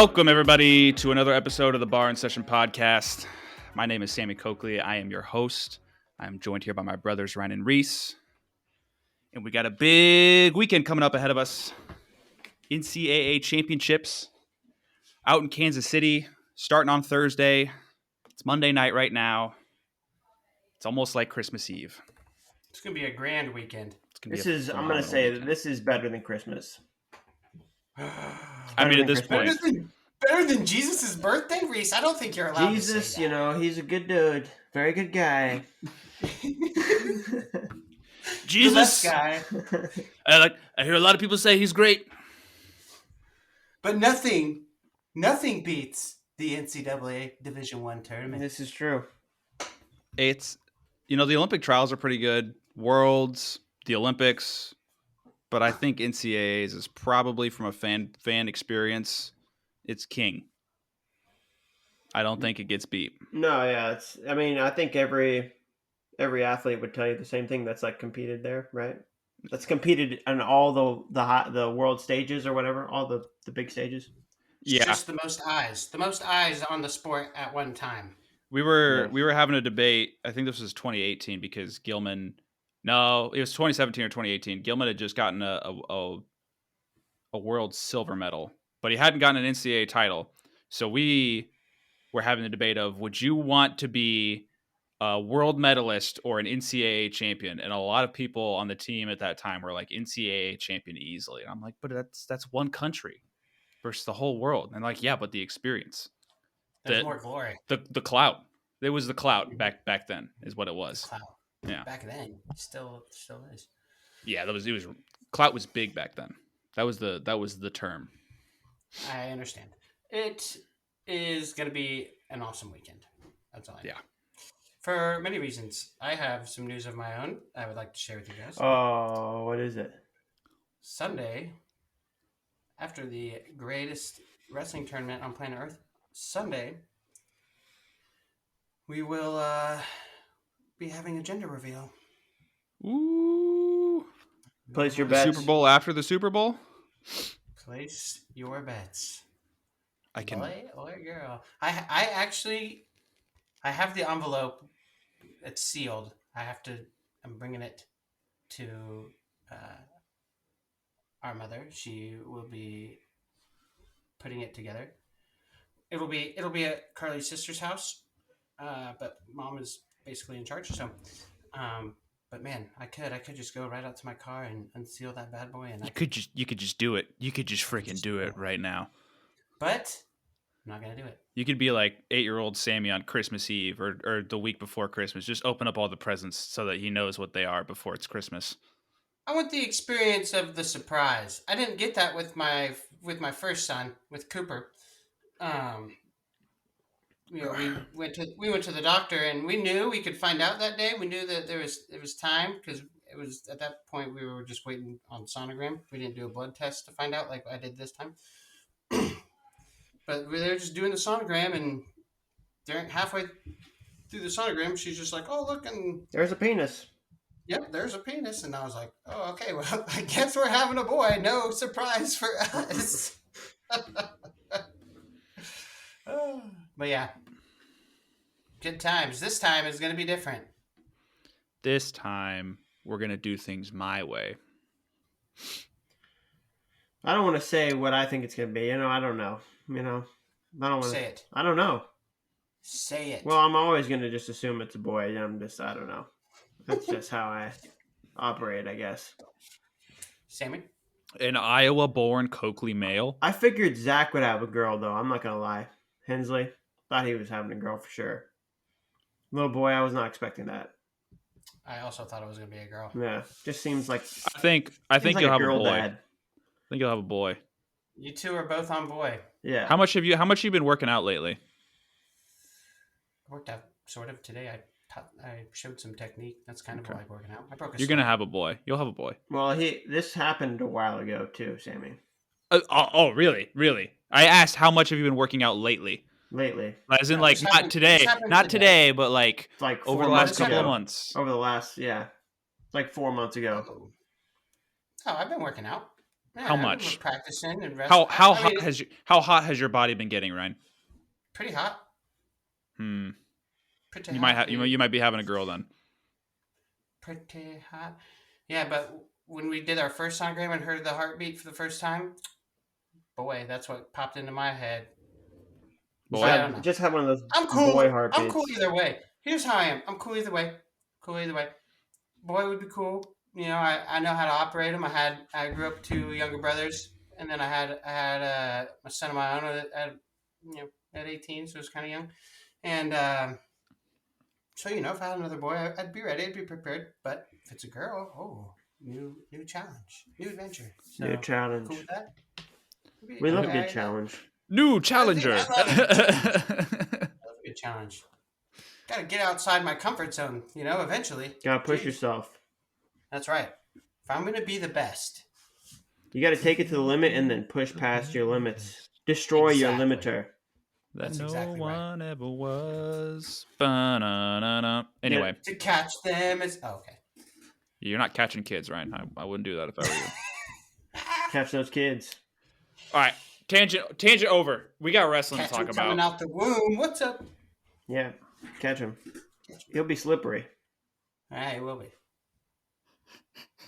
Welcome, everybody, to another episode of the Bar and Session podcast. My name is Sammy Coakley. I am your host. I'm joined here by my brothers, Ryan and Reese. And we got a big weekend coming up ahead of us. NCAA championships out in Kansas City, starting on Thursday. It's Monday night right now. It's almost like Christmas Eve. It's going to be a grand weekend. I'm going to say that this is better than Christmas. I mean, at this point. Better than Jesus' birthday, Reese? I don't think you're allowed to say that. He's a good dude. Very good guy. Jesus. The best guy. I hear a lot of people say he's great. But nothing beats the NCAA Division I tournament. This is true. It's, the Olympic trials are pretty good. Worlds, the Olympics. But I think NCAAs is probably, from a fan experience, it's king. I don't think it gets beat. No, yeah, I think every athlete would tell you the same thing that's competed there, right? That's competed on all the world stages or whatever, all the big stages. It's just the most eyes on the sport at one time. We were having a debate. I think this was 2018 because Gilman. No, it was 2017 or 2018. Gilman had just gotten a world silver medal, but he hadn't gotten an NCAA title. So we were having the debate of, would you want to be a world medalist or an NCAA champion? And a lot of people on the team at that time were like, NCAA champion easily. And I'm like, but that's one country versus the whole world. And like, yeah, but the experience. There's more glory. The clout. It was the clout back then is what it was. Clout. Yeah. Back then, still is. Yeah, clout was big back then. That was the term. I understand. It is going to be an awesome weekend. That's all I know. Yeah. For many reasons. I have some news of my own I would like to share with you guys. Oh, what is it? Sunday, after the greatest wrestling tournament on planet Earth, Sunday, we will be having a gender reveal. Ooh. Place your bets. Super Bowl after the Super Bowl? Place your bets. I can. Boy or girl. I have the envelope. It's sealed. I'm bringing it to our mother. She will be putting it together. It'll be at Carly's sister's house. But mom is basically in charge. So, but man, I could just go right out to my car and unseal that bad boy, and you could just do it. You could just freaking do it right now. But I'm not gonna do it. You could be like 8-year-old Sammy on Christmas Eve or the week before Christmas. Just open up all the presents so that he knows what they are before it's Christmas. I want the experience of the surprise. I didn't get that with my first son, with Cooper. We went to the doctor, and we knew we could find out that day. We knew that there was time, because it was at that point we were just waiting on sonogram. We didn't do a blood test to find out like I did this time. But they were just doing the sonogram, and during halfway through the sonogram, she's just like, "Oh, look, and there's a penis." Yep, there's a penis, and I was like, "Oh, okay. Well, I guess we're having a boy. No surprise for us." But yeah, good times. This time is going to be different. This time, we're going to do things my way. I don't want to say what I think it's going to be. I don't know. I don't want to say it. I don't know. Say it. Well, I'm always going to just assume it's a boy. I don't know. That's just how I operate, I guess. Sammy? An Iowa-born Coakley male. I figured Zach would have a girl, though. I'm not going to lie. Hensley, thought he was having a girl for sure. Little boy, I was not expecting that. I also thought it was going to be a girl. Yeah, just seems like. I think you'll have a boy. Dad. I think you'll have a boy. You two are both on boy. Yeah. How much have you been working out lately? I worked out sort of today. I showed some technique. That's kind of like working out. You're gonna have a boy. You'll have a boy. Well, this happened a while ago too, Sammy. Oh, really? Really? I asked how much have you been working out lately? As in, like, not today, but like over the last couple of months. Over the last, like 4 months ago. Oh, I've been working out. How Yeah, we're much? practicing and How wrestling. how I mean, hot has you, how hot has your body been getting, Ryan? pretty hot. Hmm. Pretty You might hot, have dude. you might be having a girl then. Pretty hot. Yeah, but when we did our first sonogram and heard the heartbeat for the first time, boy, that's what popped into my head. So I Boy. don't know. Just have one of those I'm boy cool. I'm cool heartbeats. either way. Here's how I am. I'm cool either way. Cool either way. Boy would be cool. You know, I know how to operate them. I grew up with two younger brothers, and then I had a son of my own at 18, so I was kind of young. And so if I had another boy, I'd be ready. I'd be prepared. But if it's a girl, new challenge, new adventure. So New cool challenge. with that. We love a good Okay. challenge. New I think I challenger. love a good challenge. Got to get outside my comfort zone. Eventually. Gotta push Jeez. yourself. That's right. If I'm gonna be the best, You gotta take it to the limit and then push past your limits. Destroy your Exactly. limiter. That That's no exactly right. one ever was. Ba-na-na-na. Anyway, to catch them is okay. you're not catching kids, Ryan. I wouldn't do that if I were you. Catch those kids. All right, tangent over. We got wrestling Catch to talk him coming about. out the womb. What's up? Yeah, catch him. Catch me. He'll be slippery, All right, it will be.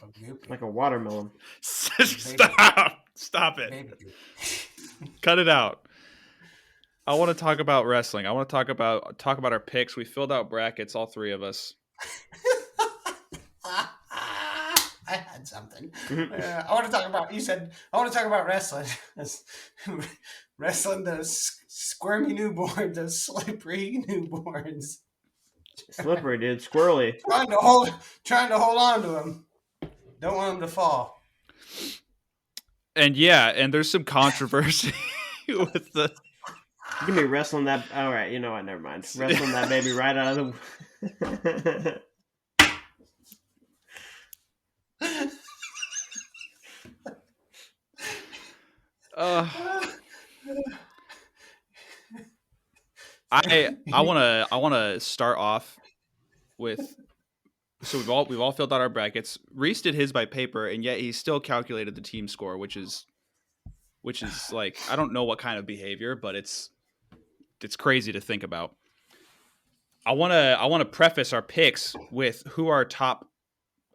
Oh, goopy. like a watermelon. Stop it. Baby goop. Cut it out. I want to talk about wrestling. I want to talk about our picks. We filled out brackets, all three of us. I had something. I want to talk about. You said I want to talk about wrestling. Wrestling those squirmy newborns, those slippery newborns. Slippery, dude. Squirrely. Trying to hold on to them. Don't want them to fall. And there's some controversy with the. You can be wrestling that. All right, you know what? Never mind. Wrestling that baby right out of the. I want to start off with. So we've all filled out our brackets. Reese did his by paper, and yet he still calculated the team score, which is like, I don't know what kind of behavior, but it's crazy to think about. I want to preface our picks with who our top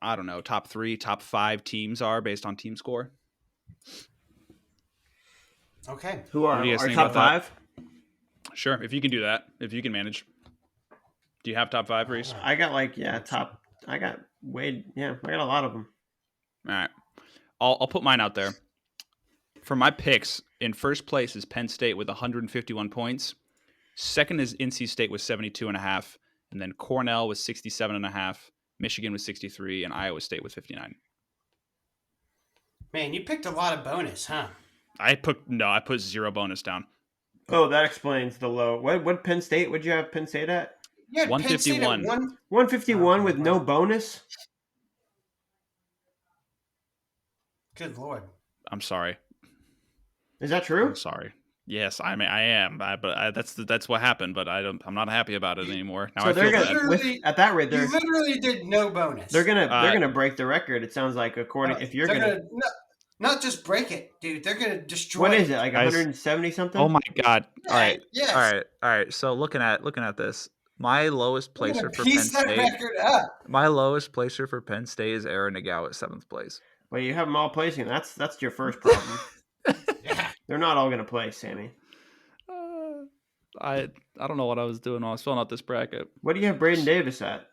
3, top 5 teams are based on team score. Okay. Who are What do you guys our think top about that? 5? Sure, if you can do that, if you can manage. Do you have top 5, Reese? I got top. I got Wade. Yeah, I got a lot of them. All right, I'll put mine out there. For my picks, in first place is Penn State with 151 points. Second is NC State with 72.5, and then Cornell with 67.5, Michigan with 63, and Iowa State with 59. Man, you picked a lot of bonus, huh? I put 0 bonus down. Oh, that explains the low. What Penn State? Would you have Penn State at? You had Penn State at 151. 151 with no bonus. Good Lord. I'm sorry. Is that true? I'm sorry. Yes, I am. That's what happened. But I'm not happy about it anymore. Now So I they're feel gonna bad. at that rate. You literally did no bonus. They're gonna break the record. It sounds like according if you're gonna not just break it, dude. They're gonna destroy. What is it, like 170 something? Oh my god! Yeah, All right, yes. all right. So looking at this, my lowest placer for Penn Piece that State. record up. My lowest placer for Penn State is Aaron Nagao at 7th place. Well, you have them all placing. That's your first problem. Yeah. They're not all gonna play, Sammy. I don't know what I was doing while I was filling out this bracket. What do you have Braden Davis at?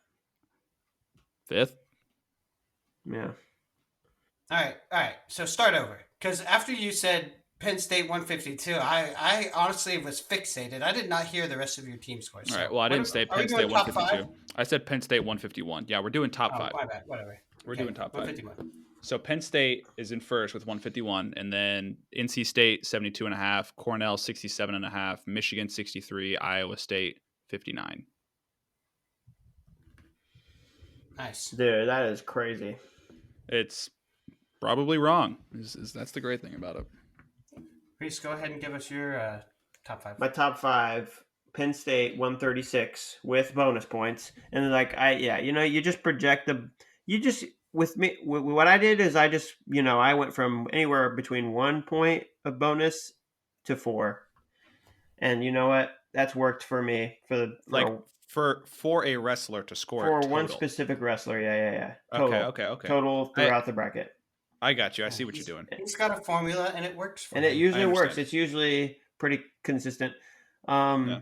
5th. Yeah. All right. So start over, because after you said Penn State 152, I honestly was fixated. I did not hear the rest of your team scores. All right. Well, I didn't say Penn State 152. I said Penn State 151. Yeah, we're doing top 5. My bad. Whatever. We're doing top 5. 151. So Penn State is in first with 151, and then NC State 72.5, Cornell 67.5, Michigan 63, Iowa State 59. Nice. Dude, that is crazy. It's probably wrong. That's the great thing about it. Reese, go ahead and give us your top 5. My top 5: Penn State 136 with bonus points, and then you just project with me, what I did is I just, I went from anywhere between 1 point of bonus to 4, and you know what? That's worked for me Like for a wrestler to score for one total. specific wrestler. Yeah. Okay, Total. okay. Total I throughout the bracket. I got you. I Yeah, see what you're doing. He's got a formula, and it works for And it him. usually works. understand. It's usually pretty consistent. Yeah.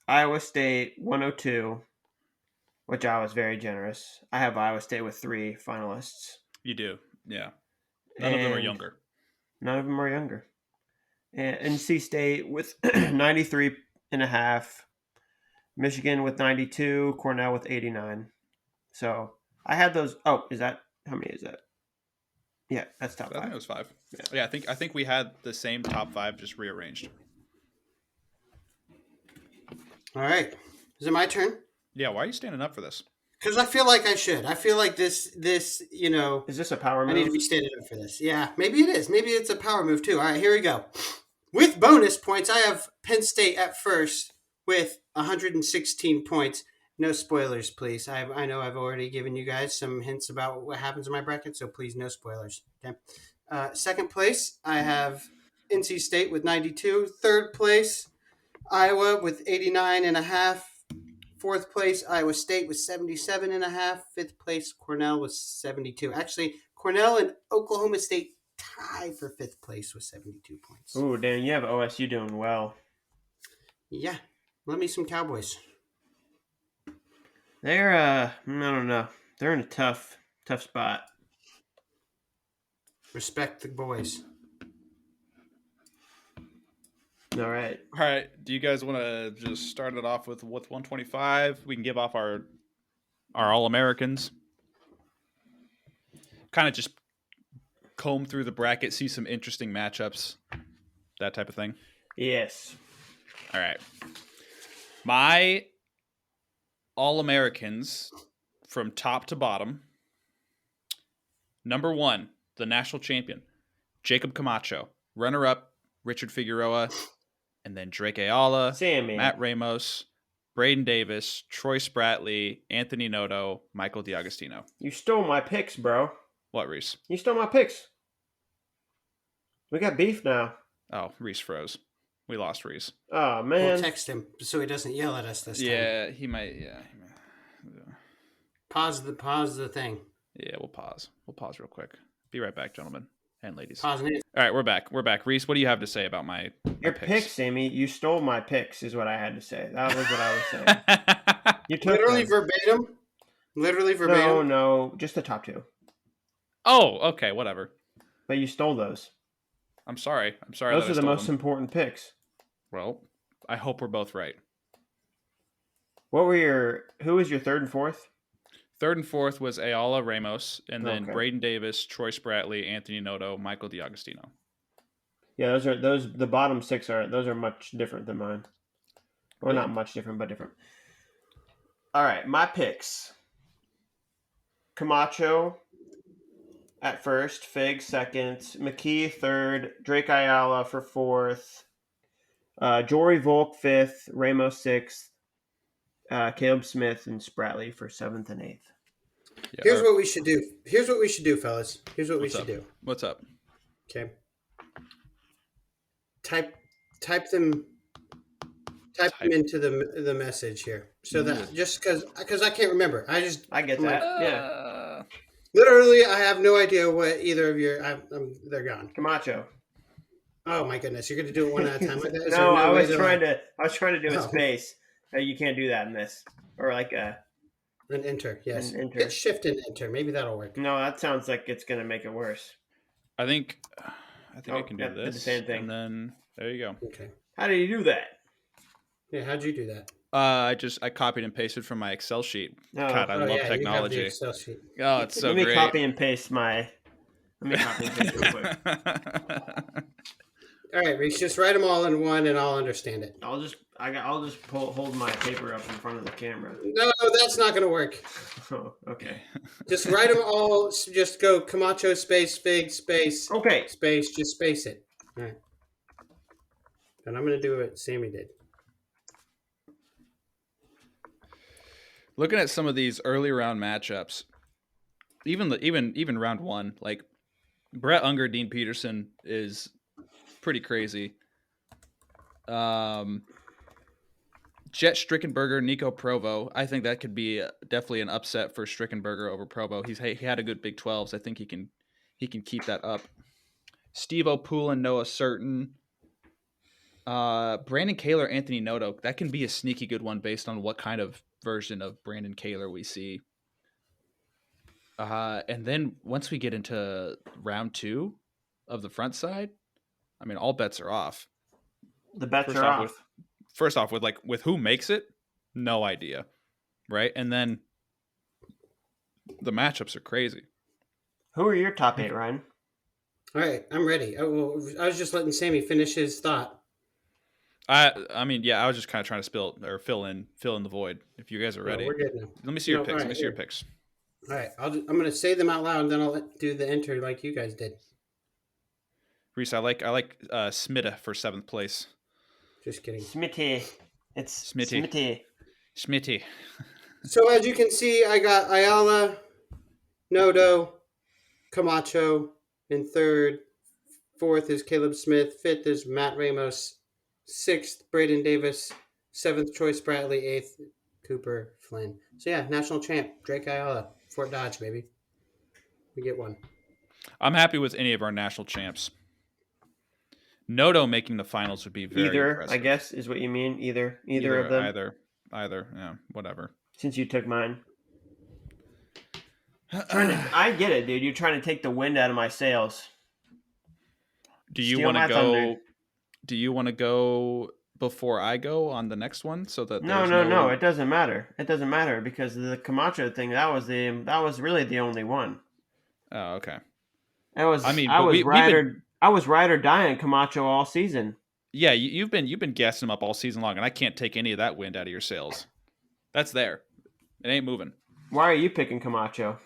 Iowa State 102, which I was very generous. I have Iowa State with 3 finalists. You do. Yeah. None of them are And younger. none of them are younger. And NC State with 93.5, Michigan with 92, Cornell with 89. So I had those. Oh, how many is that? Yeah, that's top I think 5. it was 5. Yeah, I think we had the same top 5 just rearranged. All right. Is it my turn? Yeah, why are you standing up for this? Because I feel like I should. I feel like this, Is this a power move? I need to be standing up for this. Yeah, maybe it is. Maybe it's a power move too. All right, here we go. With bonus points, I have Penn State at first with 116 points. No spoilers, please. I know I've already given you guys some hints about what happens in my bracket, so please, no spoilers. Okay. Second place, I have NC State with 92. Third place, Iowa with 89.5. Fourth place, Iowa State with 77.5. Fifth place, Cornell with 72. Actually, Cornell and Oklahoma State tie for fifth place with 72 points. Ooh, Dan, you have OSU doing well. Yeah, love me some Cowboys. They're I don't know. They're in a tough spot. Respect the boys. All right. All right. Do you guys want to just start it off with 125? We can give off our All-Americans. Kind of just comb through the bracket, see some interesting matchups, that type of thing. Yes. All right. My All-Americans from top to bottom. Number 1, the national champion, Jacob Camacho. Runner-up, Richard Figueroa. And then Drake Ayala, Sammy. Matt Ramos, Braden Davis, Troy Spratley, Anthony Noto, Michael D'Agostino. You stole my picks, bro. What, Reese? You stole my picks. We got beef now. Oh, Reese froze. We lost Reese. Oh, man. We'll text him so he doesn't yell at us this time. Yeah, he might. Yeah. Pause the thing. Yeah, we'll pause. We'll pause real quick. Be right back, gentlemen and ladies. Pause it. All right, we're back. We're back. Reese, what do you have to say about my Your picks, Sammy. You stole my picks, is what I had to say. That was what I was saying. You took Literally them. verbatim? Literally verbatim? No, just the top 2. Oh, okay, whatever. But you stole those. I'm sorry. Those are the most important picks. Well, I hope we're both right. Who was your third and fourth? Third and fourth was Ayala Ramos, and then Okay. Braden Davis, Troy Spratley, Anthony Noto, Michael D'Agostino. Yeah, the bottom 6 are much different than mine. Or not much different, but different. All right, my picks. Camacho at first, Fig second, McKee third, Drake Ayala for fourth, Jory Volk fifth, Ramos sixth, Caleb Smith and Spratley for 7th and 8th. Yeah, Here's what we should do. Fellas. Here's what we should do. What's up? Okay. Type them into the message here. So that just because I can't remember. I get that. Yeah. Literally, I have no idea what either of your. They're gone. Camacho. Oh my goodness! You're going to do it one at a time like that? No, I was trying to do a space. You can't do that in this, or like an enter. Yes, an enter. Hit shift and enter. Maybe that'll work. No, that sounds like it's going to make it worse. I think I can do did this. the same thing. And then there you go. Okay. How do you do that? Yeah, how'd you do that? I copied and pasted from my Excel sheet. Oh. God, I love You have the technology. Excel sheet. Oh, it's so Let me great. copy and paste real quick. All right, Reese, just write them all in one, and I'll understand it. I'll just hold my paper up in front of the camera. No, that's not going to work. Oh, okay. Just write them all. Just go Camacho space Fig space Okay. space. Just space it. All right. And I'm going to do what Sammy did. Looking at some of these early round matchups, even round one, like Brett Unger, Dean Peterson is pretty crazy. Jet Strickenberger, Nico Provo. I think that could be definitely an upset for Strickenberger over Provo. He had a good Big 12s. I think he can keep that up. Steve O'Poulin, Noah Certain, Brandon Kaler, Anthony Noto. That can be a sneaky good one based on what kind of version of Brandon Kaler we see. And then once we get into round two of the front side, I mean, all bets are off. The bets are off. First off, with who makes it, no idea, right? And then the matchups are crazy. Who are your top 8, Ryan? All right, I'm ready. I was just letting Sammy finish his thought. I mean, yeah, I was just kind of trying to fill in the void. If you guys are ready, we're good now. Let me see your picks. Let me see your picks. All right, I'm going to say them out loud, and then I'll do the enter like you guys did. Reese, I like Smitta for 7th place. Just kidding. Smitty. It's Smitty. Smitty. So as you can see, I got Ayala, Noto, Camacho in 3rd. 4th is Caleb Smith. 5th is Matt Ramos. 6th, Braden Davis. 7th, Troy Spratley. 8th, Cooper Flynn. So yeah, national champ, Drake Ayala. Fort Dodge, baby. We get one. I'm happy with any of our national champs. Noto making the finals would be very impressive. I guess, is what you mean. Either of them. Either. Yeah, whatever. Since you took mine. I get it, dude. You're trying to take the wind out of my sails. Do you want to go? Thunder. Do you want to go before I go on the next one? So that no. It doesn't matter. It doesn't matter because the Camacho thing that was really the only one. Oh, okay. I was ride or die on Camacho all season. Yeah, you've been gassing him up all season long, and I can't take any of that wind out of your sails. That's there. It ain't moving. Why are you picking Camacho?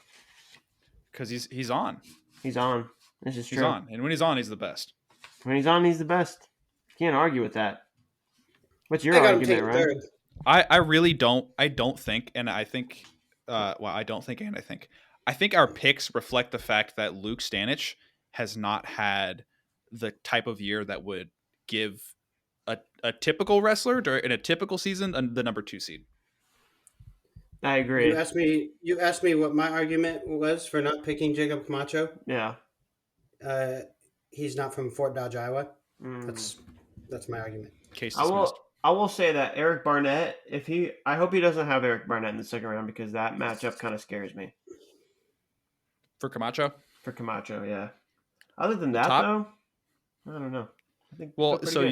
Because he's on. He's on. This is true. He's on, and when he's on, he's the best. When he's on, he's the best. Can't argue with that. What's your argument, Ryan? I really don't. I don't think, and I think. I don't think, and I think. I think our picks reflect the fact that Luke Stanich has not had the type of year that would give a typical wrestler in a typical season the number 2 seed. I agree. You asked me what my argument was for not picking Jacob Camacho. Yeah. He's not from Fort Dodge, Iowa. That's my argument. Case dismissed. I will say that Eric Barnett, I hope he doesn't have Eric Barnett in the second round because that matchup kind of scares me. For Camacho? For Camacho, yeah. Other than that, though, I don't know. I think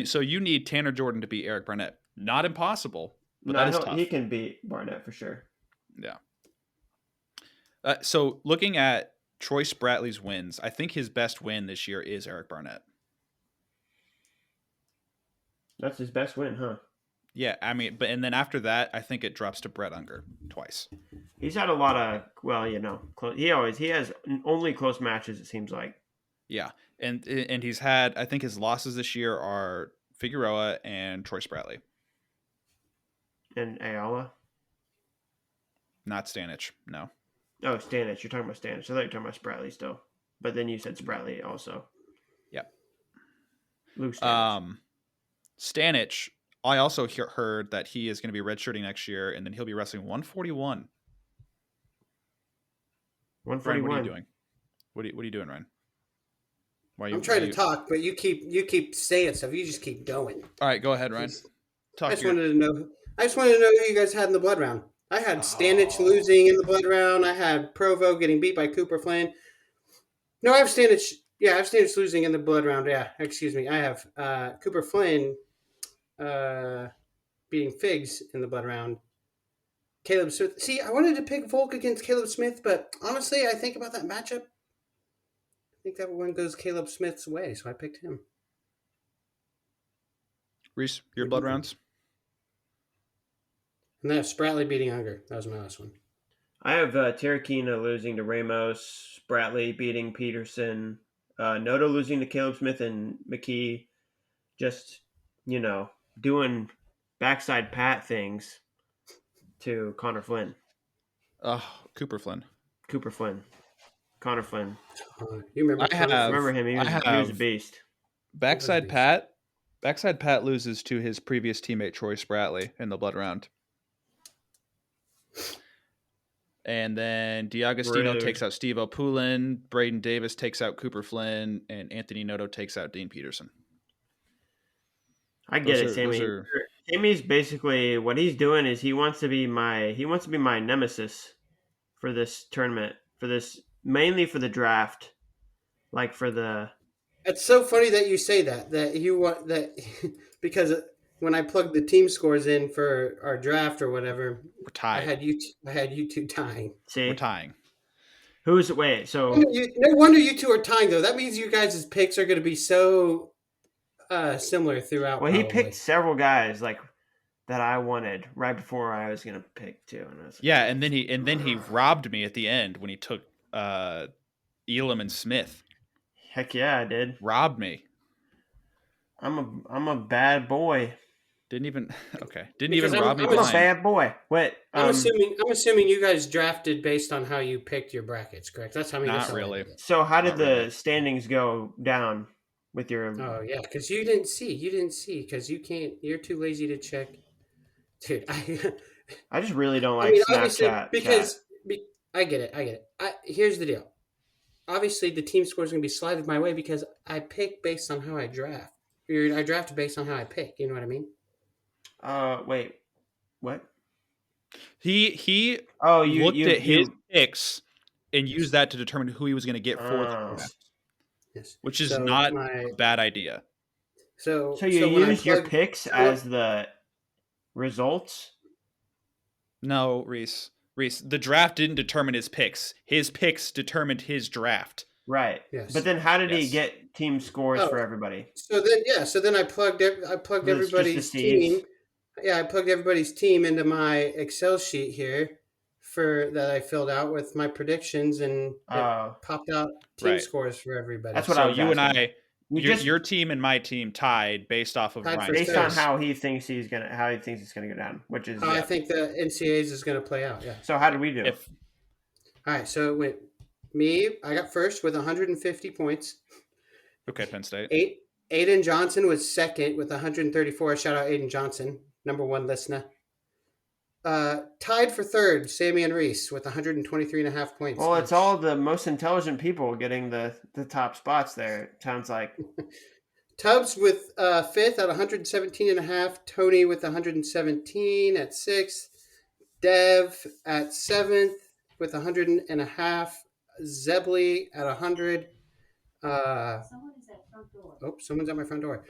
so you need Tanner Jordan to beat Eric Barnett. Not impossible, but that is tough. He can beat Barnett for sure. Yeah. So looking at Troy Spratley's wins, I think his best win this year is Eric Barnett. That's his best win, huh? Yeah, I mean, and then after that, I think it drops to Brett Unger twice. He's had a lot of, he has only close matches, it seems like. Yeah, and he's had, I think his losses this year are Figueroa and Troy Spratley. And Ayala? Not Stanich, no. Oh, Stanich. You're talking about Stanich. I thought you were talking about Spratley still. But then you said Spratley also. Yep. Luke Stanich. Stanich, I also heard that he is going to be redshirting next year, and then he'll be wrestling 141. 141. Ryan, what are you doing? What are you doing, Ryan? I'm trying to talk, but you keep saying stuff. You just keep going. All right, go ahead, Ryan. I just wanted to know who you guys had in the blood round. I had Stanich losing in the blood round. I had Provo getting beat by Cooper Flynn. No, I have Stanich. Yeah, I have Stanich losing in the blood round. Yeah, excuse me. I have Cooper Flynn beating Figs in the blood round. Caleb Smith. See, I wanted to pick Volk against Caleb Smith, but honestly, I think about that matchup. I think that one goes Caleb Smith's way, so I picked him. Reese, your blood rounds? And then I have Spratley beating Unger. That was my last one. I have Terrakina losing to Ramos, Spratley beating Peterson, Noto losing to Caleb Smith and McKee, just, doing backside pat things to Connor Flynn. Oh, Cooper Flynn. Connor Flynn. You remember? I have. Remember him? He I was a have beast. backside Pat. Backside Pat loses to his previous teammate Troy Spratley in the blood round. And then D'Agostino Rude. takes out Steve O'Poulin, Braden Davis takes out Cooper Flynn, and Anthony Noto takes out Dean Peterson. I get it, Sammy. Sammy's basically what he's doing is he wants to be my nemesis for this tournament, mainly for the draft, like for the. It's so funny that you say that you want that because when I plugged the team scores in for our draft or whatever, we're tied. I had you two tying. See, we're tying. So no wonder you two are tying though. That means you guys' picks are going to be so similar throughout. Well, he picked several guys like that I wanted right before I was going to pick too, and I was like, and then he robbed me at the end when he took Elam and Smith. Heck yeah, I did. Robbed me. I'm a bad boy. Didn't even because rob me. I'm a bad boy. What? I'm assuming you guys drafted based on how you picked your brackets, correct? That's how Not really. So how did the standings go down with your? Oh yeah, because you didn't see because you can't. You're too lazy to check, dude. I just really don't like Snapchat because I get it. Here's the deal. Obviously, the team score is going to be slided my way because I pick based on how I draft. I draft based on how I pick. You know what I mean? Wait, what? He looked at his picks and used that to determine who he was going to get for the draft. Yes, which is not a bad idea. So you use your picks as the results? No, Reese, the draft didn't determine his picks. His picks determined his draft. Right. Yes. But then how did he get team scores for everybody? So then I plugged everybody's team. Yeah, I plugged everybody's team into my Excel sheet here that I filled out with my predictions and popped out team scores for everybody. That's what I was asking. And I your team and my team tied based off of based on how he thinks it's gonna go down, which is I think the NCAAs is gonna play out. Yeah. So how did we do? All right. So it went I got first with 150 points. Okay, Penn State. Aiden Johnson was second with 134. Shout out Aiden Johnson, number one listener. Tied for third, Sammy and Reese with 123.5 points. Well, it's all the most intelligent people getting the top spots there, it sounds like. Tubbs with fifth at 117.5. Tony with 117 at sixth. Dev at seventh with 100.5. Zebley at 100. Someone's at front door. Oh, someone's at my front door.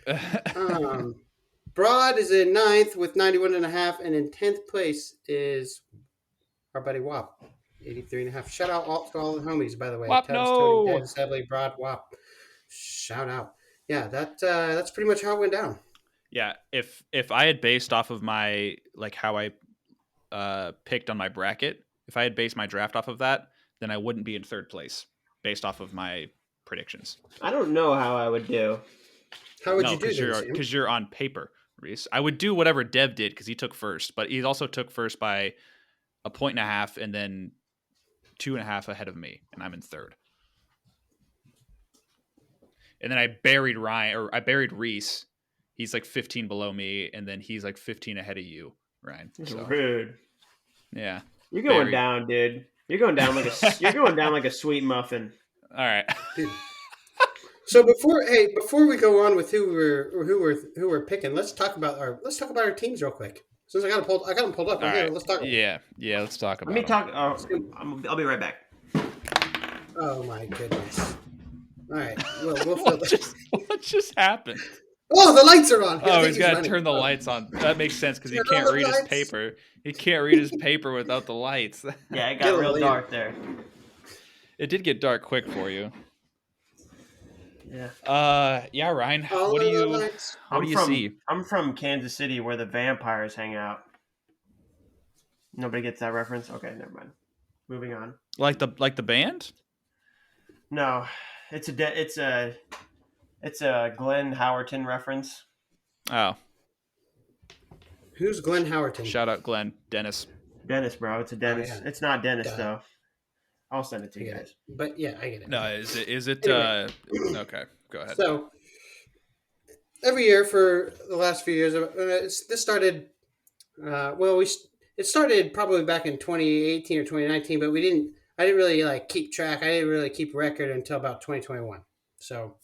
Broad is in ninth with 91.5, and in 10th place is our buddy Wap, 83.5. Shout out to all the homies, by the way. Wap, Tony, Dev, Zebley, Broad, Wap. Shout out. Yeah, that's pretty much how it went down. Yeah, if I had based off of my how I picked on my bracket, if I had based my draft off of that, then I wouldn't be in third place based off of my predictions. I don't know how I would do. How would you do? Because you're on paper, Reese. I would do whatever Dev did because he took first, but he also took first by 1.5 points and then 2.5 ahead of me, and I'm in third. And then I buried Reese. He's 15 below me, and then he's 15 ahead of you, Ryan. So. Rude. Yeah. You're going down, dude. You're going down like a sweet muffin. All right. So before we go on with who we're picking, let's talk about our teams real quick. Since I got them pulled up. Here, let's talk. Yeah, let's talk about. Let me talk. I'll be right back. Oh my goodness! All right, we'll what just happened? Oh, the lights are on. Oh, he's got to turn the lights on. That makes sense because he can't read his paper. He can't read his paper without the lights. Yeah, it got real dark there. It did get dark quick for you. Yeah. Yeah, Ryan. What do you see? I'm from Kansas City, where the vampires hang out. Nobody gets that reference? Okay, never mind. Moving on. Like the band? No, it's a Glenn Howerton reference. Oh. Who's Glenn Howerton? Shout out Glenn. Dennis. Dennis, bro. It's a Dennis. Oh, yeah. It's not Dennis though. I'll send it to I you get guys. it. But yeah, I get it. No, is it Anyway. okay, go ahead. So every year for the last few years, this started. It started probably back in 2018 or 2019, but we didn't. I didn't really like keep track. I didn't really keep record until about 2021. So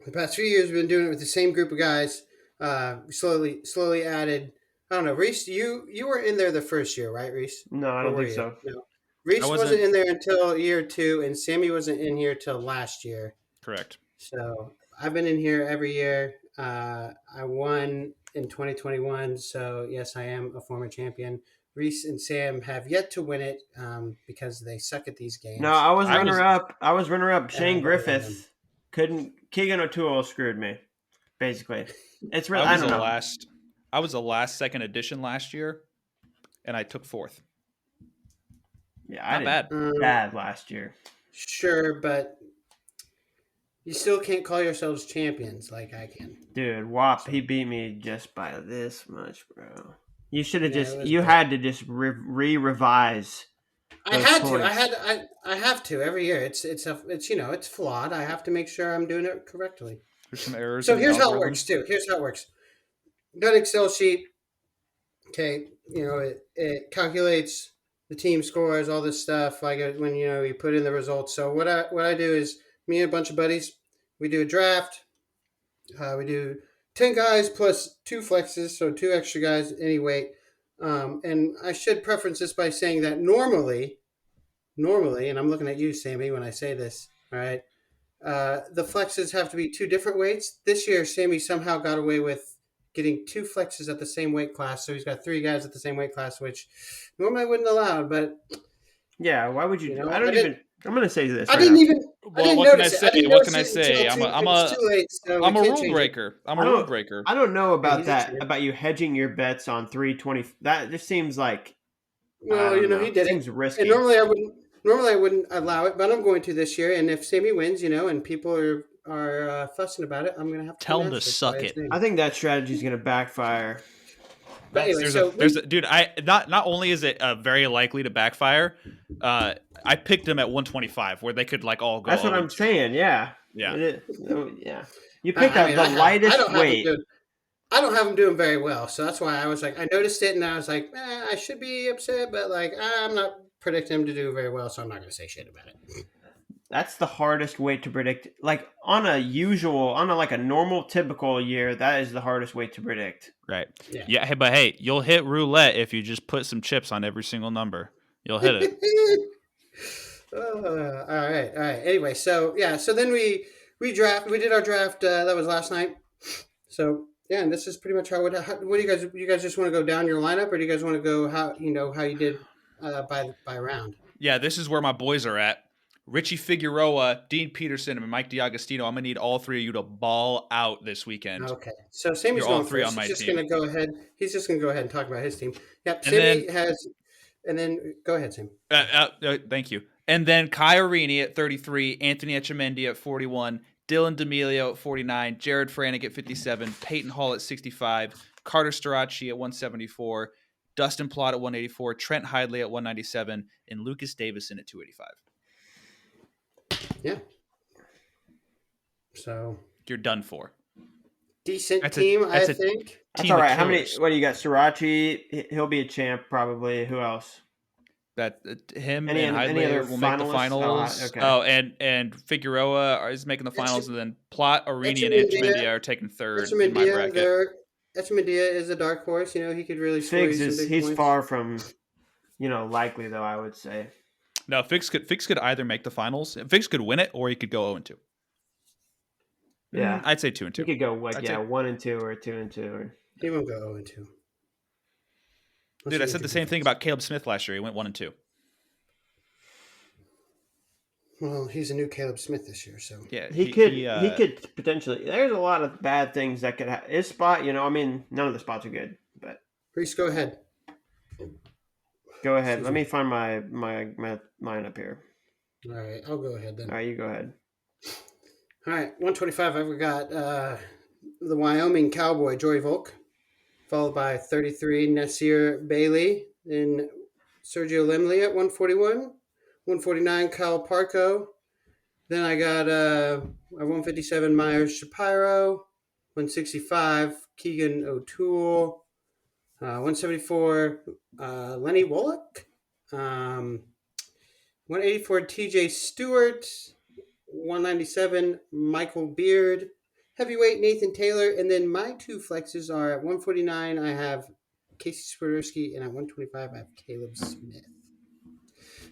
the past few years, we've been doing it with the same group of guys. We slowly added. I don't know, Reese. You were in there the first year, right, Reese? No, I Or don't were think you? so. No. I Reese wasn't wasn't in there until year 2, and Sammy wasn't in here till last year. correct. So I've been in here every year. I won in 2021, so yes, I am a former champion. Reese and Sam have yet to win it because they suck at these No, games. I was I was runner up. I was runner up. And I Shane don't blame them. Griffith couldn't. Keegan O'Toole screwed me. Basically, it's I real. was I don't the know. last I was the last second edition last year, and I took 4th. Yeah, I Not did bad. bad last year. Sure, but you still can't call yourselves champions like I can. Dude, Wop, he beat me just by this much, bro. You should have Yeah, just. it was You bad. had to just revise. I Those had to. points. I have to every year. It's it's flawed. I have to make sure I'm doing it correctly. There's some errors So in the here's how it algorithms. works too. Here's how it works. Got an Excel sheet. Okay, it calculates the team scores, all this stuff. Like when you put in the results. So what I do is me and a bunch of buddies, we do a draft. We do 10 guys plus 2 flexes, so 2 extra guys any weight. And I should preference this by saying that normally, and I'm looking at you, Sammy, when I say this. All right. The flexes have to be 2 different weights. This year, Sammy somehow got away with getting 2 flexes at the same weight class. So he's got 3 guys at the same weight class, which normally I wouldn't allow. But Yeah, why would you? I I don't didn't. even. I'm gonna say this. I Right didn't now. even. I Well, didn't what can I notice it. say? I didn't What notice can I it say? until I'm it was too late. So I'm we a can't rule change it. breaker. I'm a I rule don't. breaker. I don't know about he's a that. cheater. About you hedging your bets on 320. That just seems like. I Well, don't know. he did Seems it, risky. and normally I wouldn't. Normally I wouldn't allow it, but I'm going to this year. And if Sammy wins, and people are fussing about it, I'm going to have to Tell put him an to asterisk suck by his it. name. I think that strategy is gonna backfire. But anyway, There's a dude. I not only is it very likely to backfire. I picked them at 125, where they could like all go. That's what I'm 0-2. saying. Yeah. Yeah. Yeah. You picked I up mean, the I lightest don't have him weight. doing. I don't have him doing very well, so that's why I was like, I noticed it, and I was like, I should be upset, but like, I'm not predicting him to do very well, so I'm not going to say shit about it. That's the hardest way to predict. Like on a normal, typical year, that is the hardest way to predict. Right. Yeah. Yeah. Hey, but hey, you'll hit roulette if you just put some chips on every single number. You'll hit it. All right. Anyway, so then we did our draft. That was last night. So yeah, and this is pretty much how what do you guys just want to go down your lineup, or do you guys want to go how you did by round? Yeah, this is where my boys are at. Richie Figueroa, Dean Peterson, and Mike DiAgostino. I'm gonna need all 3 of you to ball out this weekend. Okay, so Sammy's You're all going 3 first. on my He's just team. going to go ahead. He's just going to go ahead and talk about his team. Yep, And Sammy has, and then go ahead, Sam. Thank you. And then Kai Arini at 33, Anthony Etchemendia at 41, Dylan D'Amelio at 49, Jared Franig at 57, Peyton Hall at 65, Carter Strachey at 174, Dustin Plott at 184, Trent Hidley at 197, and Lucas Davison at 285. Yeah. So You're done for. decent That's team, I a think. That's team all of right. How many? killers. What do you got? Srirachi, he'll be a champ probably. Who else? That him Any and other Hidley will make the finalists? finals. Oh, okay. Oh, and Figueroa is making the finals, and then Plott, Arini, and Etchemendia- Etchemendia are taking third in my bracket. Etchemendia is a dark horse. He could really score you Figs some big he's points. far from, likely though. I would say. No, Figs could either make the finals. Figs could win it, or he could go 0-2. Yeah, I'd say 2-2. you could go I'd say- 1-2 or 2-2 or. He won't go 0-2. Dude, I said the same thing about Caleb Smith last year. He went 1-2. Well, he's a new Caleb Smith this year, so Yeah, He could potentially. There's a lot of bad things that could happen. His spot, none of the spots are good. But Reese, go ahead. go ahead. Let me find my lineup here. All right, I'll go ahead then. All right, you go ahead. All right, 125. I've got the Wyoming Cowboy Joey Volk, followed by 33 Nasir Bailey and Sergio Lemley at 141. 149, Kyle Parko. Then I got a 157, Myers Shapiro. 165, Keegan O'Toole. 174, Lenny Wollock. 184, TJ Stewart. 197, Michael Beard. Heavyweight, Nathan Taylor. And then my two flexes are at 149, I have Casey Swiderski, and at 125, I have Caleb Smith.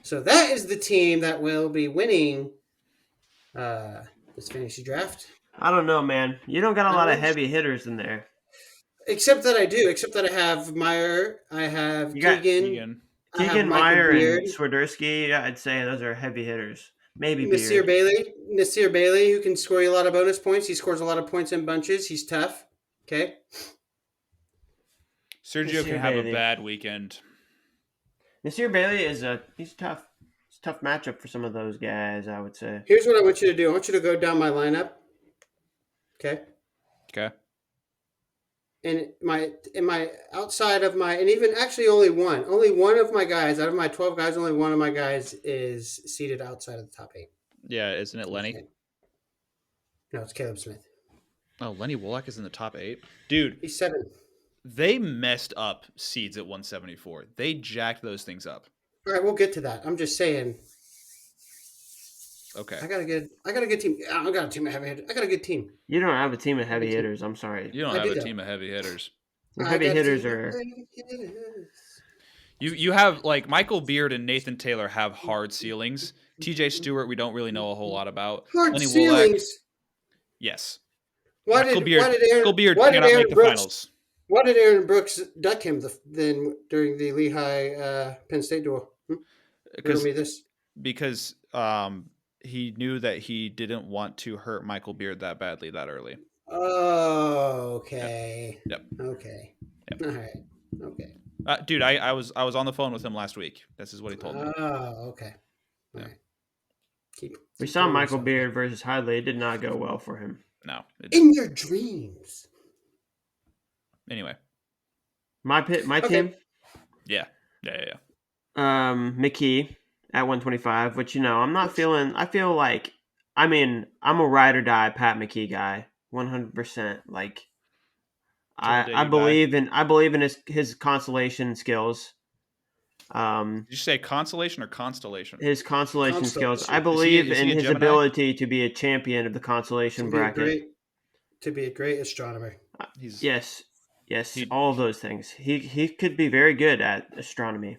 So that is the team that will be winning this fantasy draft. I don't know, man. You don't got a lot of heavy hitters in there. Except that I do. Except that I have Meyer. I have Keegan. Keegan, Meyer, and Swiderski. I'd say those are heavy hitters. Maybe Nasir Bailey. Nasir Bailey, who can score you a lot of bonus points. He scores a lot of points in bunches. He's tough. Okay. Sergio can have a bad weekend. Nasir Bailey he's tough. It's a tough matchup for some of those guys, I would say. Here's what I want you to do. I want you to go down my lineup. Okay. Okay. And my outside of my, and even actually only one of my guys out of my 12 guys, only one of my guys is seated outside of the top 8. Yeah, isn't it Lenny? Okay. No, it's Caleb Smith. Oh, Lenny Wollock is in the top 8? Dude. He's 7. They messed up seeds at 174. They jacked those things up. All right, we'll get to that. I'm just saying. Okay. I got a good team. I got a team of heavy hitters. I got a good team. You don't have a team of heavy hitters. I'm sorry. You don't have a team of heavy hitters. Heavy hitters are. You have like Michael Beard and Nathan Taylor have hard ceilings. TJ Stewart, we don't really know a whole lot about. Hard Lenny ceilings. Wolak, yes. Why did Aaron make the finals? Why did Aaron Brooks duck him then during the Lehigh Penn State duel? Because he knew that he didn't want to hurt Michael Beard that badly that early. Oh, okay. Yep. Okay. Yep. All right. Okay. Dude, I was on the phone with him last week. This is what he told me. Oh, okay. All right. We saw Michael Beard versus Hadley. It did not go well for him. No. In your dreams. Anyway. My team? Yeah. McKee at 125, which, I'm not feeling. I feel like, I'm a ride or die Pat McKee guy. 100%. Like, I believe in his consolation skills. Did you say consolation or constellation? His consolation skills. I believe in his ability to be a champion of the consolation bracket. To be a great astronomer. Yes, all of those things. He could be very good at astronomy.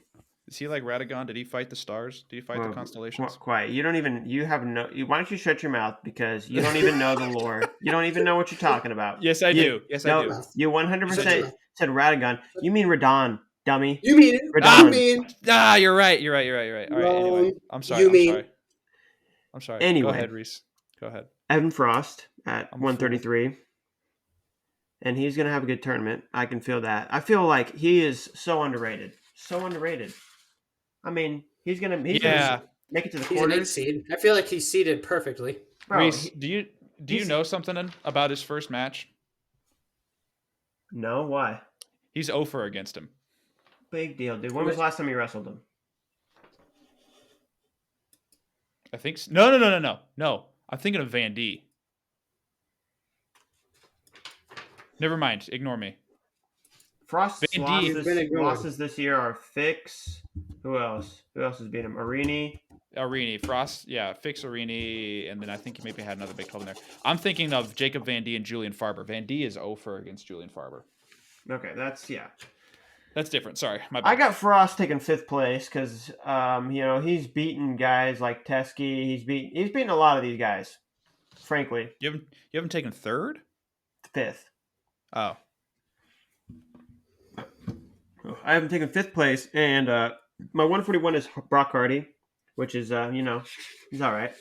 Is he like Radagon? Did he fight the stars? Did he fight the constellations? Quiet. Why don't you shut your mouth, because you don't even know the lore. You don't even know what you're talking about. Yes, I do. I do. You 100% said Radagon. You mean Radon, dummy. You mean Radon. You're right. All right, anyway. I'm sorry. I'm sorry. Anyway. Go ahead, Reese. Go ahead. Evan Frost at 133. And he's going to have a good tournament. I can feel that. I feel like he is so underrated. I mean, he's gonna make it to the quarters. He's an 8 seed. I feel like he's seeded perfectly. Bro, Reese, do you know something about his first match? No, why? He's 0-for against him. Big deal, dude. When was the last time you wrestled him? I think so. No. I'm thinking of Van D. Never mind. Ignore me. Frost's losses this year are Fix. Who else? Who else has beat him? Arini. Frost, Fix Arini, and then I think he maybe had another big club in there. I'm thinking of Jacob Van D and Julian Farber. Van D is 0-for against Julian Farber. Okay, that's different. Sorry, my bad. I got Frost taking 5th place because he's beaten guys like Teskey. He's beaten a lot of these guys. Frankly, you haven't taken 3rd? 5th. Oh. I haven't taken 5th place, and my 141 is Brock Hardy, which is he's all right.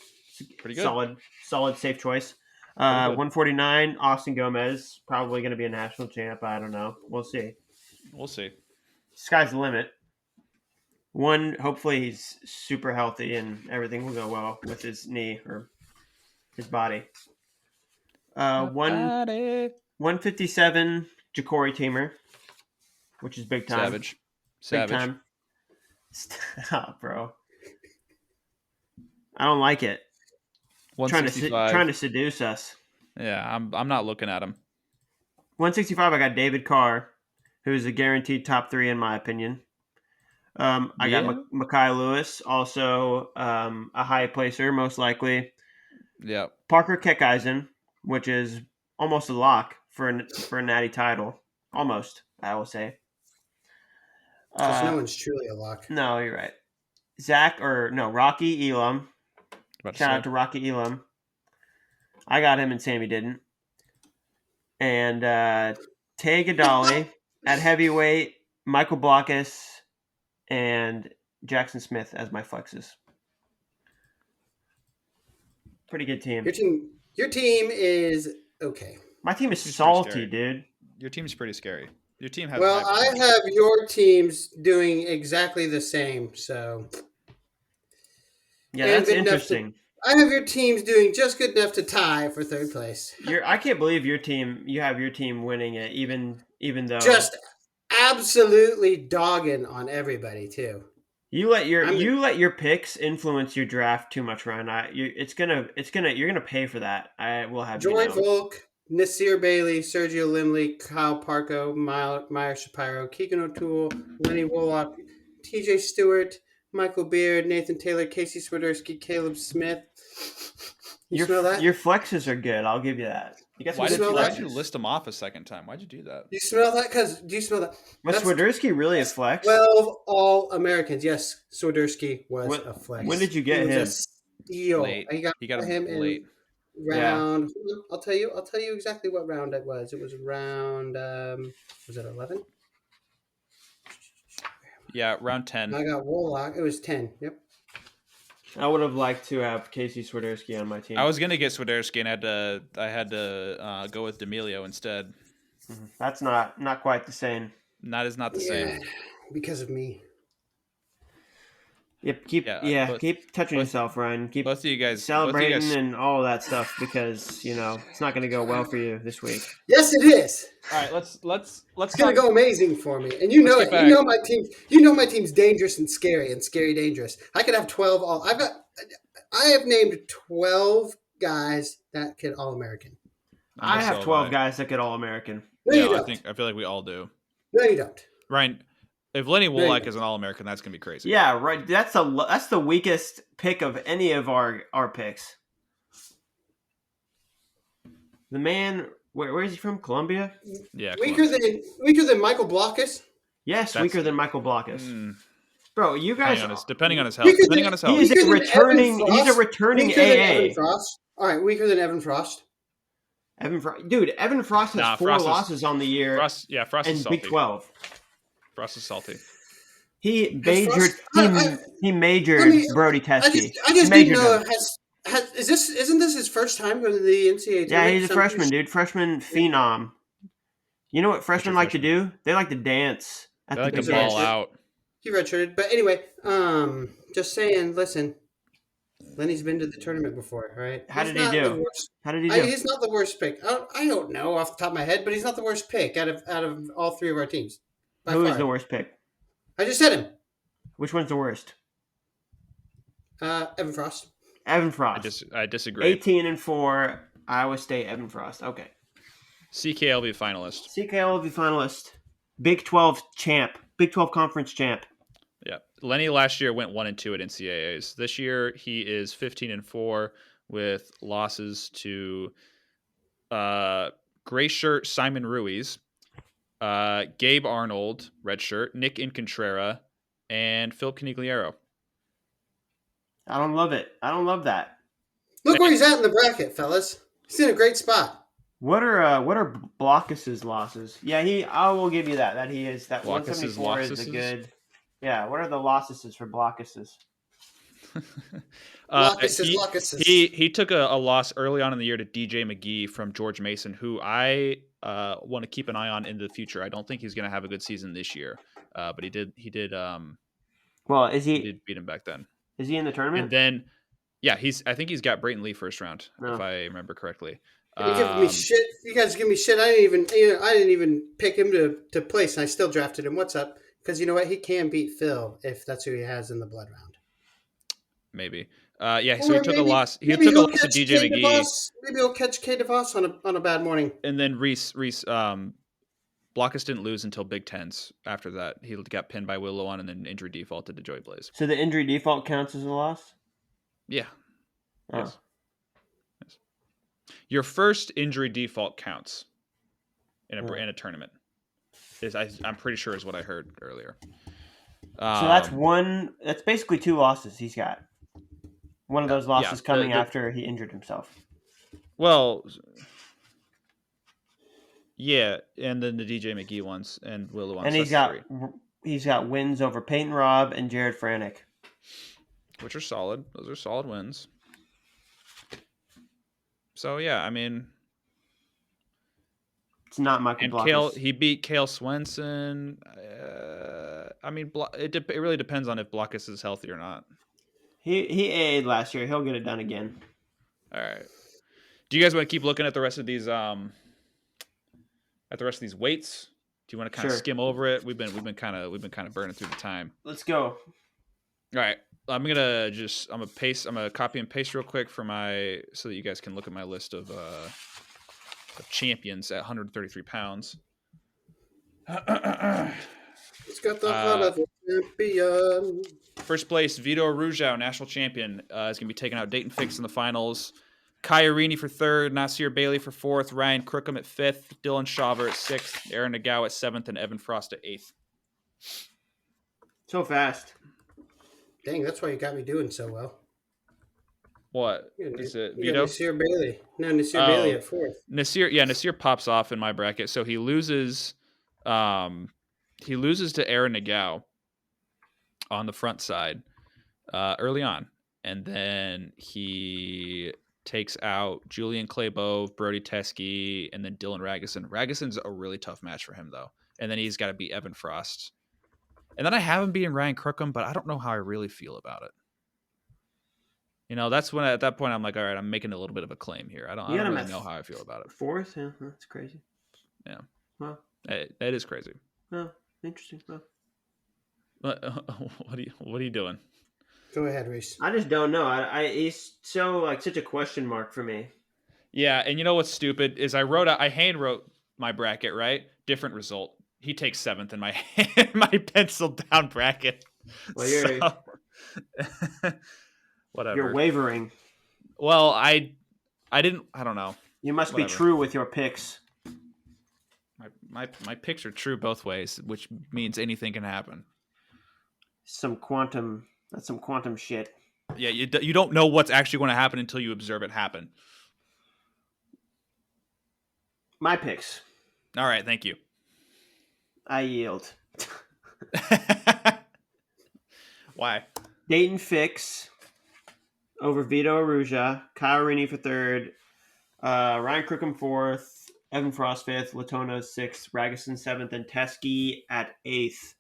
Pretty good. Solid, safe choice. 149, Austin Gomez, probably going to be a national champ. I don't know. We'll see. Sky's the limit. Hopefully he's super healthy and everything will go well with his knee or his body. 157, Ja'Cory Teamer, which is big time. Savage. Big time. Stop, bro. I don't like it. Trying to 165. seduce us. Yeah, I'm not looking at him. 165. I got David Carr, who's a guaranteed top 3 in my opinion. I got Yeah. Mekhi Lewis, also a high placer, most likely. Yeah. Parker Keckeisen, which is almost a lock for a natty title. Almost, I will say. Because no one's truly a lock. No, you're right. Rocky Elam. Shout out to Rocky Elam. I got him and Sammy didn't. And Tay Gadali at heavyweight, Michael Blockus, and Jackson Smith as my flexes. Pretty good team. Your team is okay. My team is salty, dude. Your team's pretty scary. Your team has. Well, I have your teams doing exactly the same. So yeah, that's interesting. I have your teams doing just good enough to tie for third place. I can't believe your team. You have your team winning it, even though just absolutely dogging on everybody too. You let your picks influence your draft too much, Ryan. You're gonna pay for that. I will have Joy Volk, Nasir Bailey, Sergio Limley, Kyle Parko, Meyer Shapiro, Keegan O'Toole, Lenny Wollock, TJ Stewart, Michael Beard, Nathan Taylor, Casey Swiderski, Caleb Smith. You smell that? Your flexes are good. I'll give you that. You got some good flexes. Why'd you list them off a second time? Why'd you do that? You smell that? Do you smell that? Was Swiderski really a flex? 12 All-Americans. Yes, Swiderski was a flex. When did you get him? Steal. Late. He got him late. Round. Yeah. I'll tell you exactly what round it was. It was round. Was it 11? Yeah, round 10. I got Wollock. It was 10. Yep. I would have liked to have Casey Swiderski on my team. I was gonna get Swiderski, and I had to go with D'Amelio instead. Mm-hmm. That's not quite the same. That is not the same. Because of me. Yep. Keep touching yourself, Ryan. Keep both of you guys celebrating and all that stuff because it's not going to go well for you this week. Yes, it is. All right, let's. It's going to go amazing for me, and you know it. You know my team. You know my team's dangerous and scary dangerous. I could have 12 all. I have named 12 guys that could All-American. I have 12 guys that could All-American. No, you don't. I feel like we all do. No, you don't. Ryan, if Lenny Wollock is an All-American, that's gonna be crazy. Yeah, right. That's the weakest pick of any of our picks. The man, where is he from? Colombia? Yeah. Weaker than Michael Blockus. Yes, weaker than Michael Blockus. Bro, you guys. Depending on his health. He's a returning AA. Evan Frost. All right, weaker than Evan Frost. Evan Frost has 4 losses on the year. Frost is salty. Big 12. Frost is salty. He majored Brody Teske. I just didn't know. Isn't this his first time going to the NCAA? Yeah, he's a freshman, dude. Freshman phenom. You know what freshmen like to do? They like to dance. They like to ball out. He redshirted, but anyway, just saying. Listen, Lenny's been to the tournament before, right? How did he do? He's not the worst pick. I don't know off the top of my head, but he's not the worst pick out of all 3 of our teams. Who is the worst pick? I just said him. Which one's the worst? Evan Frost. Evan Frost. I disagree. 18-4, Iowa State. Evan Frost. Okay. CKL will be finalist. CKL will be finalist. Big 12 champ. Big 12 conference champ. Yeah. Lenny last year went 1-2 at NCAAs. This year he is 15-4 with losses to gray shirt Simon Ruiz, Gabe Arnold, red shirt, Nick Incontrera, and Phil Canigliaro. I don't love it. I don't love that. Look where he's at in the bracket, fellas. He's in a great spot. What are Blockus's losses? Yeah, I will give you that. That he is that 174 is a good. Yeah, what are the losses for Blockus's? Blockus's. He took a loss early on in the year to DJ McGee from George Mason, who I want to keep an eye on into the future. I don't think he's going to have a good season this year, but he did. Well, he did beat him back then? Is he in the tournament? And then, yeah, I think he's got Brayton Lee first round, if I remember correctly. You giving me shit. You guys give me shit. I didn't even pick him to place, and I still drafted him. What's up? Because you know what? He can beat Phil if that's who he has in the blood round. Maybe. Yeah, so he Or took a maybe loss. He maybe took a he'll loss to catch DJ K McGee, DeVos. Maybe he'll catch K DeVos on a bad morning. and then Reese Blockus didn't lose until Big Tens. After that, he got pinned by Willow on, and then injury defaulted to Joy Blaze. So the injury default counts as a loss? Yeah. Oh. Yes. Your first injury default counts in a tournament. I'm pretty sure is what I heard earlier. So that's one. That's basically 2 losses he's got. One of those losses coming after he injured himself. Well, yeah, and then the DJ McGee ones and Willow ones. And he's got wins over Peyton Robb and Jared Franek, which are solid. Those are solid wins. So yeah, I mean, it's not Michael Blockus. He beat Cale Swenson. I mean, it really depends on if Blockus is healthy or not. He AA'd last year. He'll get it done again. All right. Do you guys want to keep looking at the rest of these weights? Do you want to kind of skim over it? We've been kind of burning through the time. Let's go. All right. I'm gonna copy and paste real quick so that you guys can look at my list of champions at 133 pounds. It's got the heart of a champion. First place, Vito Arujau, national champion, is going to be taking out Dayton Fix in the finals. Kairini for 3rd, Nasir Bailey for 4th, Ryan Crookham at 5th, Dylan Shaver at 6th, Aaron Nagao at 7th, and Evan Frost at 8th. So fast. Dang, that's why you got me doing so well. What? Is it Vito? Nasir Bailey. No, Nasir Bailey at 4th. Nasir pops off in my bracket, so he loses to Aaron Nagao on the front side early on. And then he takes out Julian Claybo, Brody Teskey, and then Dylan Ragusin. Ragusin's a really tough match for him, though. And then he's got to beat Evan Frost. And then I have him beating Ryan Crookham, but I don't know how I really feel about it. You know, that's when at that point I'm like, all right, I'm making a little bit of a claim here. I don't really know how I feel about it. 4th? Yeah, that's crazy. Yeah. Wow. That is crazy. Oh, interesting. Well, what are you doing? Go ahead, Reese. I just don't know. He's so such a question mark for me. Yeah, and you know what's stupid is I hand wrote my bracket, right? Different result. He takes 7th in my penciled down bracket. Well, you're whatever. You're wavering. Well, I don't know. You must be true with your picks. My picks are true both ways, which means anything can happen. That's some quantum shit. Yeah, you don't know what's actually going to happen until you observe it happen. My picks. All right, thank you. I yield. Why? Dayton Fix over Vito Arujau, Kyle Rini for 3rd, Ryan Crookham 4th, Evan Frost 5th, Latona 6th, Ragusin 7th, and Teskey at 8th.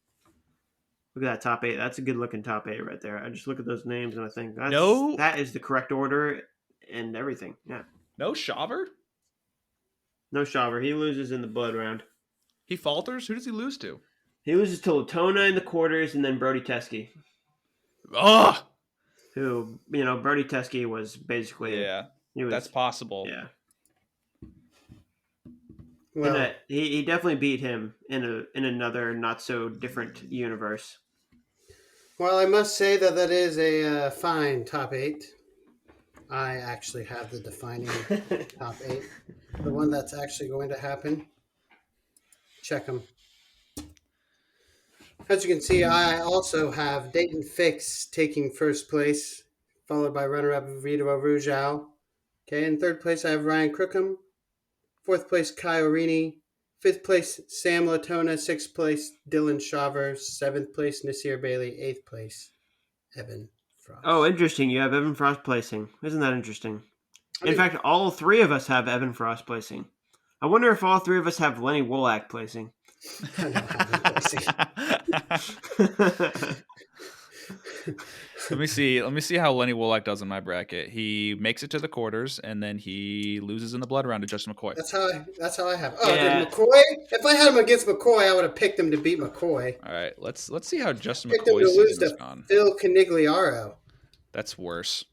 Look at that top 8. That's a good looking top 8 right there. I just look at those names and I think that is the correct order and everything. Yeah. No Shaver? No Shaver. He loses in the blood round. He falters? Who does he lose to? He loses to Latona in the quarters and then Brody Teskey. Ugh! Who, Brody Teskey was basically... Yeah, that's possible. Yeah. Well, he definitely beat him in another not so different universe. Well, I must say that is a fine top 8. I actually have the defining top 8, the one that's actually going to happen. Check them. As you can see, I also have Dayton Fix taking 1st place, followed by runner-up Vito Arujau. Okay, in 3rd place I have Ryan Crookham. 4th place Kai Orini. 5th place Sam Latona. 6th place Dylan Shaver. 7th place Nasir Bailey. 8th place Evan Frost. Oh, interesting. You have Evan Frost placing. Isn't that interesting? In fact, all 3 of us have Evan Frost placing. I wonder if all 3 of us have Lenny Wolak placing. I don't have him placing. Let me see how Lenny Wolak does in my bracket. He makes it to the quarters and then he loses in the blood round to Justin McCoy. That's how I have. Oh, yeah. McCoy? If I had him against McCoy, I would have picked him to beat McCoy. All right, let's see how Justin McCoy's season has gone. Phil Canigliaro. That's worse.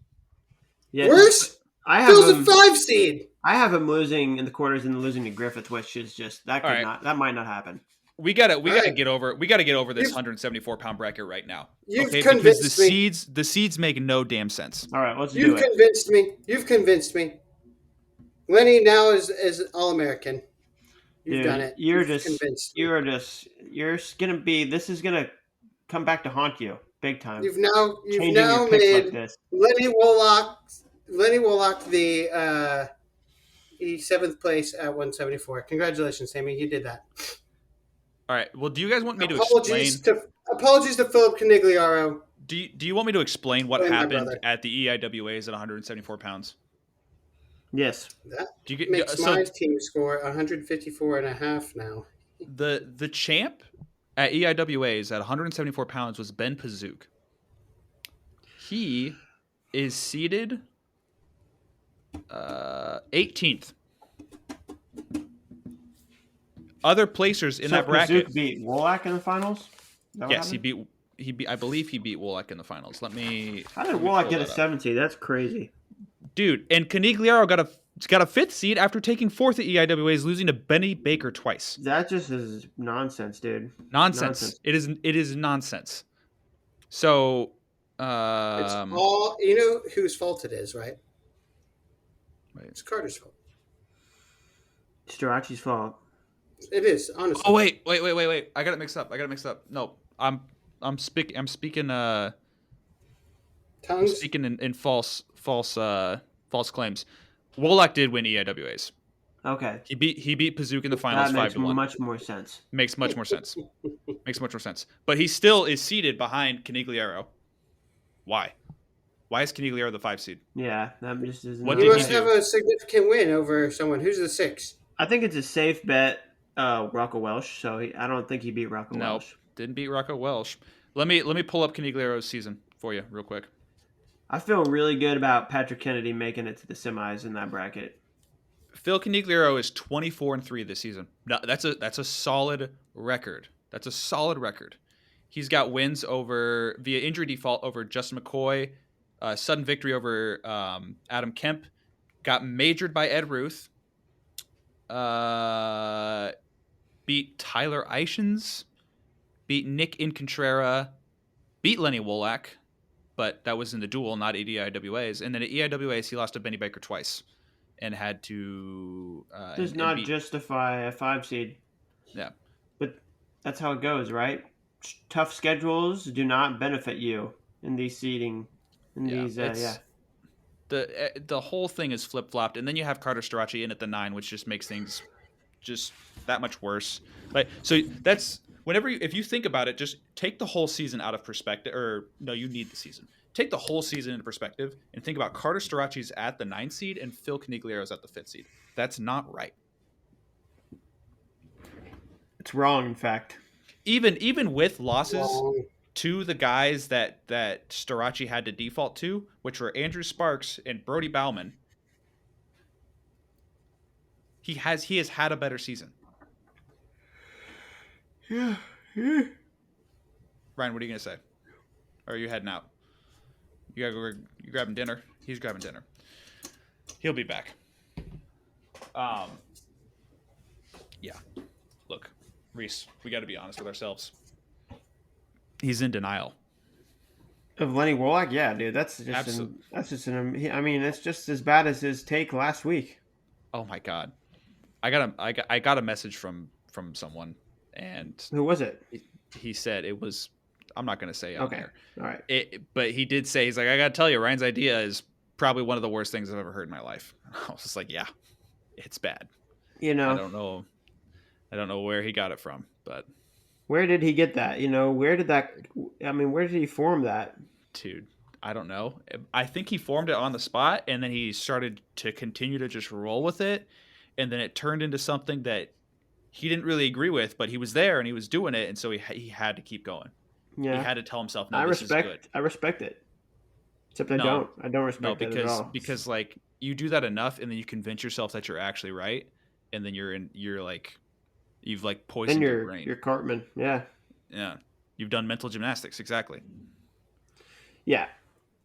Yeah, Worse? I have Phil's a him. 5 seed. I have him losing in the quarters and losing to Griffith, which is just that All could right. not. That might not happen. We gotta right. get over this You've- 174-pound bracket right now. You've Okay, because the convinced me. seeds make no damn sense. All right, let's do You've it. convinced me. You've convinced me. Lenny now is All-American. You've Dude, done it. you're You've just convinced me. you're gonna be. This is gonna come back to haunt you big time. You've now Changing your picks made like this. Lenny Wollock the 7th place at 174. Congratulations, Sammy. You did that. All right. Well, do you guys want me to Apologies explain? apologies to Philip Canigliaro. Do you want me to explain what Blame my happened brother. at the EIWAs at 174 pounds? Yes. That Do you get makes so my team score 154 and a half now. the champ at EIWAs at 174 pounds was Ben Pazook. He is seated 18th. Other placers in So that bracket. Pazuki beat Wolak in the finals. Is that what Yes, happened? he beat. I believe he beat Wolak in the finals. How did let me Wolak pull get a that up. 7 seed? That's crazy. Dude, and Canigliaro got a 5th seed after taking 4th at EIWAs, losing to Benny Baker twice. That just is nonsense, dude. Nonsense. It is nonsense. So, It's all you know whose fault it is, right? Wait. It's Carter's fault. Strachey's fault. It is, honestly. Oh wait. I got it mixed up. No, I'm speaking Tongues. in false claims. Wolak did win EIWAs. Okay. He beat Pazook in the finals That makes 5-1. much more sense. Makes much more sense. Makes much more sense. But he still is seated behind Canigliaro. Why? Why is Canigliaro the 5 seed? Yeah, that just isn't. What You did he must do? have a significant win over someone. Who's the 6? I think it's a safe bet. Rocco Welsh. So I don't think he beat Rocco No, Welsh. didn't beat Rocco Welsh. Let me pull up Canigliaro's season for you real quick. I feel really good about Patrick Kennedy making it to the semis in that bracket. Phil Canigliaro is 24-3 this season. No, that's a solid record. That's a solid record. He's got wins over via injury default over Justin McCoy, sudden victory over Adam Kemp, got majored by Ed Ruth, beat Tyler Eichens, beat Nick Incontrera, beat Lenny Wolak, but that was in the duel, not at EIWAs. And then at EIWAs, he lost to Benny Baker twice and had to... Does not justify a 5 seed. Yeah. But that's how it goes, right? Tough schedules do not benefit you in these seeding. The whole thing is flip-flopped, and then you have Carter Strachey in at the 9, which just makes things just that much worse. Like, so that's... if you think about it, just take the whole season out of perspective, or no, you need the season. Take the whole season into perspective and think about Carter Strachey's at the 9th seed and Phil Canigliaro's at the 5th seed. That's not right. It's wrong, in fact. Even with losses to the guys that Strachey had to default to, which were Andrew Sparks and Brody Bauman, he has had a better season. Yeah. Ryan, what are you gonna say? Or are you heading out? You gotta go. You grabbing dinner? He's grabbing dinner. He'll be back. Yeah. Look, Reese, we got to be honest with ourselves. He's in denial. Of Lenny Wolak, yeah, dude, that's just it's just as bad as his take last week. Oh my god, I got a message from someone, and Who was it? he said it was. I'm not gonna say on Okay, there. all right. But he did say, he's like, I gotta tell you, Ryan's idea is probably one of the worst things I've ever heard in my life. I was just like, yeah, it's bad. You know, I don't know where he got it from, but where did he get that? You know, where did he form that? dude, I don't know. I think he formed it on the spot, and then he started to continue to just roll with it, and then it turned into something that he didn't really agree with, but he was there and he was doing it, and so he had to keep going. Yeah, he had to tell himself, no, this is good. I respect it. Except I don't respect it at all. Because like you do that enough, and then you convince yourself that you're actually right, and then you've like poisoned your brain. You're Cartman, yeah. Yeah, you've done mental gymnastics, exactly. Yeah,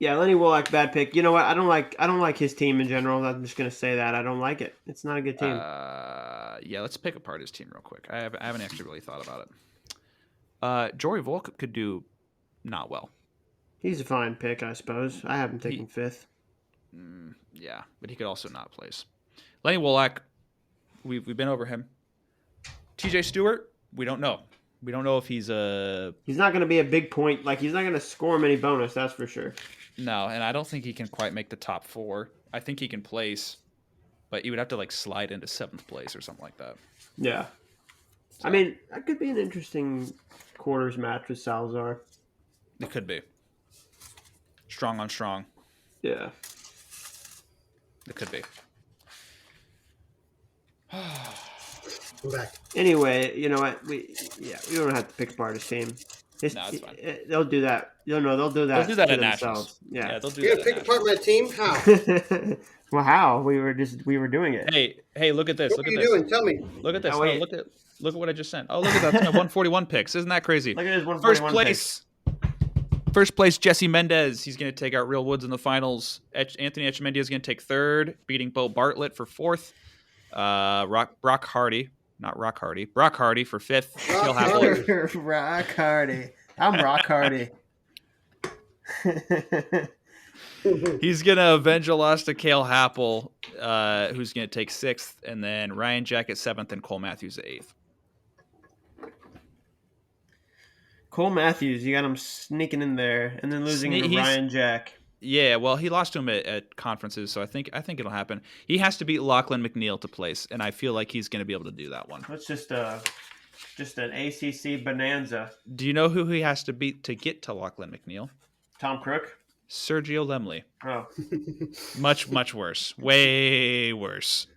Yeah, Lenny Wolak, bad pick. You know what? I don't like his team in general. I'm just gonna say that I don't like it. It's not a good team. Yeah, let's pick apart his team real quick. I haven't actually really thought about it. Jory Volk could do not well. He's a fine pick, I suppose. I have him taking fifth. Yeah, but he could also not place. Lenny Wolak, we've been over him. TJ Stewart, we don't know. We don't know if he's a. He's not going to be a big point. Like, he's not going to score many bonus, that's for sure. No, and I don't think he can quite make the top 4. I think he can place, but he would have to like slide into 7th place or something like that. Yeah. So, I mean, that could be an interesting quarters match with Salazar. it could be. Strong on strong. Yeah. It could be. I'm back. Anyway, you know what? We don't have to pick apart his team. No, it's fine. They'll do that. They'll do that. They'll do that to at Nationals. themselves. Yeah. They'll do You're that. gonna pick apart my team? How? Well, how? We were doing it. Hey, look at this. What Look are at you this. doing? Tell me. Look at this. Oh, Oh, wait. look at what I just sent. Oh, look at that. That's my 141 picks. Isn't that crazy? Look at his 141 First place, Jesse Mendez. He's going to take out Real Woods in the finals. Anthony Etchemendia is going to take 3rd, beating Bo Bartlett for 4th. Brock Hardy for 5th. He'll have picks. Rock Hardy. I'm Rock Hardy. He's going to avenge a loss to Cale Happel, who's going to take 6th, and then Ryan Jack at 7th and Cole Matthews at 8th. Cole Matthews, you got him sneaking in there, and then losing to Ryan Jack. Yeah, well, he lost to him at conferences, so I think it'll happen. He has to beat Lachlan McNeil to place, and I feel like he's going to be able to do that one. That's just an ACC bonanza. Do you know who he has to beat to get to Lachlan McNeil? Tom Crook? Sergio Lemley. Oh. Much worse. Way worse.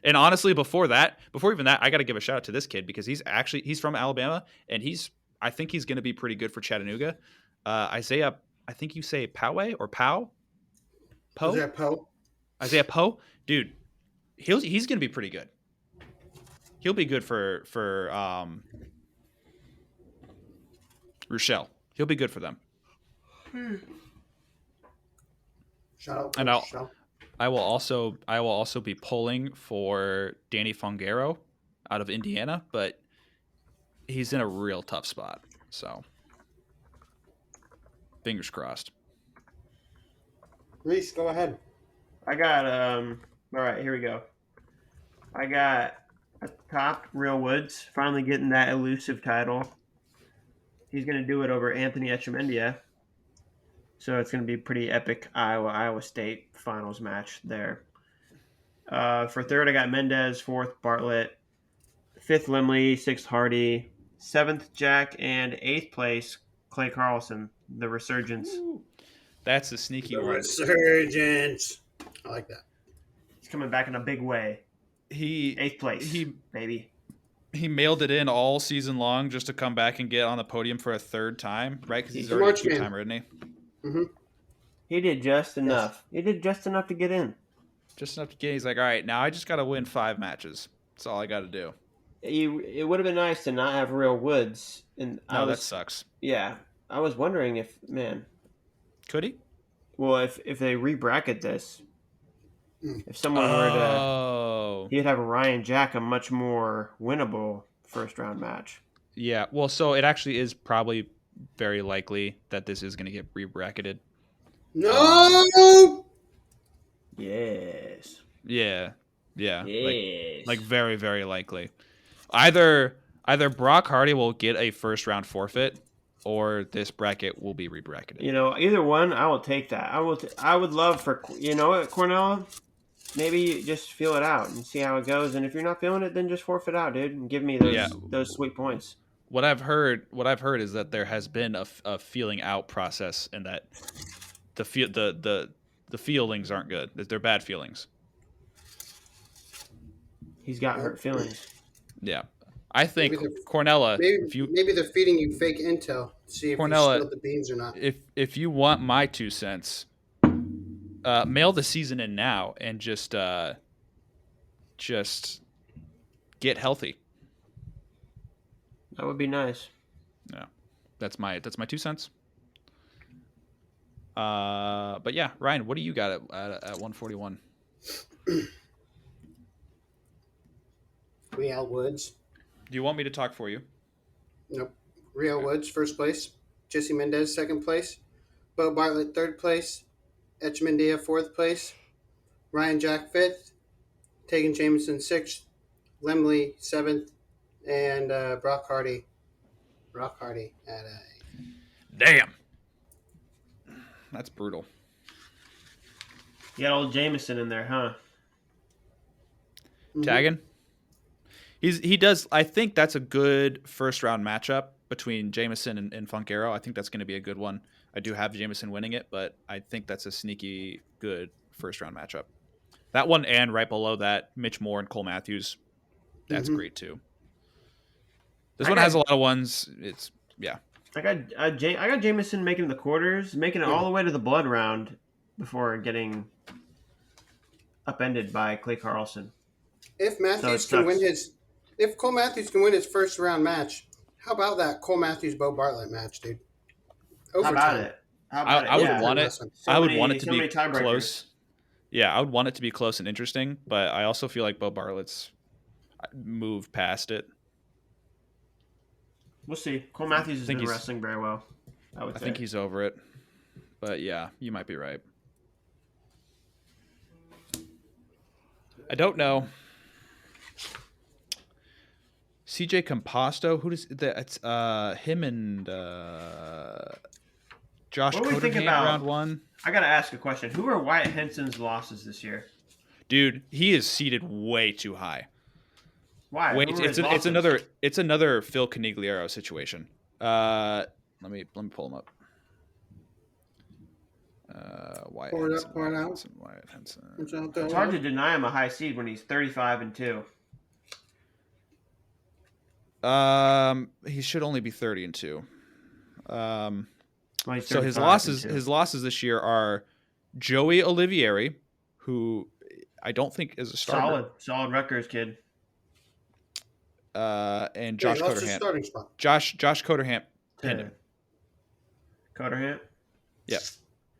And honestly, before even that, I got to give a shout out to this kid because he's from Alabama, and I think he's going to be pretty good for Chattanooga. Isaiah, I think you say Poway or Pow? Poe? Is that Poe? Isaiah Poe? Dude, he's going to be pretty good. He'll be good for Rochelle. He'll be good for them. Shout out. And Rochelle. I will also be pulling for Danny Fongaro out of Indiana, but he's in a real tough spot. So fingers crossed. Reese, go ahead. I got all right, here we go. I got a top Real Woods finally getting that elusive title. He's going to do it over Anthony Etchemendia. So it's going to be a pretty epic Iowa State finals match there. For 3rd, I got Mendez. 4th, Bartlett. 5th, Limley. 6th, Hardy. 7th, Jack. And 8th place, Clay Carlson, the Resurgence. Ooh, that's a sneaky The one. Resurgence. I like that. He's coming back in a big way. 8th place, baby. He mailed it in all season long just to come back and get on the podium for a 3rd time, right? Because he's He's a already a Marchman. two-timer, isn't he? Mm-hmm. He did just enough. He did just enough to get in. Just enough to get. He's like, all right, now I just got to win 5 matches. That's all I got to do. It would have been nice to not have Real Woods. And That sucks. Yeah, I was wondering if, Could he? well, if they re-bracket this, if someone were to, he'd have Ryan Jack a much more winnable first round match. Yeah. Well, so it actually is probably very likely that this is going to get re-bracketed. No. Yes. Yeah. Yeah. Yes. Like very, very likely. Either Brock Hardy will get a first round forfeit, or this bracket will be re-bracketed. Either one, I will take that. I would love for Cornell. Maybe you just feel it out and see how it goes. And if you're not feeling it, then just forfeit out, dude, and give me those sweet points. What I've heard is that there has been a feeling out process, and that the feelings aren't good. That they're bad feelings. He's got hurt feelings. Yeah, I think Maybe Cornella. Maybe they're feeding you fake intel. See if Cornella, you spilled the beans or not. If you want my 2 cents, mail the season in now and just get healthy. That would be nice. Yeah, that's my 2 cents. But yeah, Ryan, what do you got at 141? Real Woods. Do you want me to talk for you? Nope. Real Okay. Woods, first place. Jesse Mendez, second place. Bo Bartlett, third place. Etchemandia, fourth place. Ryan Jack, fifth. Tegan Jameson, sixth. Lemley, seventh. And Brock Hardy at Damn. That's brutal. You got old Jameson in there, huh? Tagging. He does. I think that's a good first round matchup between Jameson and Funkero. I think that's going to be a good one. I do have Jameson winning it, but I think that's a sneaky good first round matchup. That one and right below that, Mitch Moore and Cole Matthews. That's great too. This one has a lot of ones. It's I got Jameson making the quarters, making it all the way to the blood round before getting upended by Clay Carlson. If Cole Matthews can win his first round match, how about that Cole Matthews Bo Bartlett match, dude? How about it? I would want it. I would want it to be tiebreakers. close. Yeah, I would want it to be close and interesting, but I also feel like Bo Bartlett's moved past it. We'll see. Cole Matthews has been wrestling very well. I think he's over it. But yeah, you might be right. I don't know. CJ Composto, who does that? It's him and Josh Coderham round one. I gotta ask a question. Who are Wyatt Henson's losses this year? Dude, he is seated way too high. Why? Wait, it's another Phil Canigliaro situation. Let me pull him up. Wyatt Henson. It's hard to deny him a high seed when he's 35-2. He should only be 30-2. So his 35-2. losses this year are Joey Olivieri, who I don't think is a starter. Solid Rutgers kid. And Josh Coderham. Josh Coderham pinned him. Coderham? Yeah.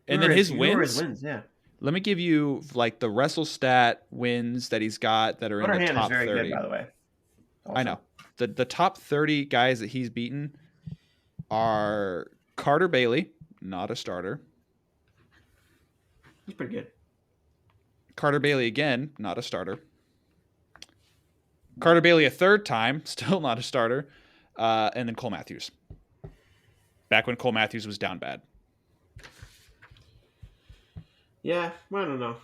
And then his wins. Yeah. Let me give you like the WrestleStat wins that he's got that are in the top 30. Coderham is very good, by the way. Also. I know. The top 30 guys that he's beaten are Carter Bailey, not a starter. He's pretty good. Carter Bailey again, not a starter. Carter Bailey a third time, still not a starter. And then Cole Matthews. Back when Cole Matthews was down bad. Yeah, I don't know.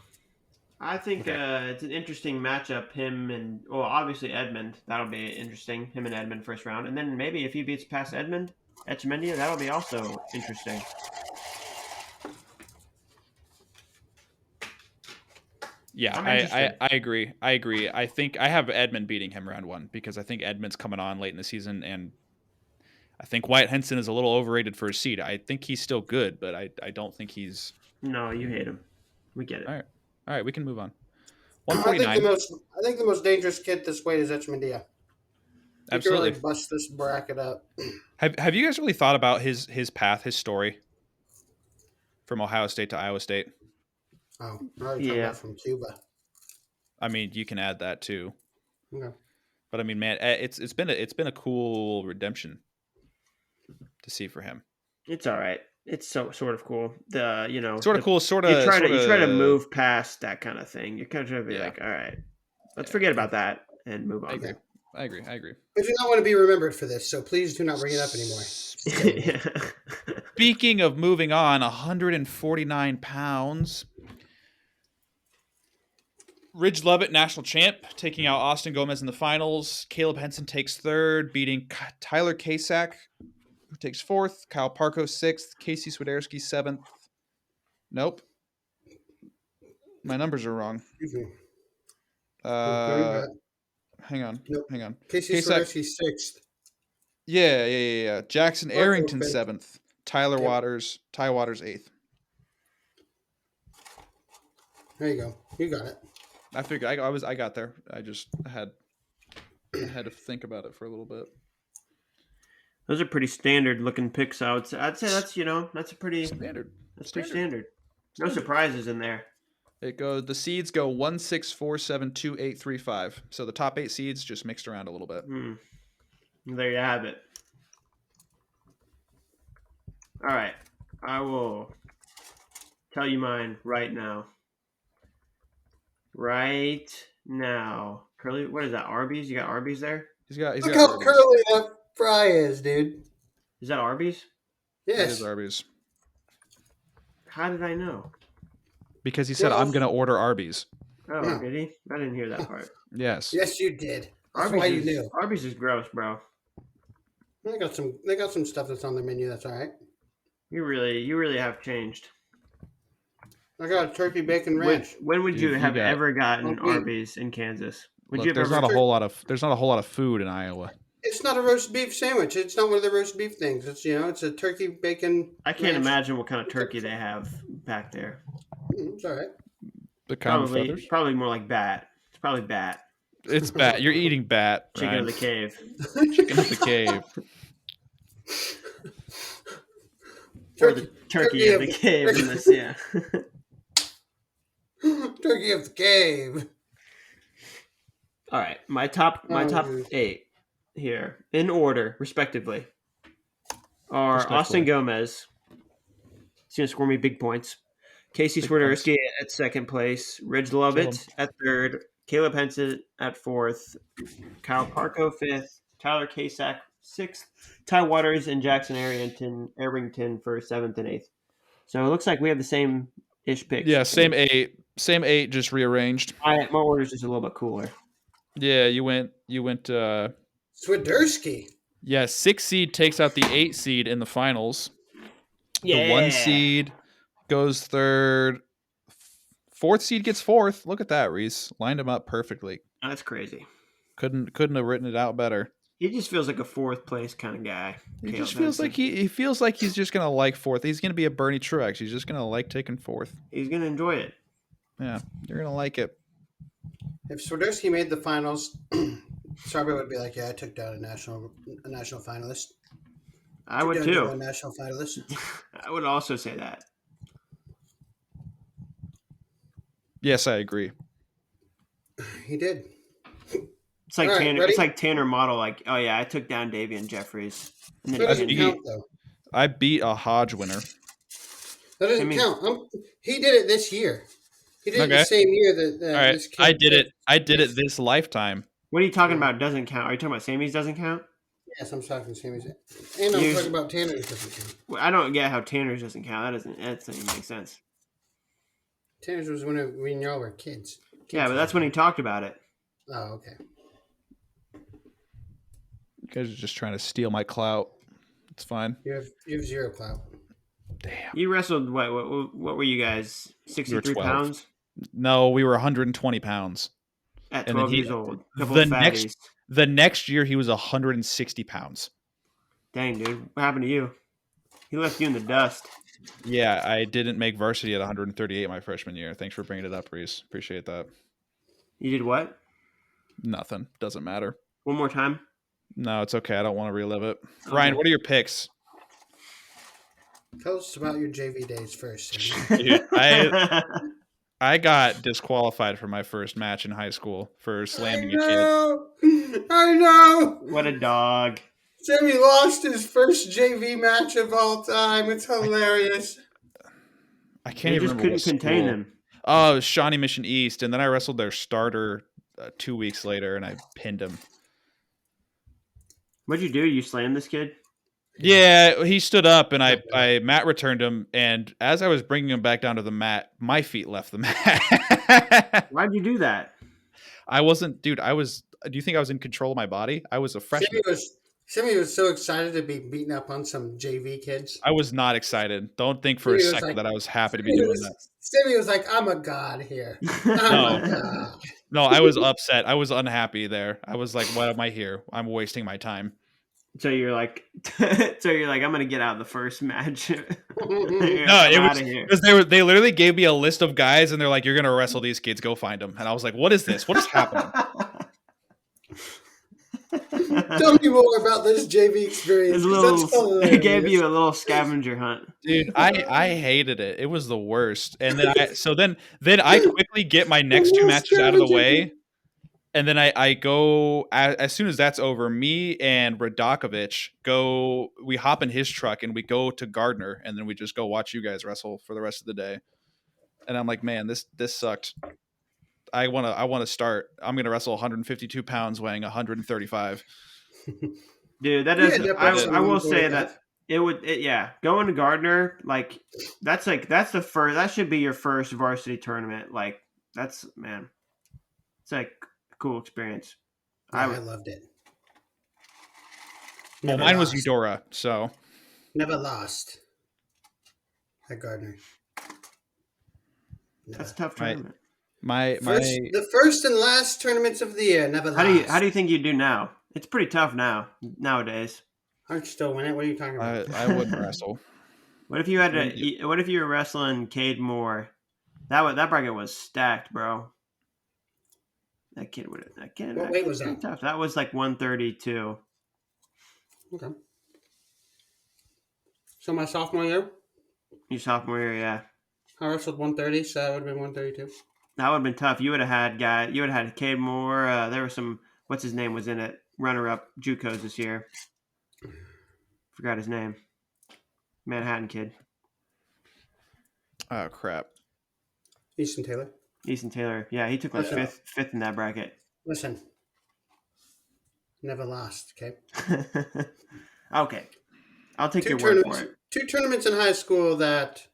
I think it's an interesting matchup. Him and, obviously Edmund. That'll be interesting. Him and Edmund first round. And then maybe if he beats past Etchemandia, that'll be also interesting. Yeah, I agree. I think I have Edmund beating him round one because I think Edmund's coming on late in the season, and I think Wyatt Henson is a little overrated for his seed. I think he's still good, but I don't think he's... No, you hate him. We get it. All right, we can move on. I think the most dangerous kid this weight is Etchemandia. Absolutely. He can really bust this bracket up. Have you guys really thought about his path, his story from Ohio State to Iowa State? Oh, talking about from Cuba. I mean, you can add that too. Okay. But I mean, man, it's been a cool redemption to see for him. It's all right. It's sort of cool. Sort of cool. You try to move past that kind of thing. You kind of try to be like, all right, let's forget about that and move on. I agree. I do not want to be remembered for this, so please do not bring it up anymore. Speaking of moving on, 149 pounds. Ridge Lovett, national champ, taking out Austin Gomez in the finals. Caleb Henson takes third, beating Tyler Kasak, who takes fourth. Kyle Parko, sixth. Casey Swiderski, seventh. Nope. My numbers are wrong. Excuse me. Hang on. Nope. Hang on. Casey Swiderski, sixth. Yeah. Jackson Arrington, fifth. seventh. Ty Waters, eighth. There you go. You got it. I figured I got there. I had to think about it for a little bit. Those are pretty standard looking picks. I'd say that's a pretty standard. That's pretty standard. No surprises in there. The seeds go 1, 6, 4, 7, 2, 8, 3, 5. So the top 8 seeds just mixed around a little bit. There you have it. All right. I will tell you mine right now. Right now. Curly, what is that? Arby's? You got Arby's there? He's Look got how Arby's. curly that fry is, dude. Is that Arby's? It Yes. is Arby's. How did I know? Because he said, I'm going to order Arby's. Oh, did he? I didn't hear that part. Yes. Yes, you did. That's why you knew. Arby's is gross, bro. They got some stuff that's on their menu. That's all right. You really have changed. I got a turkey bacon ranch. When would Dude, you you have got- ever gotten Okay. Arby's in Kansas? Would Look, you have there's ever? not a whole lot of food in Iowa. It's not a roast beef sandwich. It's not one of the roast beef things. It's it's a turkey bacon. I can't ranch. imagine what kind of turkey they have back there. It's all right. The kind of feathers. Probably more like bat. It's probably bat. It's bat. You're eating bat. Chicken Ryan. of the cave. Chicken of the cave. Or the turkey of the cave in this, yeah. Turkey of the cave. All right, my top dude. 8 here in order, respectively, are Austin Gomez. He's gonna score me big points. Casey Swiderski at second place. Ridge Lovett at third. Caleb Henson at fourth. Kyle Parko fifth. Tyler Kasak sixth. Ty Waters and Jackson Arrington for seventh and eighth. So it looks like we have the same ish picks. Yeah, same 8. Same 8, just rearranged. My order's just a little bit cooler. Yeah, you went Swiderski. yeah, 6 seed takes out the 8 seed in the finals. Yeah. The 1 seed goes third. 4th seed gets 4th. Look at that, Reese. Lined him up perfectly. That's crazy. Couldn't have written it out better. He just feels like a fourth place kind of guy. He Caleb just feels Henson. like he feels like he's just gonna like 4th. He's gonna be a Bernie Truex. He's just gonna like taking 4th. He's gonna enjoy it. Yeah, you're gonna like it. If Swiderski made the finals, Sarbo would be like, "Yeah, I took down a national finalist." I would Took down too. a national finalist. I would also say that. Yes, I agree. He did. It's like All right, Tanner. ready? It's like Tanner Model. Like, oh yeah, I took down Davian Jeffries. And That then doesn't he count, though. I beat a Hodge winner. That doesn't count. He did it this year. He did it Okay. the same year that All right, this kid I did it. I did it this lifetime. What are you talking about? Doesn't count? Are you talking about Sammy's doesn't count? Yes, I'm talking Sammy's. And I'm talking about Tanner's doesn't count. Well, I don't get how Tanner's doesn't count. That doesn't even make sense. Tanner's was when y'all were kids. Yeah, but that's when he talked about it. Oh, okay. You guys are just trying to steal my clout. It's fine. You have zero clout. Damn. You wrestled what were you guys? 63 12. pounds No, we were 120 pounds. at And then 12 years old. Couple the of fatties. next year he was 160 pounds. Dang, dude, what happened to you? He left you in the dust. Yeah, I didn't make varsity at 138 my freshman year. Thanks for bringing it up, Reese. Appreciate that. You did what? Nothing. Doesn't matter. One more time. No, it's okay. I don't want to relive it. Okay. Ryan, what are your picks? Tell us about your JV days first. Sammy. Dude, I got disqualified for my first match in high school for slamming a kid. I know. What a dog. Sammy lost his first JV match of all time. It's hilarious. I can't You even just remember couldn't what contain school. him. Oh, it was Shawnee Mission East, and then I wrestled their starter 2 weeks later, and I pinned him. What'd you do? You slammed this kid? Yeah, he stood up, and I mat returned him, and as I was bringing him back down to the mat, my feet left the mat. Why'd you do that? I wasn't, dude. Do you think I was in control of my body? I was a freshman. Sammy was so excited to be beating up on some JV kids. I was not excited. Don't think for a Sammy was second like- that I was happy to be doing that. Sammy was like, "I'm a god here. I'm a god." No, I was upset. I was unhappy there. I was like, "Why am I here? I'm wasting my time." So you're like, I'm gonna get out of the first match. No, it was because they literally gave me a list of guys, and they're like, "You're gonna wrestle these kids. Go find them." And I was like, "What is this? What is happening?" Tell me more about this JV experience. It's a 'Cause little. that's hilarious. He gave you a little scavenger hunt. Dude, I hated it. It was the worst. And then I quickly get my next two matches out of the way. And then I go as soon as that's over, me and Radakovich we hop in his truck and we go to Gardner, and then we just go watch you guys wrestle for the rest of the day. And I'm like, man, this sucked. I wanna start. I'm gonna wrestle 152 pounds weighing 135. Dude, that Yeah, doesn't. that I person will enjoyed say that. that yeah, going to Gardner, that's the first. That should be your first varsity tournament. Like that's man, it's like a cool experience. Yeah, I loved it. Well, Never mine was lost. Eudora, so Never lost at Gardner. That's a Never. tough my tournament. my The first and last tournaments of the year. Never lost. How do you think you do now? It's pretty tough nowadays. I'd still win it. What are you talking about? I wouldn't wrestle. What if you had Thank to? What if you were wrestling Cade Moore? That bracket was stacked, bro. That kid would. What weight was pretty that? tough. That was like 132. Okay. So my sophomore year, Your sophomore year, yeah. I wrestled 130, so that would have been 132. That would have been tough. You would have had Cade Moore. There was some. What's his name was in it? Runner up JUCOs this year. Forgot his name. Manhattan kid. Oh crap. Easton Taylor. Easton Taylor. Yeah, he took like Listen. fifth in that bracket. Listen. Never lost, okay? Okay. I'll take your word for it. Two tournaments in high school that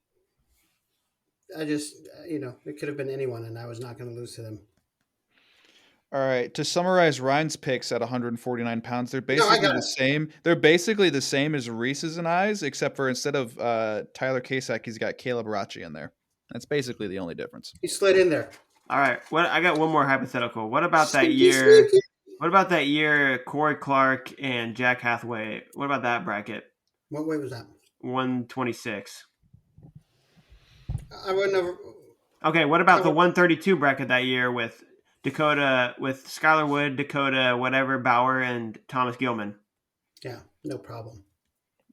I just, it could have been anyone, and I was not going to lose to them. All right. To summarize Ryan's picks at 149 pounds, they're I basically got the it. same. They're basically the same as Reese's and I's, except for instead of Tyler Kasak, he's got Caleb Rachi in there. That's basically the only difference. He slid in there. All right. I got one more hypothetical. What about that Sneaky, year? sneaky. What about that year? Corey Clark and Jack Hathaway. What about that bracket? What weight was that? 126. I would never. Okay. What about the 132 bracket that year with Dakota, with Skylar Wood, Dakota, whatever Bauer, and Thomas Gilman? Yeah, no problem.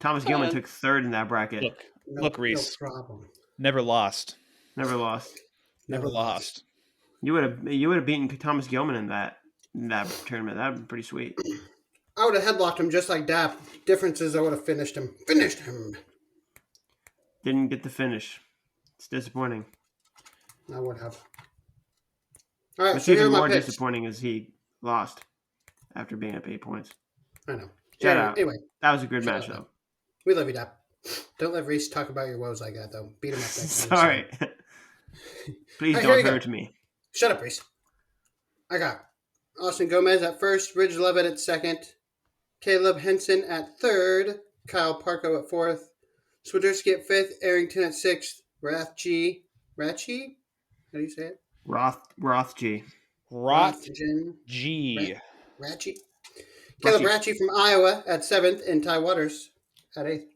Thomas Gilman took third in that bracket. Look, Reese. No problem. Never lost. Never lost. Never lost. You would have beaten Thomas Gilman in that tournament. That would be pretty sweet. I would have headlocked him just like that. Difference is I would have finished him. Didn't get the finish. It's disappointing. I would have. All right, What's so here even are more my picks. disappointing is he lost after being up 8 points. I know. Shout out. Anyway, That was a good Shout match, out. though. we love you, Dap. Don't let Reese talk about your woes like that, though. Beat him up. Next time. Sorry. Please All right, here don't we go. hurt me. Shut up, Reese. I got Austin Gomez at first, Ridge Levitt at second, Caleb Henson at third, Kyle Parko at fourth, Swiderski at fifth, Arrington at sixth, Rathje? How do you say it? Rothg. Rothgen. G. Ratchie. Caleb Ratchie from Iowa at seventh, and Ty Waters at eighth.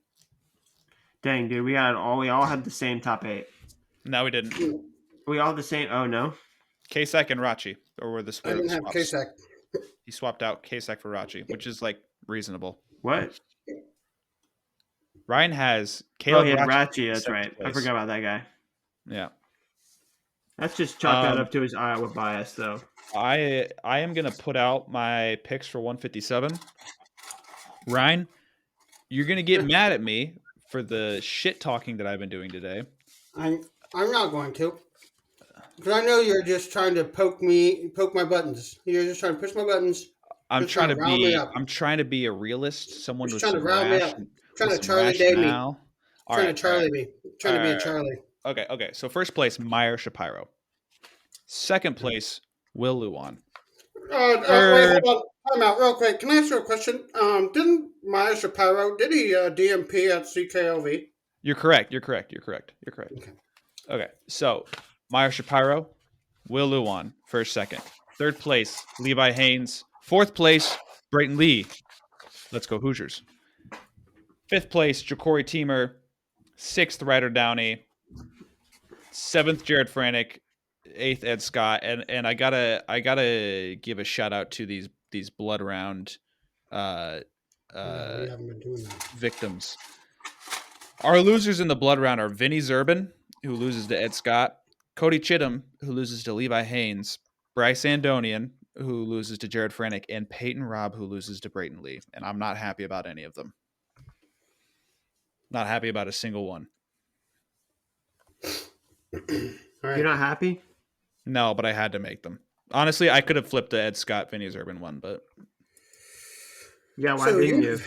Dang, dude, we all had the same top 8. No, we didn't. We all had the same. Oh no. Kasak and Rachi, or were the I didn't have swaps. Kasak. He swapped out Kasak for Rachi, which is like reasonable. What? Ryan has Oh, Caleb he had Rachi. Ratchie. That's right. I forgot about that guy. Yeah. Let's just chalk that up to his Iowa bias, though. I am gonna put out my picks for 157. Ryan, you're gonna get mad at me for the shit talking that I've been doing today. I'm not going to. Because I know you're just trying to poke my buttons. You're just trying to push my buttons. I'm Just trying to rile me up. I'm trying to be a realist, someone Just with trying to some rile me up. Trying to with some Charlie Day me. rationale. All Trying right, to Charlie all right. me. Trying to be a Alright. Charlie. Okay. So first place, Meyer Shapiro. Second place, Will Luan. Wait, Third. hold on. Time out real quick. Can I ask you a question? Didn't Maya Shapiro, did he DMP at CKLV? You're correct. Okay. So Meyer Shapiro, Will Luan, first, second. Third place, Levi Haynes. Fourth place, Brayton Lee. Let's go Hoosiers. Fifth place, Ja'Cory Teamer. Sixth, Ryder Downey. Seventh, Jared Franick. Eighth, Ed Scott. And I gotta give a shout out to these these blood round uh, No, we haven't been doing that. victims. Our losers in the blood round are Vinny Zerbin, who loses to Ed Scott, Cody Chittum, who loses to Levi Haynes, Bryce Andonian, who loses to Jared Franick, and Peyton Robb, who loses to Brayton Lee. And I'm not happy about any of them. Not happy about a single one. All right. You're not happy? No, but I had to make them. Honestly, I could have flipped the Ed Scott, Vinny Zerbin one, but Yeah, why So didn't you?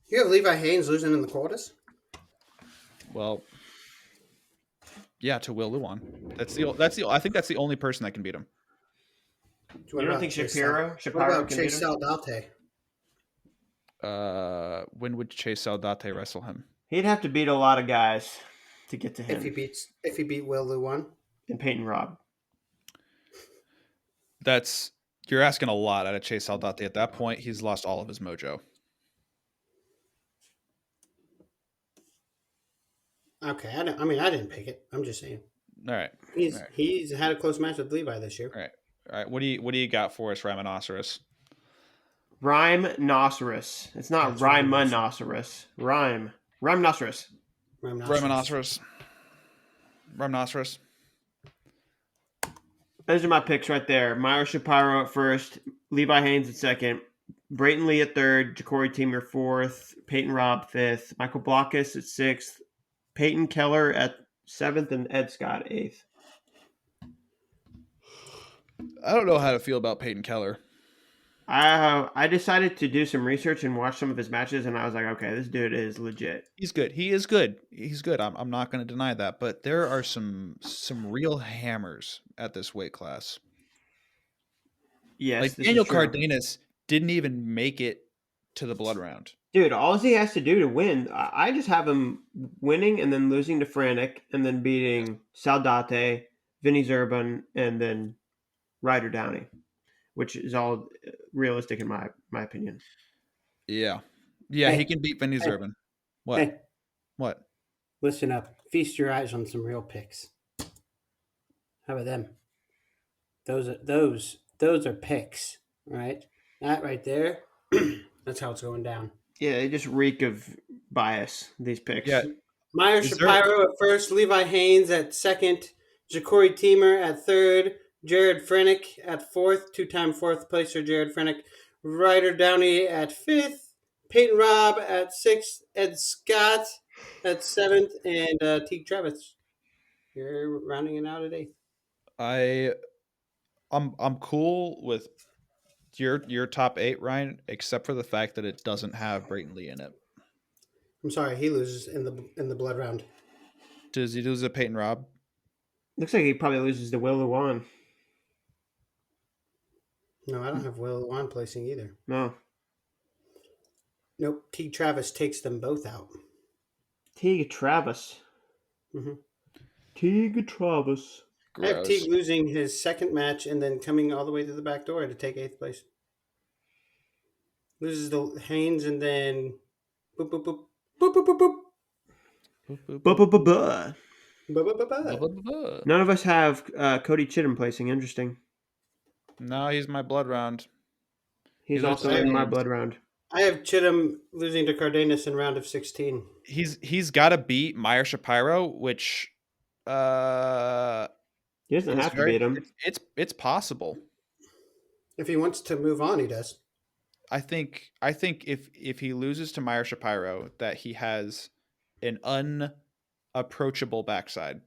you have Levi Haynes losing in the quarters? well, yeah, to Will Luan. I think that's the only person that can beat him. You don't think Shapiro What can about beat Chase him? Saldate? When would Chase Saldate wrestle him? He'd have to beat a lot of guys to get to If he him. beat Will Luan? And Peyton Robb. You're asking a lot out of Chase Saldate. At that point, he's lost all of his mojo. Okay, I didn't pick it. I'm just saying All right, he's had a close match with Levi this year. all right. What do you got for us, Rhinoceros? Rhinoceros. It's not That's Rhinoceros. Rhinoceros. Rhinoceros. Those are my picks right there. Myra Shapiro at first, Levi Haynes at second, Brayton Lee at third, Ja'Cory Teamer fourth, Peyton Robb fifth, Michael Blockus at sixth, Peyton Keller at seventh, and Ed Scott eighth. I don't know how to feel about Peyton Keller. I decided to do some research and watch some of his matches, and I was like, okay, this dude is legit. He's good. He is good. He's good. I'm not going to deny that. But there are some real hammers at this weight class. Yes, like this Daniel is true. Cardenas didn't even make it to the blood round. Dude, all he has to do to win, I just have him winning and then losing to Franick and then beating Saldate, Vinny Zerbin, and then Ryder Downey, which is all realistic in my opinion. Yeah, Hey. he can beat Vinny Zerbin. What? Hey, What? listen up. Feast your eyes on some real picks. How about them? Those are picks, right? That right there. That's how it's going down. Yeah, they just reek of bias, these picks. Yeah. Meyer Is Shapiro at first, Levi Haynes at second, Ja'Cory Teamer at third, Jared Frenick at fourth, two-time fourth placer Jared Frenick, Ryder Downey at fifth, Peyton Robb at sixth, Ed Scott at seventh, and Teague Travis. You're rounding it out at eighth. I'm cool with your top 8, Ryan, except for the fact that it doesn't have Brayton Lee in it. I'm sorry, he loses in the blood round. Does he lose to Peyton Robb? Looks like he probably loses to Will Luan. No, I don't have Will Luan placing either. No. Nope, Teague Travis takes them both out. Teague Travis. Mm-hmm. Teague Travis. I have Gross. Teague losing his second match and then coming all the way to the back door to take eighth place. Loses to Haynes and then boop boop boop boop boop boop boop. Boop, boop, boop. Ba-ba-ba-ba. Ba, ba, ba, ba. Blah, blah, blah, blah. None of us have Cody Chittum placing. Interesting. No, he's my blood round. He's He also looks in like- my blood round. I have Chittum losing to Cardenas in round of 16. He's got to beat Meyer Shapiro, which He doesn't is have to very- beat him. It's possible. If he wants to move on, he does. I think if he loses to Meyer Shapiro, that he has an unapproachable backside.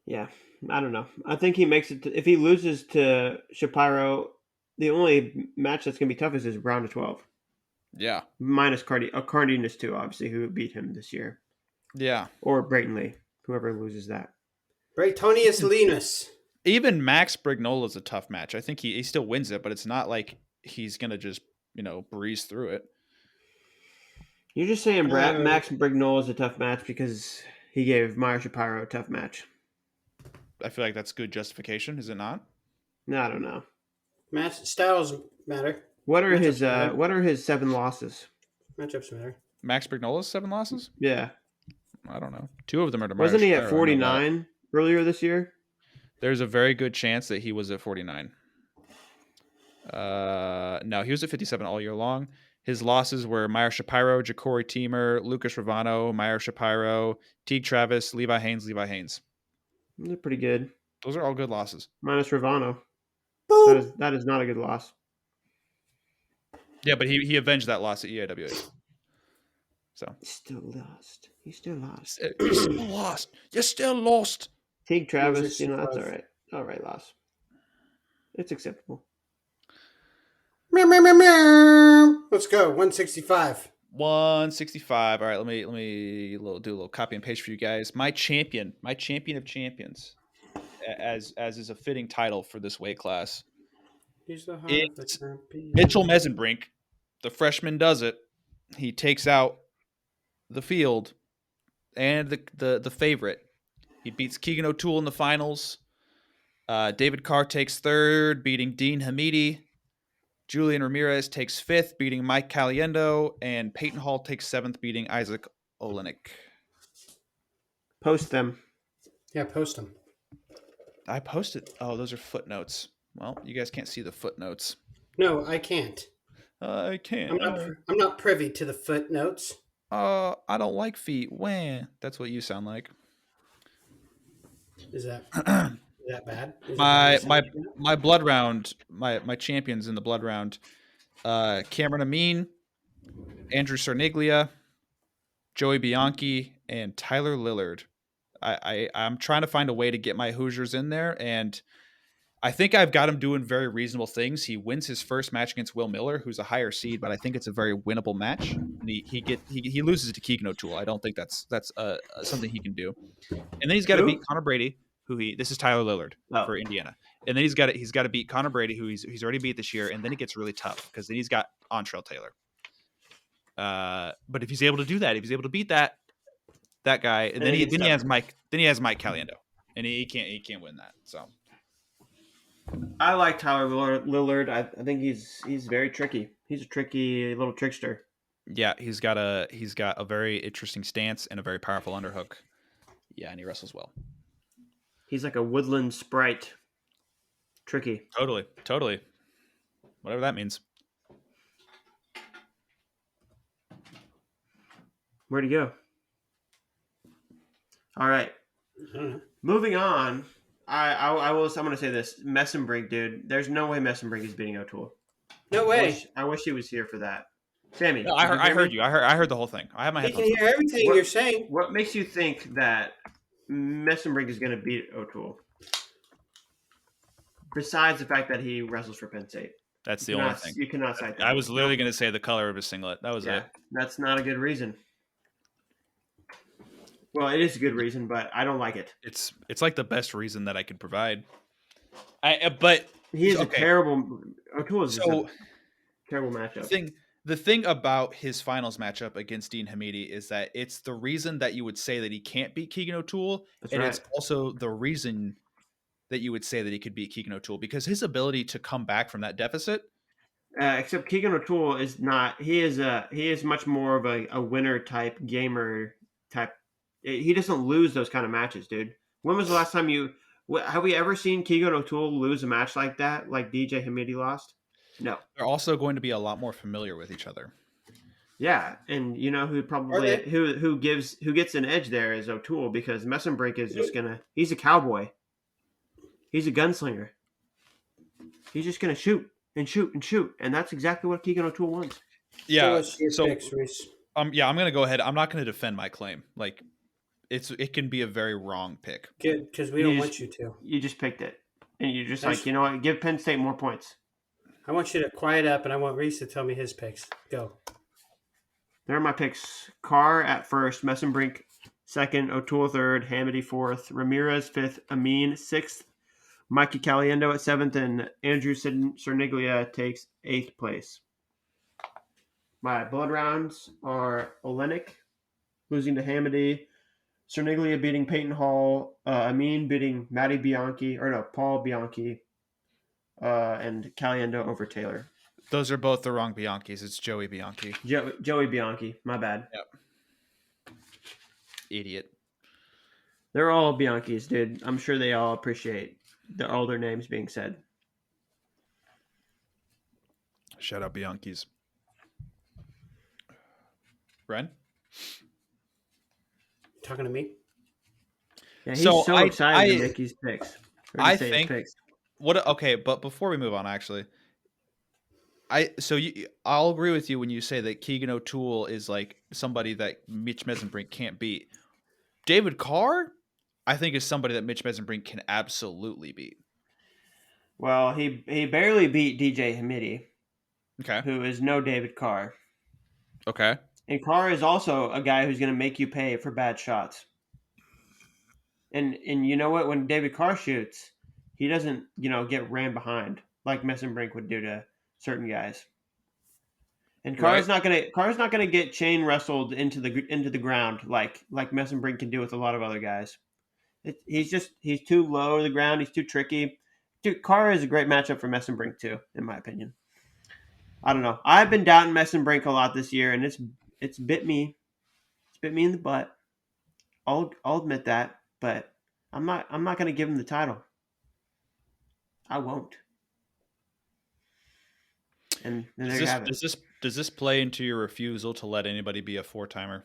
Yeah, I don't know. I think he makes it. If he loses to Shapiro, the only match that's going to be tough is his round of 12. Yeah, Minus Cardenas too, obviously, who beat him this year. yeah. Or Brayton Lee, whoever loses that. Braytonius Linus. Even Max Brignola is a tough match. I think he still wins it, but it's not like he's gonna just breeze through it. You're just saying Uh, Max Brignola is a tough match because he gave Meyer Shapiro a tough match. I feel like that's good justification, is it not? No, I don't know. Match styles matter. What are his Matchups matter. What are his 7 losses? Matchups matter. Max Brignola's 7 losses? Yeah, I don't know. 2 of them are to Meyer wasn't he Shapiro, at I know that. 49 earlier this year? There's a very good chance that he was at 49. No, he was at 57 all year long. His losses were Meyer Shapiro, Ja'Cory Teamer, Lucas Ravano, Meyer Shapiro, Teague Travis, Levi Haynes. They're pretty good. Those are all good losses. Minus Ravano. Boop. That is not a good loss. Yeah, but he avenged that loss at EIWA. So He's still lost. He's still lost. you still lost. You still lost. Teague Travis, Loser that's C+. all right. All right, loss. It's acceptable. Meow, meow, meow, meow. Let's go. 165. 165. All right, let me do a little copy and paste for you guys. My champion of champions, as is a fitting title for this weight class. He's the heart of the It's champion. Mitchell Mesenbrink. The freshman does it. He takes out the field and the favorite. He beats Keegan O'Toole in the finals. David Carr takes third, beating Dean Hamidi. Julian Ramirez takes fifth, beating Mike Caliendo. And Peyton Hall takes seventh, beating Isaac Olenek. Post them. Yeah, post him. I posted. Oh, those are footnotes. Well, you guys can't see the footnotes. No, I can't. I can't. I'm not privy to the footnotes. I don't like feet. Wah. That's what you sound like. Is that bad? Is My blood round, my champions in the blood round, Cameron Amin, Andrew Cerniglia, Joey Bianchi, and Tyler Lillard. I'm trying to find a way to get my Hoosiers in there, and I think I've got him doing very reasonable things. He wins his first match against Will Miller, who's a higher seed, but I think it's a very winnable match. And he loses to Keegan O'Toole. I don't think that's something he can do. And then he's got to beat Connor Brady, this is Tyler Lillard for Indiana. And then he's got to beat Connor Brady, who he's already beat this year. And then it gets really tough because then he's got Ontrell Taylor. But if he's able to do that, if he's able to beat that guy, and then he has Mike Caliendo, and he can't win that. So I like Tyler Lillard. I think he's very tricky. He's a tricky little trickster. Yeah, he's got a very interesting stance and a very powerful underhook. Yeah, and he wrestles well. He's like a woodland sprite. Tricky. Totally. Whatever that means. Where'd he go? All right. Moving on. I'm going to say this. Messenbrink, dude. There's no way Messenbrink is beating O'Toole. No way. I wish he was here for that. Sammy. No, I heard you. I heard the whole thing. I have my He headphones. can hear everything you're saying. What makes you think that Messenbrink is going to beat O'Toole? Besides the fact that he wrestles for Penn State. That's the only thing. You cannot cite that. I was literally going to say the color of his singlet. That was it. That's not a good reason. Well, it is a good reason, but I don't like it. It's like the best reason that I could provide. But he is a terrible. O'Toole is a terrible matchup. The thing about his finals matchup against Dean Hamidi is that it's the reason that you would say that he can't beat Keegan O'Toole, it's also the reason that you would say that he could beat Keegan O'Toole because his ability to come back from that deficit. Except Keegan O'Toole is not. He is much more of a winner type gamer type. He doesn't lose those kind of matches, dude. When was the last time have we ever seen Keegan O'Toole lose a match like that, like DJ Hamidi lost? No. They're also going to be a lot more familiar with each other. Yeah, and you know who probably who gets an edge there is O'Toole because Messenbrink is just he's a cowboy. He's a gunslinger. He's just gonna shoot and shoot and shoot, and that's exactly what Keegan O'Toole wants. Yeah. I'm gonna go ahead. I'm not gonna defend my claim. Like it can be a very wrong pick. Good, because we don't want you to. You just picked it, and you're just like, you know what? Give Penn State more points. I want you to quiet up, and I want Reese to tell me his picks. Go. There are my picks. Carr at first, Messenbrink second, O'Toole third, Hamidi fourth, Ramirez fifth, Amin sixth, Mikey Caliendo at seventh, and Andrew Cerniglia takes eighth place. My blood rounds are Olenek losing to Hamidi, Cerniglia beating Peyton Hall, Amin beating Paul Bianchi, and Caliendo over Taylor. Those are both the wrong Bianchis. It's Joey Bianchi. Joey Bianchi. My bad. Yep. Idiot. They're all Bianchis, dude. I'm sure they all appreciate all their names being said. Shout out Bianchi's. Ren? Talking to me? Yeah, he's So so excited to make his picks. Or to I say his think picks. okay, but before we move on, actually, I'll agree with you when you say that Keegan O'Toole is like somebody that Mitch Mesenbrink can't beat. David Carr, I think, is somebody that Mitch Mesenbrink can absolutely beat. Well, he barely beat DJ Hamidi, Okay. who is no David Carr. Okay. And Carr is also a guy who's going to make you pay for bad shots. And you know what? When David Carr shoots, he doesn't, get ran behind like Messenbrink would do to certain guys. And Carr's not gonna get chain wrestled into the ground like Messenbrink can do with a lot of other guys. He's too low to the ground. He's too tricky. Dude, Carr is a great matchup for Messenbrink too, in my opinion. I don't know. I've been doubting Messenbrink a lot this year, and it's bit me. It's bit me in the butt. I'll admit that, but I'm not going to give him the title. I won't. And there you have it. Does this play into your refusal to let anybody be a 4-timer?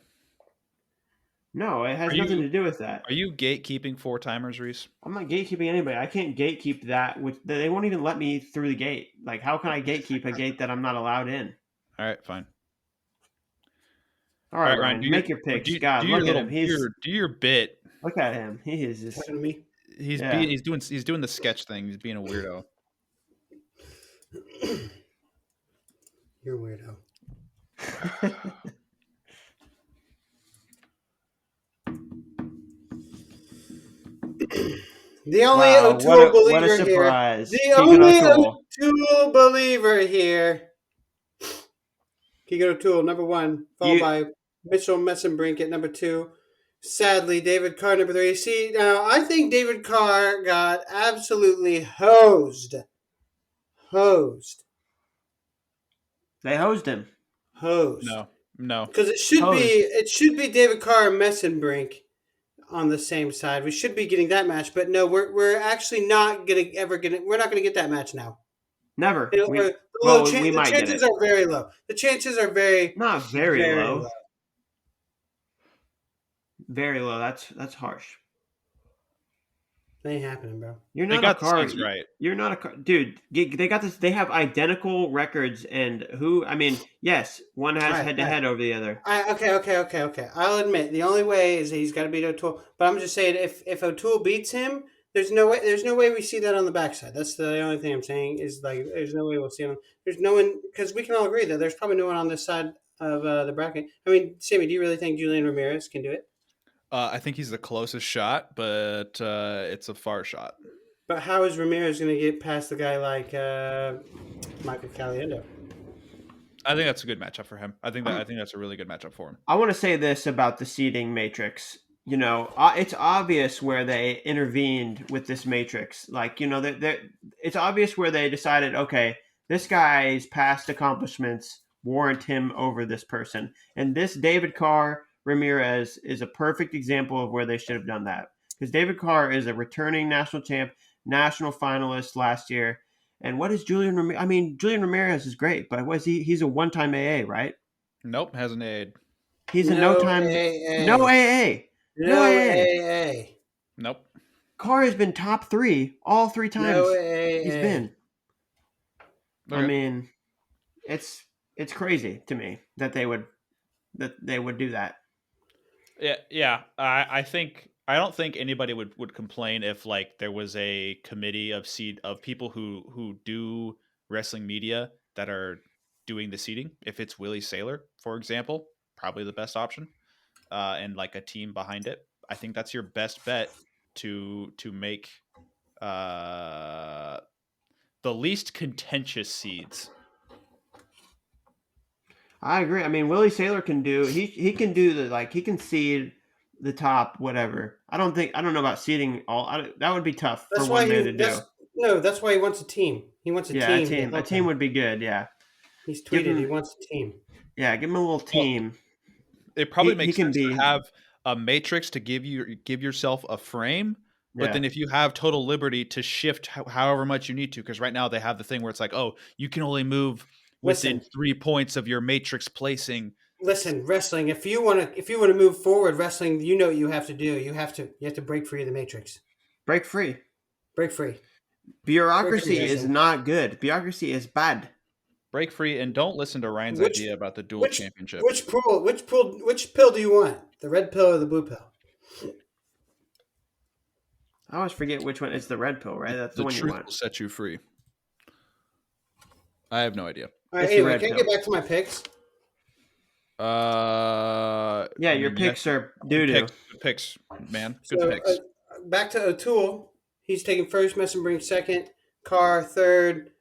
No, it has nothing to do with that. Are you gatekeeping 4-timers, Reese? I'm not gatekeeping anybody. I can't gatekeep that. They won't even let me through the gate. Like, how can I gatekeep a gate that I'm not allowed in? All right, fine. All right, Ryan, make your picks. God, look at him. Do your bit. Look at him. He is just. Talking to me? He's doing the sketch thing. He's being a weirdo. You're a weirdo. The only O'Toole believer what a surprise. here. The only O'Toole believer here. Keegan O'Toole, number 1, followed by Mitchell Messenbrink at number 2. Sadly, David Carr, number 3. See, now, I think David Carr got absolutely hosed. Hosed. They hosed him. Hosed. No. Because it should be David Carr and Messenbrink on the same side. We should be getting that match, but no, we're actually not we're not gonna get that match now. Never. The chances are very low. The chances are not very low. Very low. That's harsh. That ain't happening, bro. You're not a Carr. Right. You're not a Carr. Dude, they got this. They have identical records, and yes, one has head-to-head over the other. Okay. I'll admit, the only way is that he's got to beat O'Toole. But I'm just saying, if O'Toole beats him, there's no way we see that on the backside. That's the only thing I'm saying is, like, there's no way we'll see him. There's no one, because we can all agree that there's probably no one on this side of the bracket. I mean, Sammy, do you really think Julian Ramirez can do it? I think he's the closest shot, but it's a far shot. But how is Ramirez going to get past a guy like Michael Caliendo? I think that's a good matchup for him. I think that's a really good matchup for him. I want to say this about the seeding matrix. It's obvious where they intervened with this matrix. Like, it's obvious where they decided, okay, this guy's past accomplishments warrant him over this person. And this David Carr Ramirez is a perfect example of where they should have done that. Because David Carr is a returning national champ, national finalist last year. And what is Julian Ramirez? I mean, Julian Ramirez is great, but he's a one-time AA, right? Nope, hasn't AA'd. He's a no-time AA. No AA. No AA. Nope. Carr has been top 3 all 3 times he's been. Okay. I mean, it's crazy to me that they would do that. Yeah. I don't think anybody would complain if, like, there was a committee of people who do wrestling media that are doing the seeding. If it's Willie Saylor, for example, probably the best option, and like a team behind it. I think that's your best bet to make the least contentious seeds. I agree. I mean, Willie Saylor can do he can do he can seed the top whatever. I don't know about seeding all. That would be tough for one man to do. No, that's why he wants a team. He wants a team. A team would be good. Yeah. He's tweeted he wants a team. Yeah, give him a little team. Well, it probably makes sense to have a matrix to give yourself a frame. But then if you have total liberty to shift however much you need to, because right now they have the thing where it's like, oh, you can only move within Listen. 3 points of your matrix placing. Listen, wrestling. If you want to move forward, wrestling. You know what you have to do. You have to break free of the matrix. Break free. Break free. Bureaucracy is wrestling. not good. Bureaucracy is bad. Break free and don't listen to Ryan's Which- idea about the dual Which championship. which pill do you want? The red pill or the blue pill? I always forget which one. It's the red pill, right? That's the The one you truth want. will set you free. I have no idea. All right. It's the Anyway, red can I pill. get back to my picks? Yeah, your picks are doo doo. Good picks, man. Good So picks. back to O'Toole. He's taking first. Messenbrink second. Carr third.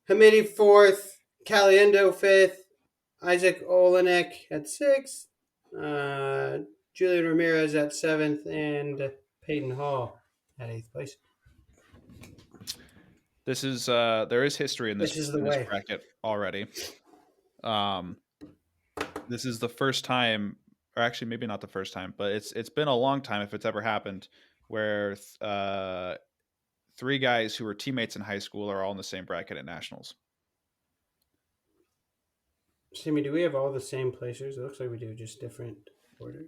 Hamidi fourth. Caliendo fifth. Isaac Olenek at sixth. Julian Ramirez at seventh, and Peyton Hall at eighth place. This is there is history in this, This is the in this way. bracket already. This is the first time, or actually maybe not the first time, but it's been a long time if it's ever happened where 3 guys who were teammates in high school are all in the same bracket at nationals. Sammy, do we have all the same placers? It looks like we do, just different order.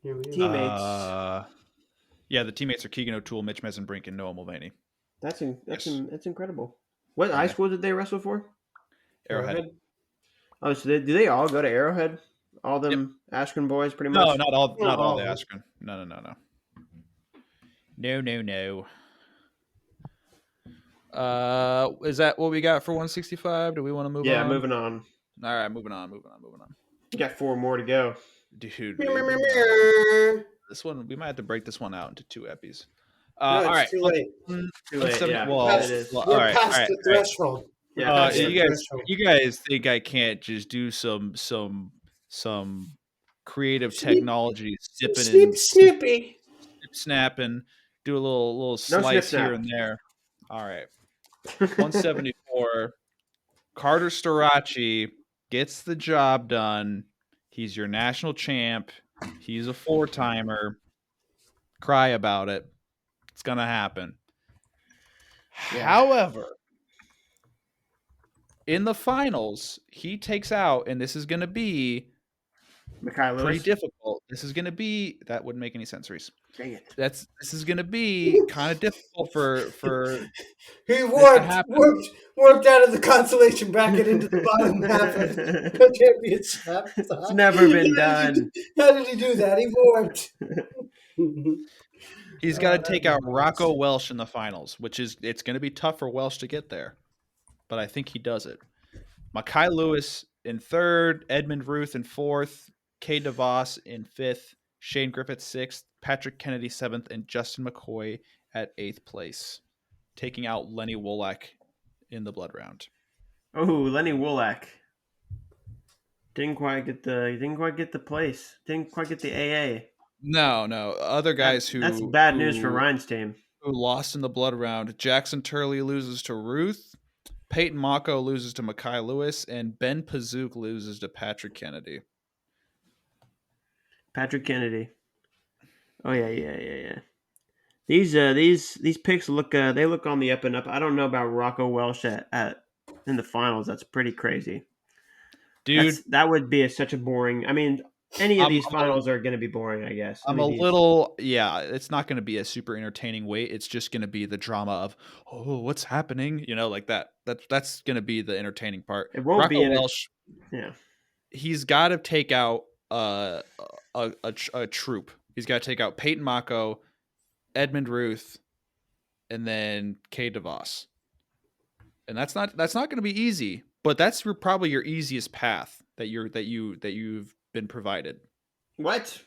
Yeah, we do. Teammates. Yeah, the teammates are Keegan O'Toole, Mitch Mesenbrink, and Noah Mulvaney. That's Yes. incredible. What high school did they wrestle for? Arrowhead. Oh, so do they all go to Arrowhead? All them Askren boys, pretty much. No, not all. Not Not all all the of them. Askren. No. No. Is that what we got for 165? Do we want to move Yeah, on? moving on. All right, moving on. We got 4 more to go. Dude, No, this one we might have to break this one out into 2 eppies. it's All right, too late. Too late, yeah. Well, it is. well, We're all right, past all right, the all right. threshold. Yeah, Past yeah, the threshold. You guys think I can't just do some creative Snip- technology, sipping Snip, and snippy. snapping, do a little snip slice snap. here and there. All right. 174. Carter Starachi gets the job done. He's your national champ. He's a 4-timer. Cry about it. It's going to happen. Yeah. However, in the finals, he takes out, and this is going to be Mekhi Lewis. pretty difficult. This is going to be, that wouldn't make any sense, Reese. Dang it. This is going to be kind of difficult for He happen. warped out of the consolation bracket into the bottom half of the championship. It's never been done. How did he do that? He warped. He's got to take out Rocco Welsh in the finals, it's going to be tough for Welsh to get there, but I think he does it. Mekhi Lewis in 3rd, Edmund Ruth in 4th, Kay DeVos in 5th, Shane Griffith 6th, Patrick Kennedy 7th, and Justin McCoy at 8th place, taking out Lenny Wolak in the blood round. Oh, Lenny Wolak. Didn't quite get the place. Didn't quite get the AA. No. Other guys That's bad news for Ryan's team. Who lost in the blood round. Jackson Turley loses to Ruth. Peyton Mako loses to Mekhi Lewis, and Ben Pazook loses to Patrick Kennedy. Patrick Kennedy. Oh yeah. These picks look they look on the up and up. I don't know about Rocco Welsh at in the finals. That's pretty crazy, Dude. That would be such a boring. I mean, any of these I'm finals are going to be boring, I guess. It's not going to be a super entertaining wait. It's just going to be the drama of, oh, what's happening? Like that. That's going to be the entertaining part. It won't be Welsh. Yeah. He's got to take out a troop. He's got to take out Peyton Mako, Edmund Ruth, and then Kay DeVos. And that's not going to be easy, but that's probably your easiest path that you've been provided. What?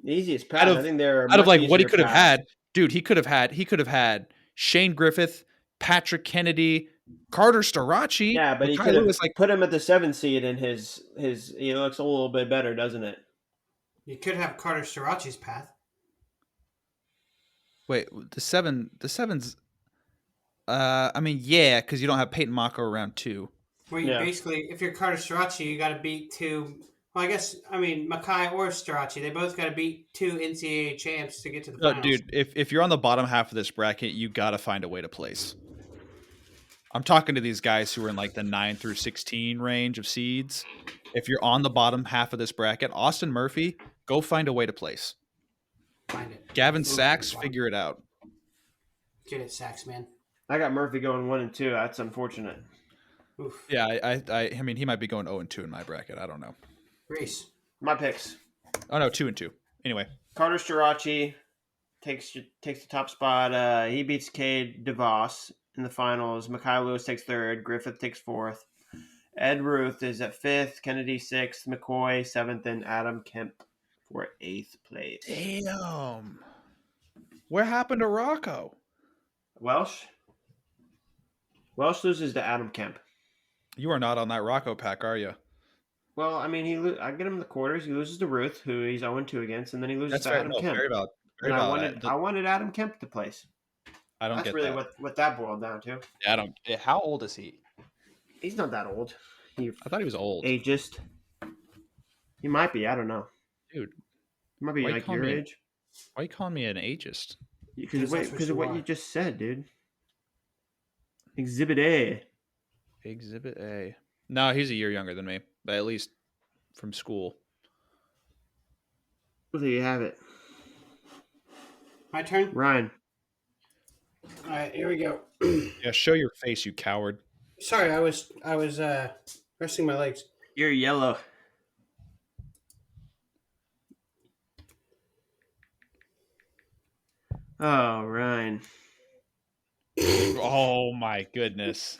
The easiest path. I think there are out of like what he easier could have paths. had, dude. He could have had Shane Griffith, Patrick Kennedy, Carter Starachi. Yeah, but he Mekhi could have Lewis, put him at the 7th seed, and his he looks a little bit better, doesn't it? You could have Carter Starachi's path. Wait, the sevens. I mean, yeah, because you don't have Peyton Mako around 2. Where you basically, if you're Carter Starachi, you got to beat 2. Well, Mekhi or Starachi, they both got to beat 2 NCAA champs to get to the finals. Dude, if you're on the bottom half of this bracket, you got to find a way to place. I'm talking to these guys who are in like the 9 through 16 range of seeds. If you're on the bottom half of this bracket, Austin Murphy, go find a way to place. Find it. Gavin Oof, Sachs, wow. figure it out. Get it, Sachs, man. I got Murphy going 1 and 2. That's unfortunate. Oof. Yeah, I mean, he might be going 0 and 2 in my bracket. I don't know. Reese. My picks. Oh no, 2 and 2. Anyway, Carter Strachey takes the top spot. He beats Cade DeVos in the finals. Mekhi Lewis takes third. Griffith takes fourth. Ed Ruth is at fifth. Kennedy sixth. McCoy seventh, and Adam Kemp for eighth place. damn. What happened to Rocco? Welsh loses to Adam Kemp. You are not on that Rocco pack, are you? Well, I mean, I get him in the quarters. He loses to Ruth, who he's 0-2 against, and then he loses That's to fair. Adam No, Kemp. very valid. Very And valid. I wanted Adam Kemp to place. I don't That's get really that. what that boiled down to. Yeah, I don't. How old is he? He's not that old. I thought he was old. Ageist. He might be. I don't know. Dude, He might be Why you like call your me- age. why are you calling me an ageist? Because that's of what you just said, dude. Exhibit A. Exhibit A. No, he's a year younger than me, but at least from school. Well, there you have it. My turn? Ryan. All right, here we go. Yeah, show your face, you coward. Sorry, I was resting my legs. You're yellow. Oh, Ryan. Oh my goodness.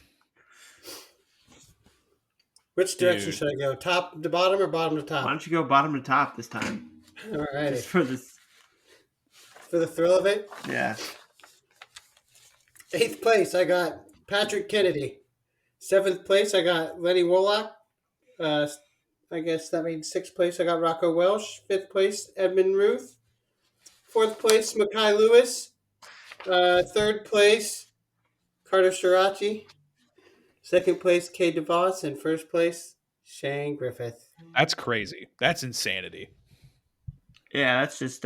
Which direction Dude. should I go? Top to bottom or bottom to Why top? don't you go bottom to top this time? All right. Just for this. For the thrill of it. Yeah. 8th place, I got Patrick Kennedy. 7th place, I got Lenny Wolak. I guess that means 6th place, I got Rocco Welsh. 5th place, Edmund Ruth. 4th place, Mekhi Lewis. 3rd place, Carter Strachey. 2nd place, Cade DeVos. And 1st place, Shane Griffith. That's crazy. That's insanity. Yeah, that's just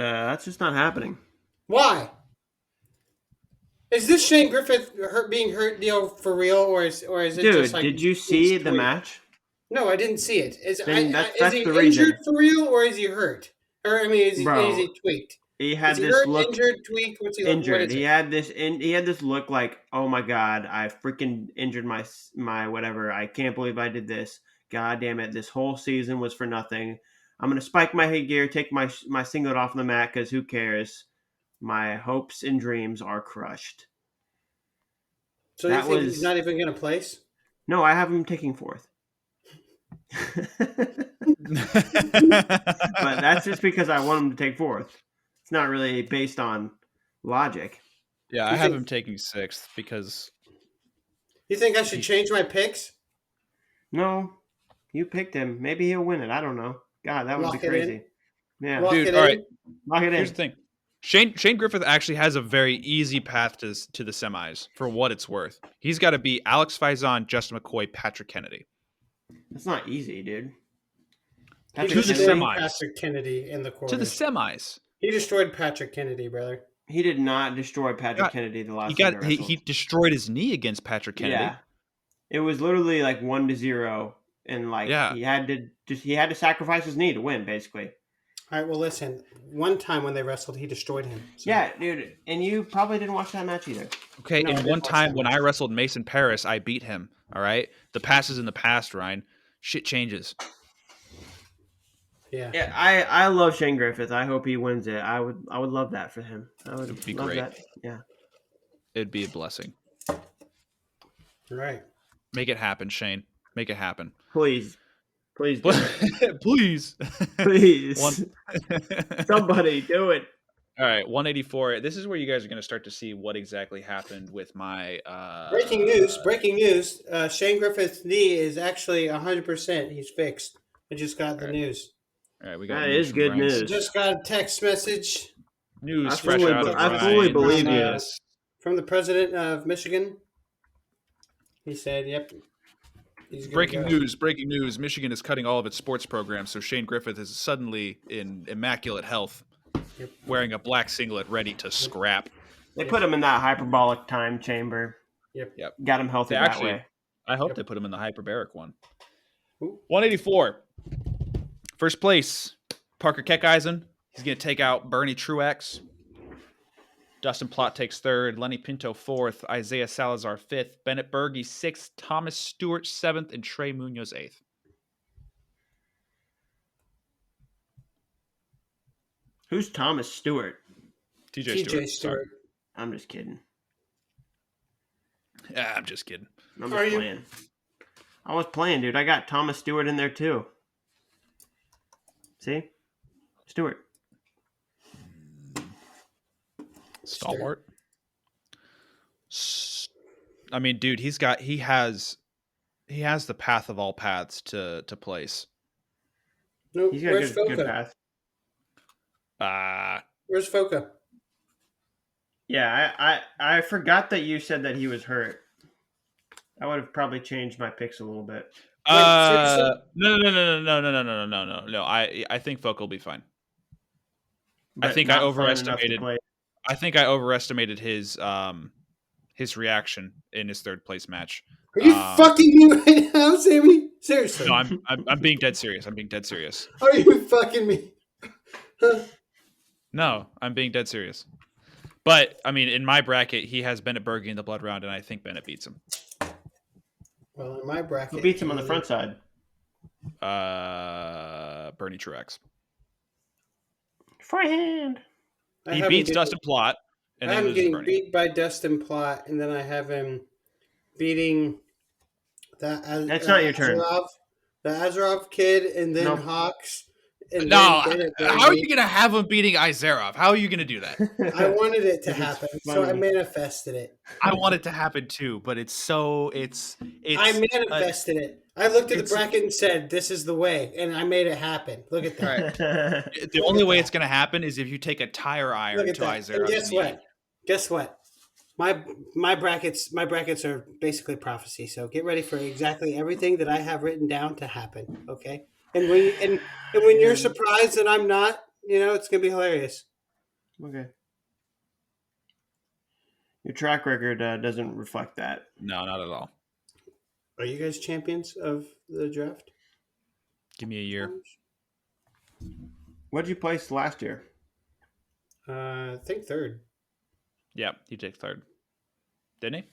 not happening. Why? Is this Shane Griffith being hurt deal for real, or is it Dude, just like? did you see it's the tweaked? match? No, I didn't see it. Is That's he the injured reason. for real, or is he hurt? Or I mean, is he tweaked? He had Is he this hurt, look injured, tweaked? What's he injured. What is He it? had this look like, oh my god, I freaking injured my whatever. I can't believe I did this. God damn it! This whole season was for nothing. I'm gonna spike my headgear, take my singlet off the mat because who cares? My hopes and dreams are crushed. So that you think was- he's not even going to place? No, I have him taking fourth. But that's just because I want him to take fourth. It's not really based on logic. Yeah, I You have think- him taking 6th because You think I should change my picks? No, you picked him. Maybe he'll win it. I don't know. God, that would Lock be it in? crazy. Yeah, Lock Dude, it all in? right. lock it here's in. the thing. Shane Griffith actually has a very easy path to the semis for what it's worth. He's got to beat Alex Faison, Justin McCoy, Patrick Kennedy. It's not easy, dude. He Patrick To the destroyed Kennedy- semis. Patrick Kennedy in the quarters. To the semis. He destroyed Patrick Kennedy, brother. He did not destroy Patrick got- Kennedy the last He time got they he wrestled. destroyed his knee against Patrick Kennedy. Yeah, it was literally like 1-0, and like Yeah. he had to sacrifice his knee to win, basically. All right, well, listen. One time when they wrestled, he destroyed him. So- Yeah, dude, and you probably didn't watch that match either. Okay, No, I and didn't one watch time that when match. I wrestled Mason Paris, I beat him. All right, the past is in the past, Ryan. Shit changes. Yeah. Yeah, I love Shane Griffith. I hope he wins it. I would love that for him. I would It'd be love great. that. Yeah. It'd be a blessing. All right. Make it happen, Shane. Make it happen. Please do it. Please. Please. One- Somebody do it. All right, 184. This is where you guys are going to start to see what exactly happened with my Breaking news. Breaking news. Shane Griffith's knee is actually 100%. He's fixed. I just got the All right. news. All right, we got That news is from good Ryan. news. Just got a text message News I fresh fully out be- of I Ryan. fully believe you. Yes. from the president of Michigan. He said, yep. He's gonna Breaking go. news. Michigan is cutting all of its sports programs, so Shane Griffith is suddenly in immaculate health, Yep. wearing a black singlet ready to scrap. They put him in that hyperbolic time chamber. Yep. got him healthy They that actually, way. I hope Yep. they put him in the hyperbaric one. Ooh. 184. First place, Parker Keckeisen. He's going to take out Bernie Truex. Dustin Plott takes third. Lenny Pinto fourth. Isaiah Salazar fifth. Bennett Berge sixth. Thomas Stewart seventh. And Trey Munoz eighth. Who's Thomas Stewart? TJ TJ Stewart. Stewart. I'm just kidding. Yeah, I'm just kidding. I'm Are just you? playing. I was playing, dude. I got Thomas Stewart in there too. See? Stewart. Stalwart. I mean, dude, he has the path of all paths to place. No, He's got a where's good Foca? path. Where's Foca? Yeah, I forgot that you said that he was hurt. I would have probably changed my picks a little bit. seriously? No. I think Folk will be fine. But think I not fun enough to overestimated. play. I think I overestimated his reaction in his third place match. Are you fucking me right now, Sammy? Seriously? No, I'm being dead serious. I'm being dead serious. Are you fucking me? Huh? No, I'm being dead serious. But I mean, in my bracket, he has Bennett Berge in the blood round, and I think Bennett beats him. Well, in my bracket, Who beats him on the front side? Bernie Truex. Freehand. He beats Dustin Plott, and I then have him loses getting Bernie. beat by Dustin Plott, and then I have him beating that. That's not your turn. The Azarov kid, and then Nope. Hawks. And No, then Bennett how are Berge. you going to have him beating Izerov? How are you going to do that? I wanted it to It's happen, so I funny. manifested it. I want it to happen too, but it's I manifested it. I looked at the it's- bracket and said, "This is the way," and I made it happen. Look at that. the only way it's going to happen is if you take a tire iron Look to at that. Izerov. And guess what? Guess what? My brackets are basically prophecy. So get ready for exactly everything that I have written down to happen. Okay. And when you're surprised and I'm not, it's gonna be hilarious. Okay. Your track record doesn't reflect that. No, not at all. Are you guys champions of the draft? Give me a year. What did you place last year? I think third. Yeah, he takes third. Didn't he?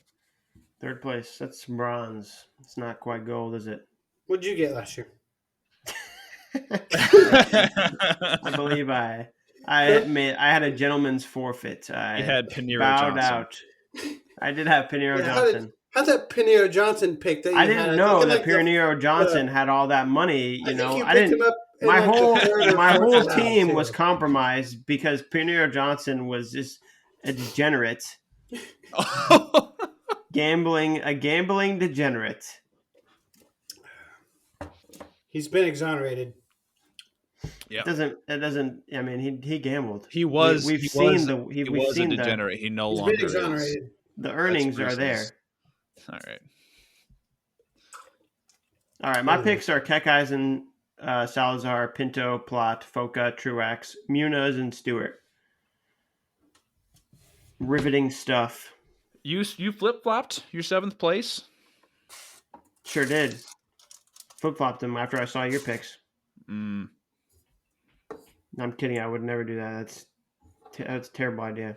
Third place. That's bronze. It's not quite gold, is it? What did you get last year? I believe I had a gentleman's forfeit. I He had Pinero bowed Johnson. out. I did have Pinero Yeah, Johnson. How'd that Pinero Johnson pick that you I had? didn't know think that like Pinero Johnson had all that money. I think you I picked didn't. him up in My like the whole third or my fourth whole round, team too. was compromised because Pinero Johnson was just a degenerate, a gambling degenerate. He's been exonerated. Yeah. It doesn't. I mean, he gambled. He was. We've he seen was, the. he We've was seen a degenerate. He no He's longer been exonerated. is. the earnings are there. Bruce's. All right. All right, my picks are Keckeisen, Salazar, Pinto, Plott, Foca, Truax, Munoz, and Stewart. Riveting stuff. You flip flopped your seventh place. Sure did. Flip-flopped them after I saw your picks. Mm. I'm kidding. I would never do that. That's a terrible idea.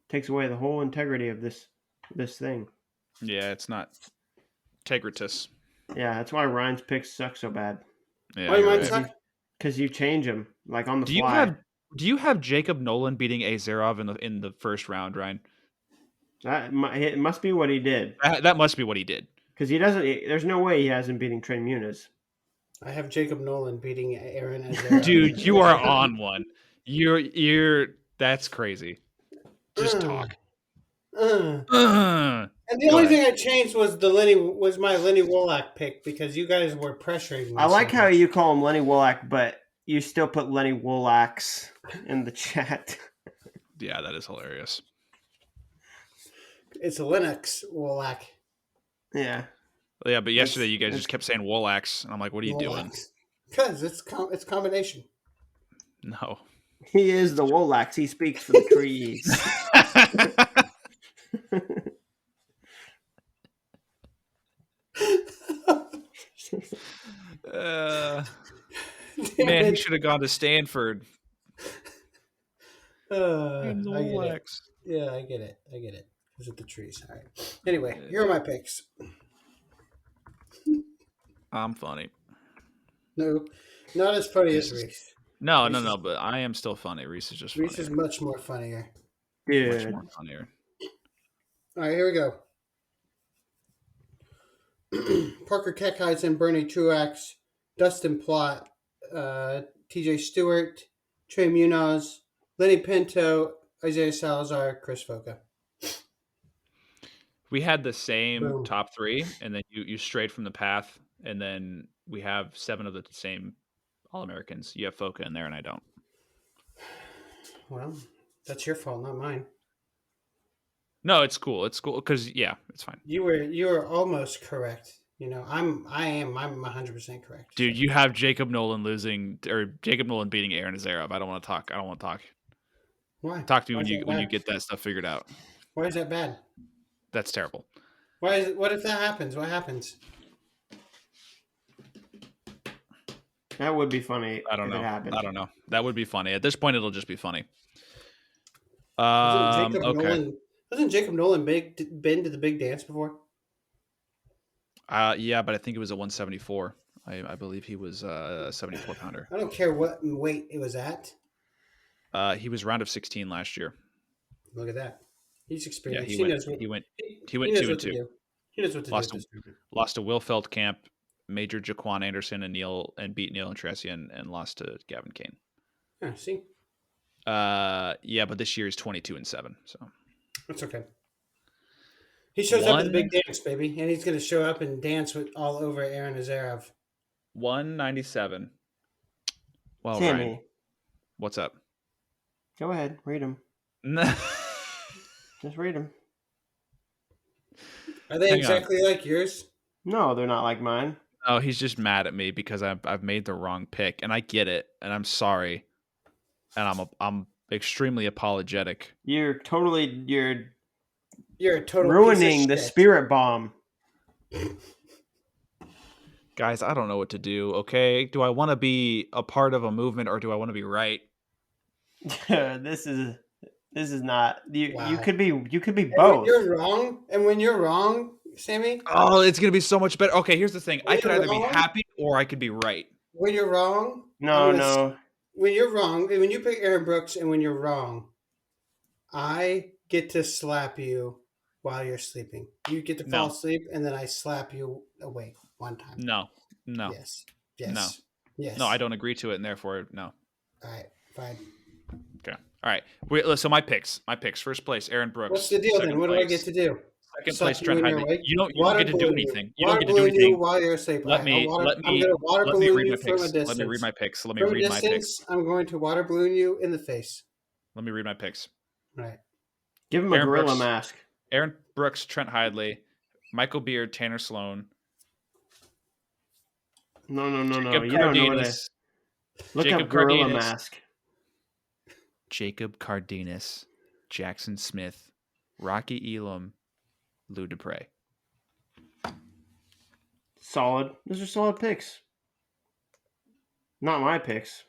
Takes away the whole integrity of this thing. Yeah, it's not integritus. Yeah, that's why Ryan's picks suck so bad. Yeah, Why do you're mine right. suck? Because you change them like on the Do fly. you have Jacob Nolan beating Azerov in the first round, Ryan? It must be what he did. That must be what he did. Because he doesn't. There's no way he hasn't beating Trey Muniz. I have Jacob Nolan beating Aaron Azera. Dude, you are on one. You're that's crazy. Just talk. And the Go only ahead. thing I changed was my Lenny Wolak pick because you guys were pressuring me. I like so how much. you call him Lenny Wolak, but you still put Lenny Wolaks in the chat. Yeah, that is hilarious. It's a Linux Wolak. Yeah. Yeah, but yesterday you guys just kept saying Wolax, and I'm like, what are you doing? Because it's combination. No. He is the Wolax. He speaks for the trees. Uh, Damn man, he it. should have gone to Stanford. And the I get it. Wax. Yeah, I get it. I get it. Who's with the trees? All right. Anyway, here are my picks. I'm funny. No, not as funny as Reese is- Reese. No, Reese no, is- no. But I am still funny. Reese is just Reese is funnier. much more funnier. Much Dude. more funnier. All right, here we go. Parker Keckheisen, Bernie Truax, Dustin Plott, TJ Stewart, Trey Munoz, Lenny Pinto, Isaiah Salazar, Chris Foca. We had the same Boom. top three, and then you strayed from the path, and then we have 7 of the same All-Americans. You have Foca in there, and I don't. Well, that's your fault, not mine. No, it's cool. It's cool because it's fine. You were almost correct. You know, I'm 100% correct. Dude, you have Jacob Nolan beating Aaron Azarov. I don't want to talk. Why? Talk to me Why when is you that when you bad? get that stuff figured out. Why is that bad? That's terrible. Why is it? What if that happens? What happens? That would be funny. I don't if know. It happened. I don't know. That would be funny. At this point, it'll just be funny. Okay. Hasn't Jacob Nolan been to the big dance before? Yeah, but I think it was a 174. I believe he was a 74 pounder. I don't care what weight it was at. He was round of 16 last year. Look at that. He's Yeah, experienced. he went knows what, 2 knows and what to 2. do. He knows what to Lost do. to- At this moment. Lost to Will Feldkamp, Major Jaquan Anderson, and beat Neil Entresi and lost to Gavin Kane. Yeah, see, Yeah, but this year he's 22 and 7. So that's okay. He shows up at the One- big dance, baby, and he's going to show up and dance with all over Aaron Azarov. 197. Well, Sammy, Ryan, what's up? go ahead. Read them. Just read them. Are they Hang on. exactly like yours? No, they're not like mine. Oh, he's just mad at me because I've made the wrong pick, and I get it, and I'm sorry, and I'm extremely apologetic. You're You're a total ruining piece the of shit. spirit bomb. Guys, I don't know what to do. Okay, do I want to be a part of a movement or do I want to be right? This is not. You Wow. could be And both. when you're wrong, Sammy, Oh, it's gonna be so much better. Okay, here's the thing: I When could you're either be wrong- happy or I could be right. when you're wrong, No, I'm gonna no. when you're wrong, and when you pick Aaron Brooks, and when you're wrong, I get to slap you while you're sleeping. You get to fall No. asleep, and then I slap you awake one time. No, Yes. Yes. No. Yes. no, I don't agree to it, and therefore no. All right. Fine. Okay, all right. Wait, so my picks. First place, Aaron Brooks. What's the deal then? Second What do I place- get to do? Second Slap place, you Trent when you're Heidley. awake? You don't Water get to do balloon you. anything. You Water don't get to do balloon you anything. while you're asleep. Let I'm me going to water let me balloon read you my from a picks. distance. Let me read my picks. Let me From a read my picks. distance, I'm going to water balloon you in the face. Let me read my picks. All right. Give him a Aaron gorilla Brooks. mask. Aaron Brooks, Trent Heidley, Michael Beard, Tanner Sloan, No. Jacob You don't know what Cardenas, Look Jacob up gorilla Cardenas. mask. Jacob Cardenas, Jackson Smith, Rocky Elam, Lou Dupre. Solid. Those are solid picks. Not my picks.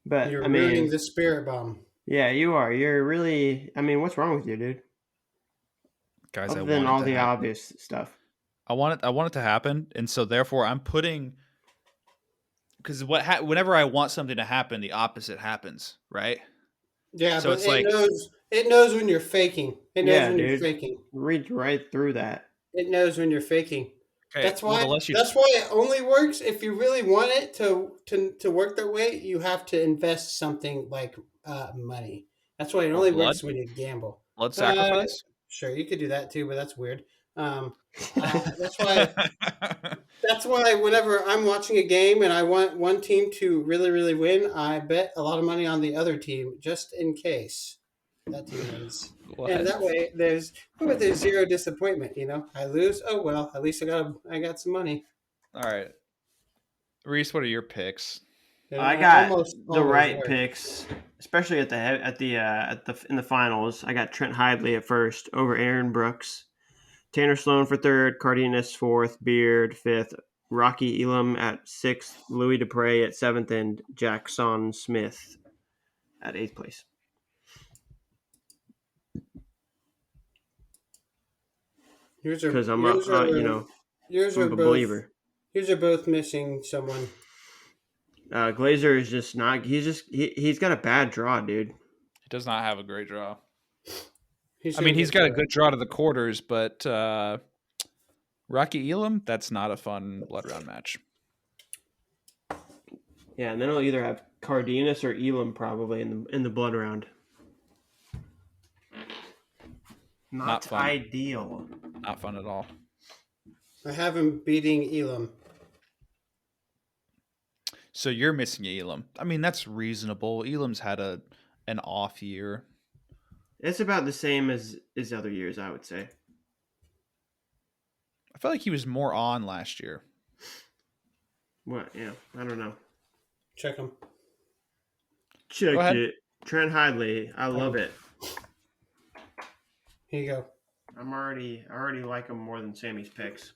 But You're I ruining mean, the spirit bomb. yeah, you are. You're really. I mean, what's wrong with you, dude? Guys, Other I than want all it to the happen. obvious stuff. I want it to happen, and so therefore I'm putting because whenever I want something to happen, the opposite happens, right? Yeah, So but it's it like- knows when you're faking. It knows Yeah, when you're dude. faking. Read right through that. It knows when you're faking. Okay, That's well, why. the less you That's why it only works if you really want it to work that way. You have to invest something like money. That's why it only Blood? works when you gamble. blood sacrifice. Sure, you could do that too, but that's weird. That's why. That's why whenever I'm watching a game and I want one team to really, really win, I bet a lot of money on the other team just in case that team wins. What? And that way, there's zero disappointment. You know, I lose. Oh well, at least I got some money. All right, Reese, what are your picks? And I got almost the always right work. picks, especially in the finals. I got Trent Heidley at first over Aaron Brooks, Tanner Sloan for third, Cardenas fourth, Beard fifth, Rocky Elam at sixth, Louis Dupre at seventh, and Jackson Smith at eighth place. Because I'm yours I'm a are both believer. yours are both missing someone. Glazer is just not. He's got a bad draw, dude. He does not have a great draw. He's I mean, gonna he's get got a through good it. draw to the quarters, but Rocky Elam, that's not a fun blood round match. Yeah, and then he'll either have Cardenas or Elam probably in the blood round. Not fun. ideal. Not fun at all. I have him beating Elam. So you're missing Elam. I mean, that's reasonable. Elam's had an off year. It's about the same as other years, I would say. I felt like he was more on last year. What? Yeah, I don't know. Check him. Check Go ahead. it. Trent Hidley. I love it. Here you go. I already like him more than Sammy's picks.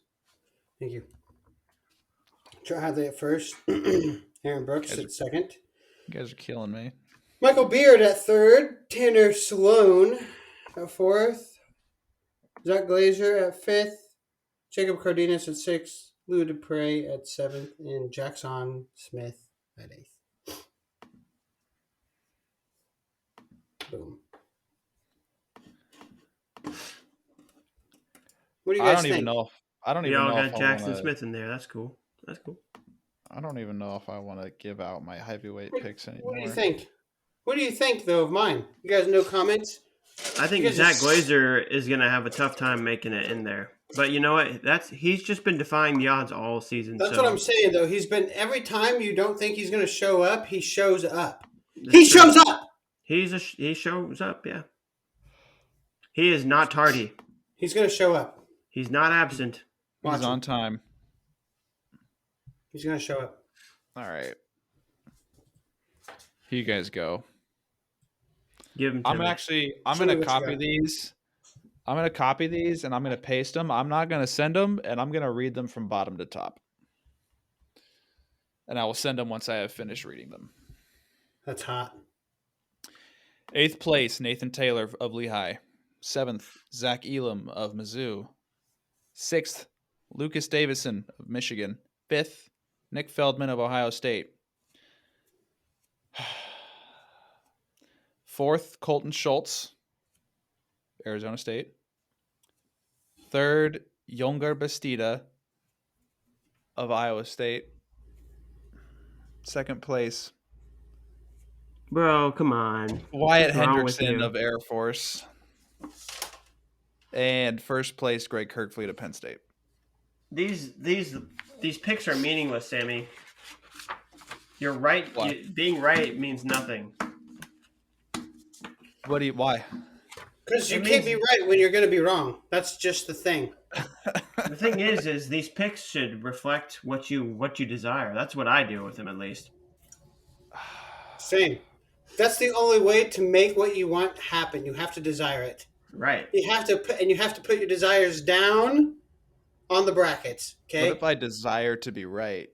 Thank you. Trent Hadley at first. Aaron Brooks at second. You guys are killing me. Michael Beard at third. Tanner Sloan at fourth. Zach Glazer at fifth. Jacob Cardenas at sixth. Lou Dupre at seventh. And Jackson Smith at eighth. Boom. What do you I guys don't think? even know. I don't We even all know got if Jackson Smith in there. That's cool. I don't even know if I want to give out my heavyweight picks anymore. What do you think? What do you think, though, of mine? You guys no comments? I think You guys Zach just- Glazer is going to have a tough time making it in there. But you know what? He's just been defying the odds all season. That's so what I'm saying, though. He's been every time you don't think he's going to show up, he shows up. that's He true. shows up. He shows up. Yeah. He is not tardy. He's going to show up. He's not absent. Watch He's him. on time. He's going to show up. All right. Here you guys go. Give him. I'm to me. Show me gonna what you copy got. these. I'm gonna copy these and I'm gonna paste them. I'm not gonna send them, and I'm gonna read them from bottom to top. And I will send them once I have finished reading them. That's hot. 8th place, Nathan Taylor of Lehigh. 7th, Zach Elam of Mizzou. 6th, Lucas Davison of Michigan. 5th, Nick Feldman of Ohio State. 4th, Colton Schultz, Arizona State. 3rd, Yongar Bastida of Iowa State. 2nd place, Bro, come on. Wyatt What's wrong with Hendrickson you? of Air Force. And 1st place, Greg Kirkfleet of Penn State. These picks are meaningless, Sammy. You're right. Why? Being right means nothing. Why? Because you It can't means- be right when you're going to be wrong. That's just the thing. The thing is these picks should reflect what you desire. That's what I do with them, at least. Same. That's the only way to make what you want happen. You have to desire it. Right. You have to put your desires down on the brackets. Okay. What if I desire to be right?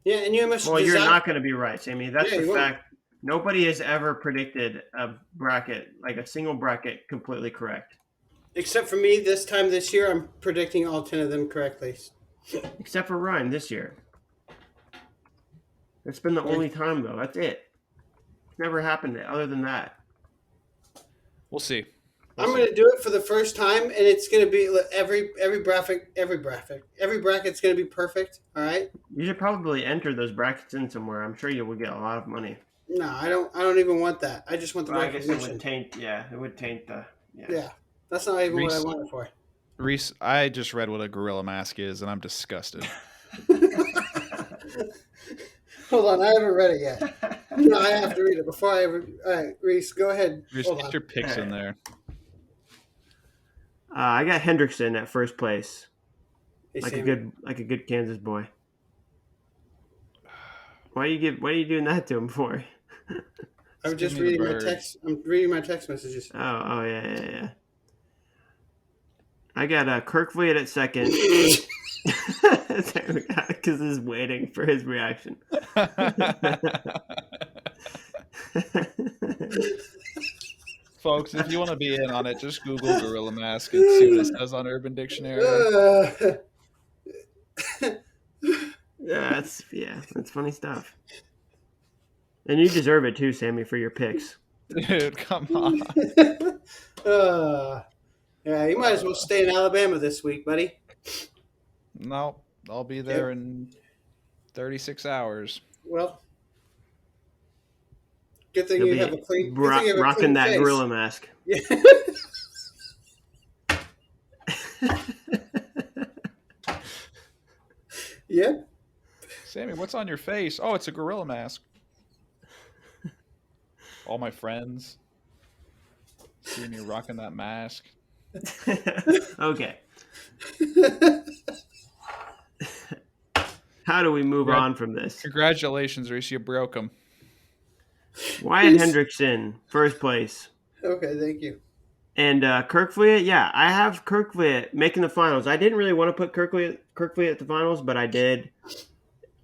Yeah, and you must. Well, you're not going to be right, Sammy. That's Yeah, the you won't. fact. Nobody has ever predicted a bracket, like a single bracket, completely correct. Except for me, this year, I'm predicting all 10 of them correctly. Except for Ryan this year. It's been the only time, though. That's it. It's never happened other than that. We'll see. I'm going to do it for the first time, and it's going to be every bracket's going to be perfect. All right. You should probably enter those brackets in somewhere. I'm sure you will get a lot of money. No, I don't even want that. I just want the Well, I guess it recognition. would taint. Yeah, it would taint the. Yeah. Yeah, that's not even what I Reese- want it for. Reese, I just read what a gorilla mask is, and I'm disgusted. Hold on, I haven't read it yet. No, I have to read it before I ever. All right, Reese, go ahead. Reese, Hold get on. your picks in there. I got Hendrickson at first place, Hey, like Sammy. a good Kansas boy. Why are you doing that to him for? I'm just give me the reading my bird. text. I'm reading my text messages. Oh yeah. I got Kirkvoet at second. Because he's waiting for his reaction. Folks, if you want to be in on it, just Google gorilla mask and see what it says on Urban Dictionary. That's funny stuff. And you deserve it too, Sammy, for your picks. Dude, come on. Yeah, you might as well stay in Alabama this week, buddy. No, I'll be there in 36 hours. Well, good thing You'll you be have a clean. Good thing you have a rocking clean that face. gorilla mask. Yeah. Yeah. Sammy, what's on your face? Oh, it's a gorilla mask. All my friends see me rocking that mask. Okay. How do we move on from this? Congratulations, Reese. You broke him. Wyatt Hendrickson, first place. Okay, thank you. And Kirkvoet, yeah, I have Kirkvoet making the finals. I didn't really want to put Kirkvoet at the finals, but I did.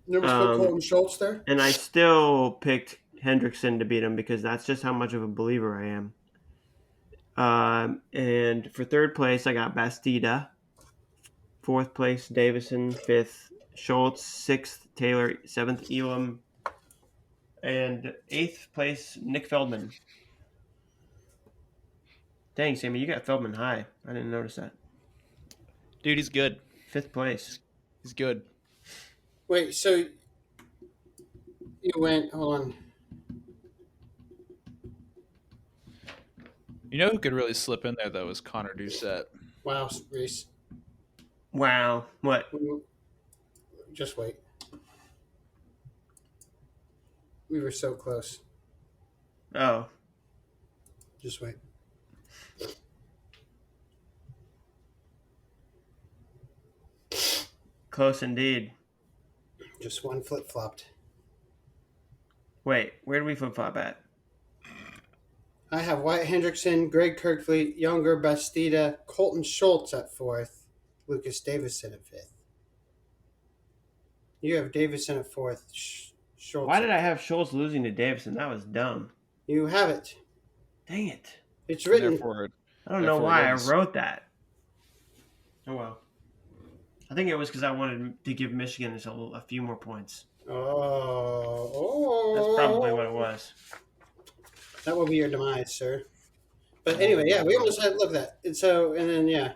Never put Colton Schultz there. And I still picked Hendrickson to beat him because that's just how much of a believer I am. And for third place, I got Bastida. Fourth place, Davison. Fifth, Schultz. Sixth, Taylor. Seventh, Elam. And eighth place, Nick Feldman. Dang, Sammy, you got Feldman high. I didn't notice that. Dude, he's good. Fifth place. He's good. Wait, so you went? Hold on. You know who could really slip in there, though, is Connor Doucette. Wow, Reese. Wow. What? Just wait. We were so close. Oh. Just wait. Close indeed. Just one flip flopped. Wait, where do we flip flop at? I have Wyatt Hendrickson, Greg Kirkfleet, Younger, Bastida, Colton Schultz at fourth, Lucas Davison at fifth. You have Davison at fourth. Schultz. Why did I have Schultz losing to Davison? That was dumb. You have it. Dang it. It's written. Therefore, I don't know why I wrote that. Oh well. I think it was because I wanted to give Michigan a few more points. Oh. That's probably what it was. That will be your demise, sir. But anyway, yeah, we almost had look at that. And then yeah,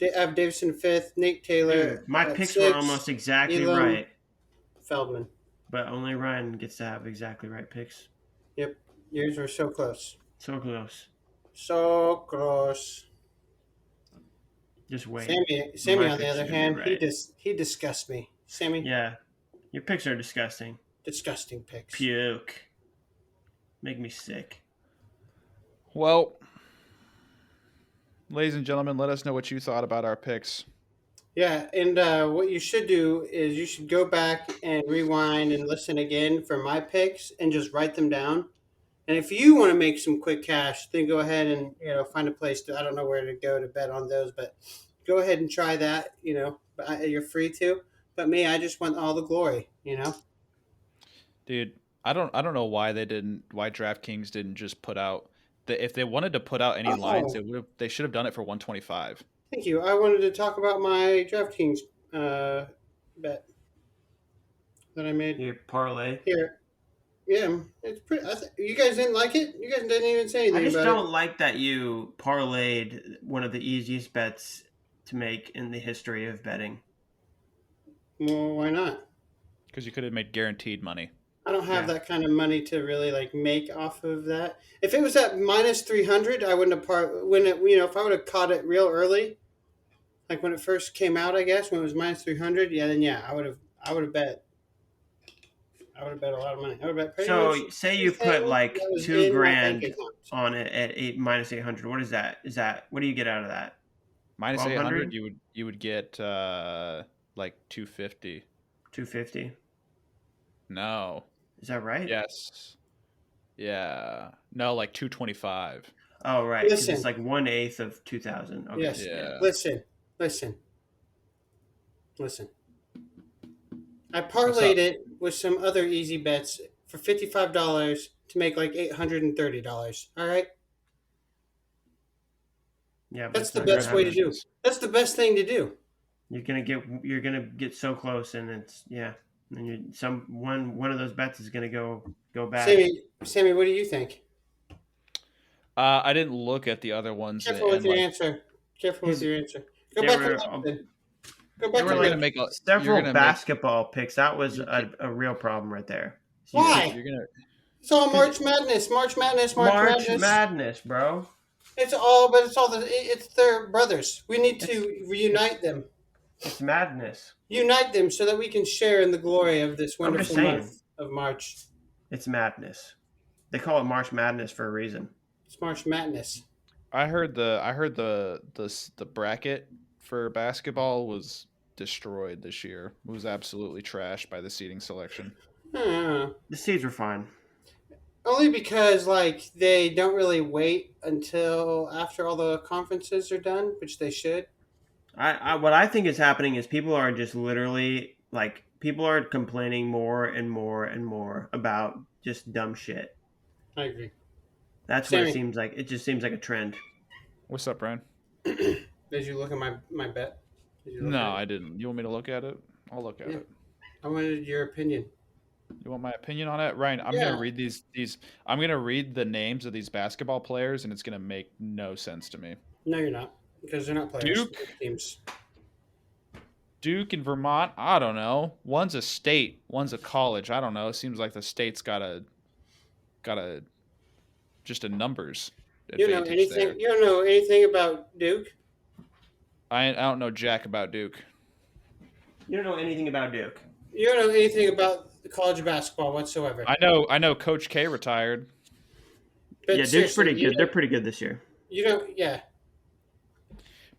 I have Davison fifth, Nate Taylor. Dude, my picks were almost exactly Elam, right, Feldman. but only Ryan gets to have exactly right picks. Yep, yours were so close. So close. So close. Just wait. Sammy My on the picks other are hand, right. he disgusts me. Sammy, Yeah, your picks are disgusting. disgusting picks. Puke. Make me sick. well, ladies and gentlemen, let us know what you thought about our picks. Yeah, and what you should do is you should go back and rewind and listen again for my picks and just write them down. And if you want to make some quick cash, then go ahead and find a place to. I don't know where to go to bet on those, but go ahead and try that. But you're free to. But me, I just want all the glory. Dude, I don't know why DraftKings didn't just put out if they wanted to put out any lines, they should have done it for 125. Thank you. I wanted to talk about my DraftKings bet that I made. Your parlay. Here. Yeah, it's pretty. You guys didn't like it. You guys didn't even say anything I just about don't like that you parlayed one of the easiest bets to make in the history of betting. Well, why not? Because you could have made guaranteed money. I don't have that kind of money to really make off of that. If it was at minus 300, I wouldn't have if I would have caught it real early, like when it first came out, I guess when it was minus 300. Yeah, then I would have bet. I would have bet a lot of money. I would bet pretty much. So say you put like $2,000 on it at minus 800. What is that? What do you get out of that? Minus 800, you would get like 250. 250. No. Is that right? Yes. Yeah. No, like 225. Oh, right, because Listen. it's like 1/8 of 2000. Okay. Yes. Yeah. Listen. I What's up? parlayed it with some other easy bets for $55 to make like $830. All right. Yeah, but That's it's the not gonna best way to happen. do. That's the best thing to do. You're gonna get so close, and it's and one of those bets is gonna go bad. Sammy, what do you think? I didn't look at the other ones, Careful with and your like answer. Careful with His your answer. Go there back to were left then. Go there back were to you're gonna left. like make a you're several gonna make basketball picks. That was you a real problem right there. Why? you're gonna It's all Because March Madness. March Madness. March March Madness. Madness, bro. It's their brothers. We need It's to reunite them. it's madness. Unite them so that we can share in the glory of this I'm just wonderful saying, month of March. it's madness. They call it March Madness for a reason. It's March Madness. I heard the bracket for basketball was destroyed this year. It was absolutely trashed by the seating selection. Huh. The seeds were fine. Only because like they don't really wait until after all the conferences are done, which they should. What I think is happening is people are just literally like people are complaining more and more and more about just dumb shit. I agree. That's what it Sammy, seems like. It just seems like a trend. What's up, Brian? did you look at my bet? Did you look No, at it? I didn't. You want me to look at it? I'll look at Yeah. it. I wanted your opinion. You want my opinion on it, Ryan? I'm Yeah. gonna read these. I'm gonna read the names of these basketball players, and it's gonna make no sense to me. No, you're not, because they're not players. Duke? They're teams. Duke and Vermont. I don't know. One's a state, one's a college. I don't know. It seems like the state's got a just a numbers You know advantage there. anything? You don't know anything about Duke? I don't know jack about Duke. You don't know anything about Duke. You don't know anything about the college basketball whatsoever. I know Coach K retired. But Yeah, Duke's seriously, pretty good. They're pretty good this year. You don't. Yeah.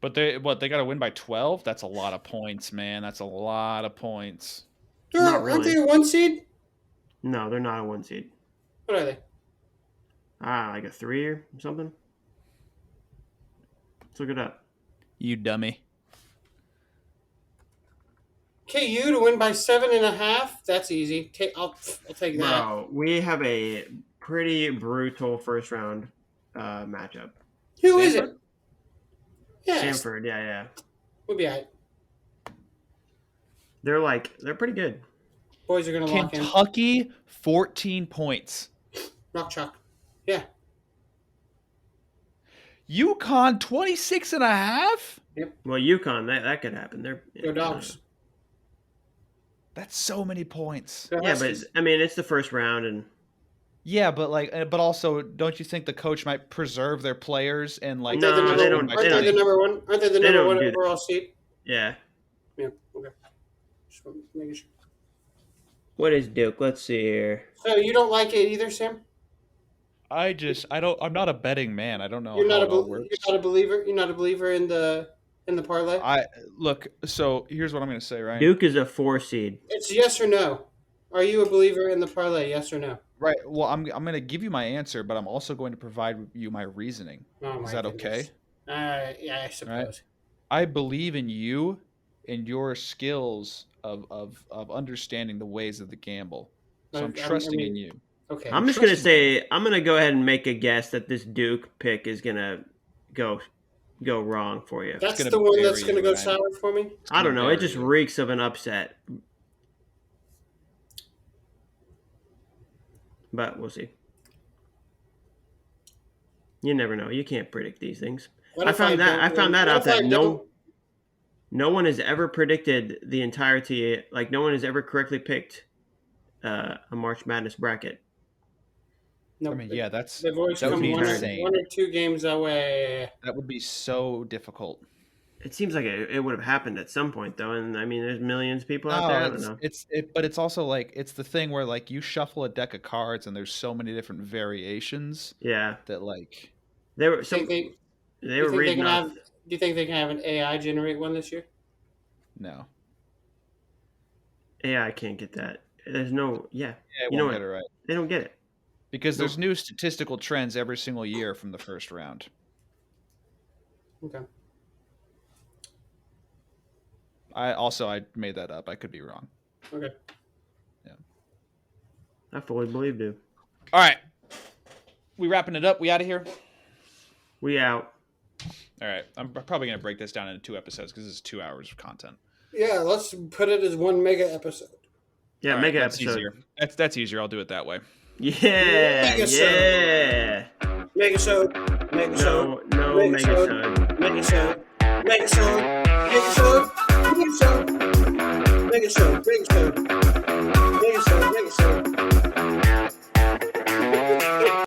But they got to win by 12? That's a lot of points, man. That's a lot of points. Not Aren't really. they a 1 seed? No, they're not a 1 seed. What are they? Like a 3 or something. Let's look it up. You dummy. KU to win by 7.5. That's easy. I'll take that. Bro, we have a pretty brutal first round matchup. Who is Stanford? it? Yeah, Stanford, yeah. we'll be alright. They're pretty good. Boys are gonna lock in. Kentucky, 14 points. Rock chalk. Yeah. UConn, 26 and a half? Well, UConn, that could happen. They're Go Dogs. That's so many points. Go Yeah, but Huskies. I mean, it's the first round, and Yeah, but also, don't you think the coach might preserve their players and like? No, Aren't they don't- Aren't they the number one? Aren't they the They number don't one do that. overall seed? yeah. Yeah. Okay. Just making sure. What is Duke? Let's see here. So you don't like it either, Sam? I'm not a betting man. I don't know You're how not it all works. You're not a believer. You're not a believer in the parlay. Look. So here's what I'm going to say, right? Duke is a 4 seed. It's yes or no. Are you a believer in the parlay? Yes or no? Right. Well, I'm going to give you my answer, but I'm also going to provide you my reasoning. Oh my Is that goodness. okay? Yeah, I suppose. I believe in you and your skills of understanding the ways of the gamble. So I'm trusting in you. Okay. I'm just gonna say I'm gonna go ahead and make a guess that this Duke pick is gonna go wrong for you. That's gonna the one that's bury going to you, go Ryan. sour for me. I don't know. It just bury you. reeks of an upset. But we'll see. You never know. You can't predict these things. What I if found that don't win? What out if I that don't- no one has ever predicted the entirety. Like no one has ever correctly picked a March Madness bracket. No, I mean, yeah, that's they've always that would come be one insane. or two games away. That would be so difficult. It seems like it would have happened at some point, though. And I mean, there's millions of people out there. I don't know. But it's also like it's the thing where like you shuffle a deck of cards and there's so many different variations Yeah, that like they were Do you think they do were you think they reading can off. have? Do you think they can have an AI generate one this year? no. Yeah, I can't get that. There's no. Yeah, Yeah, it You know won't what? get it right. they don't get it. because there's new statistical trends every single year from the first round. Okay. I made that up. I could be wrong. Okay. I fully believed you. All right. We wrapping it up? We out of here? We out. All right. I'm probably going to break this down into 2 episodes because this is 2 hours of content. Yeah, let's put it as one mega episode. Yeah, All right, mega that's episode. easier. That's easier. I'll do it that way. Yeah, Megasode. yeah. Megasode. Megasode. No megasode. Megasode. Megasode. Megasode. Megasode. Megasode. Megasode.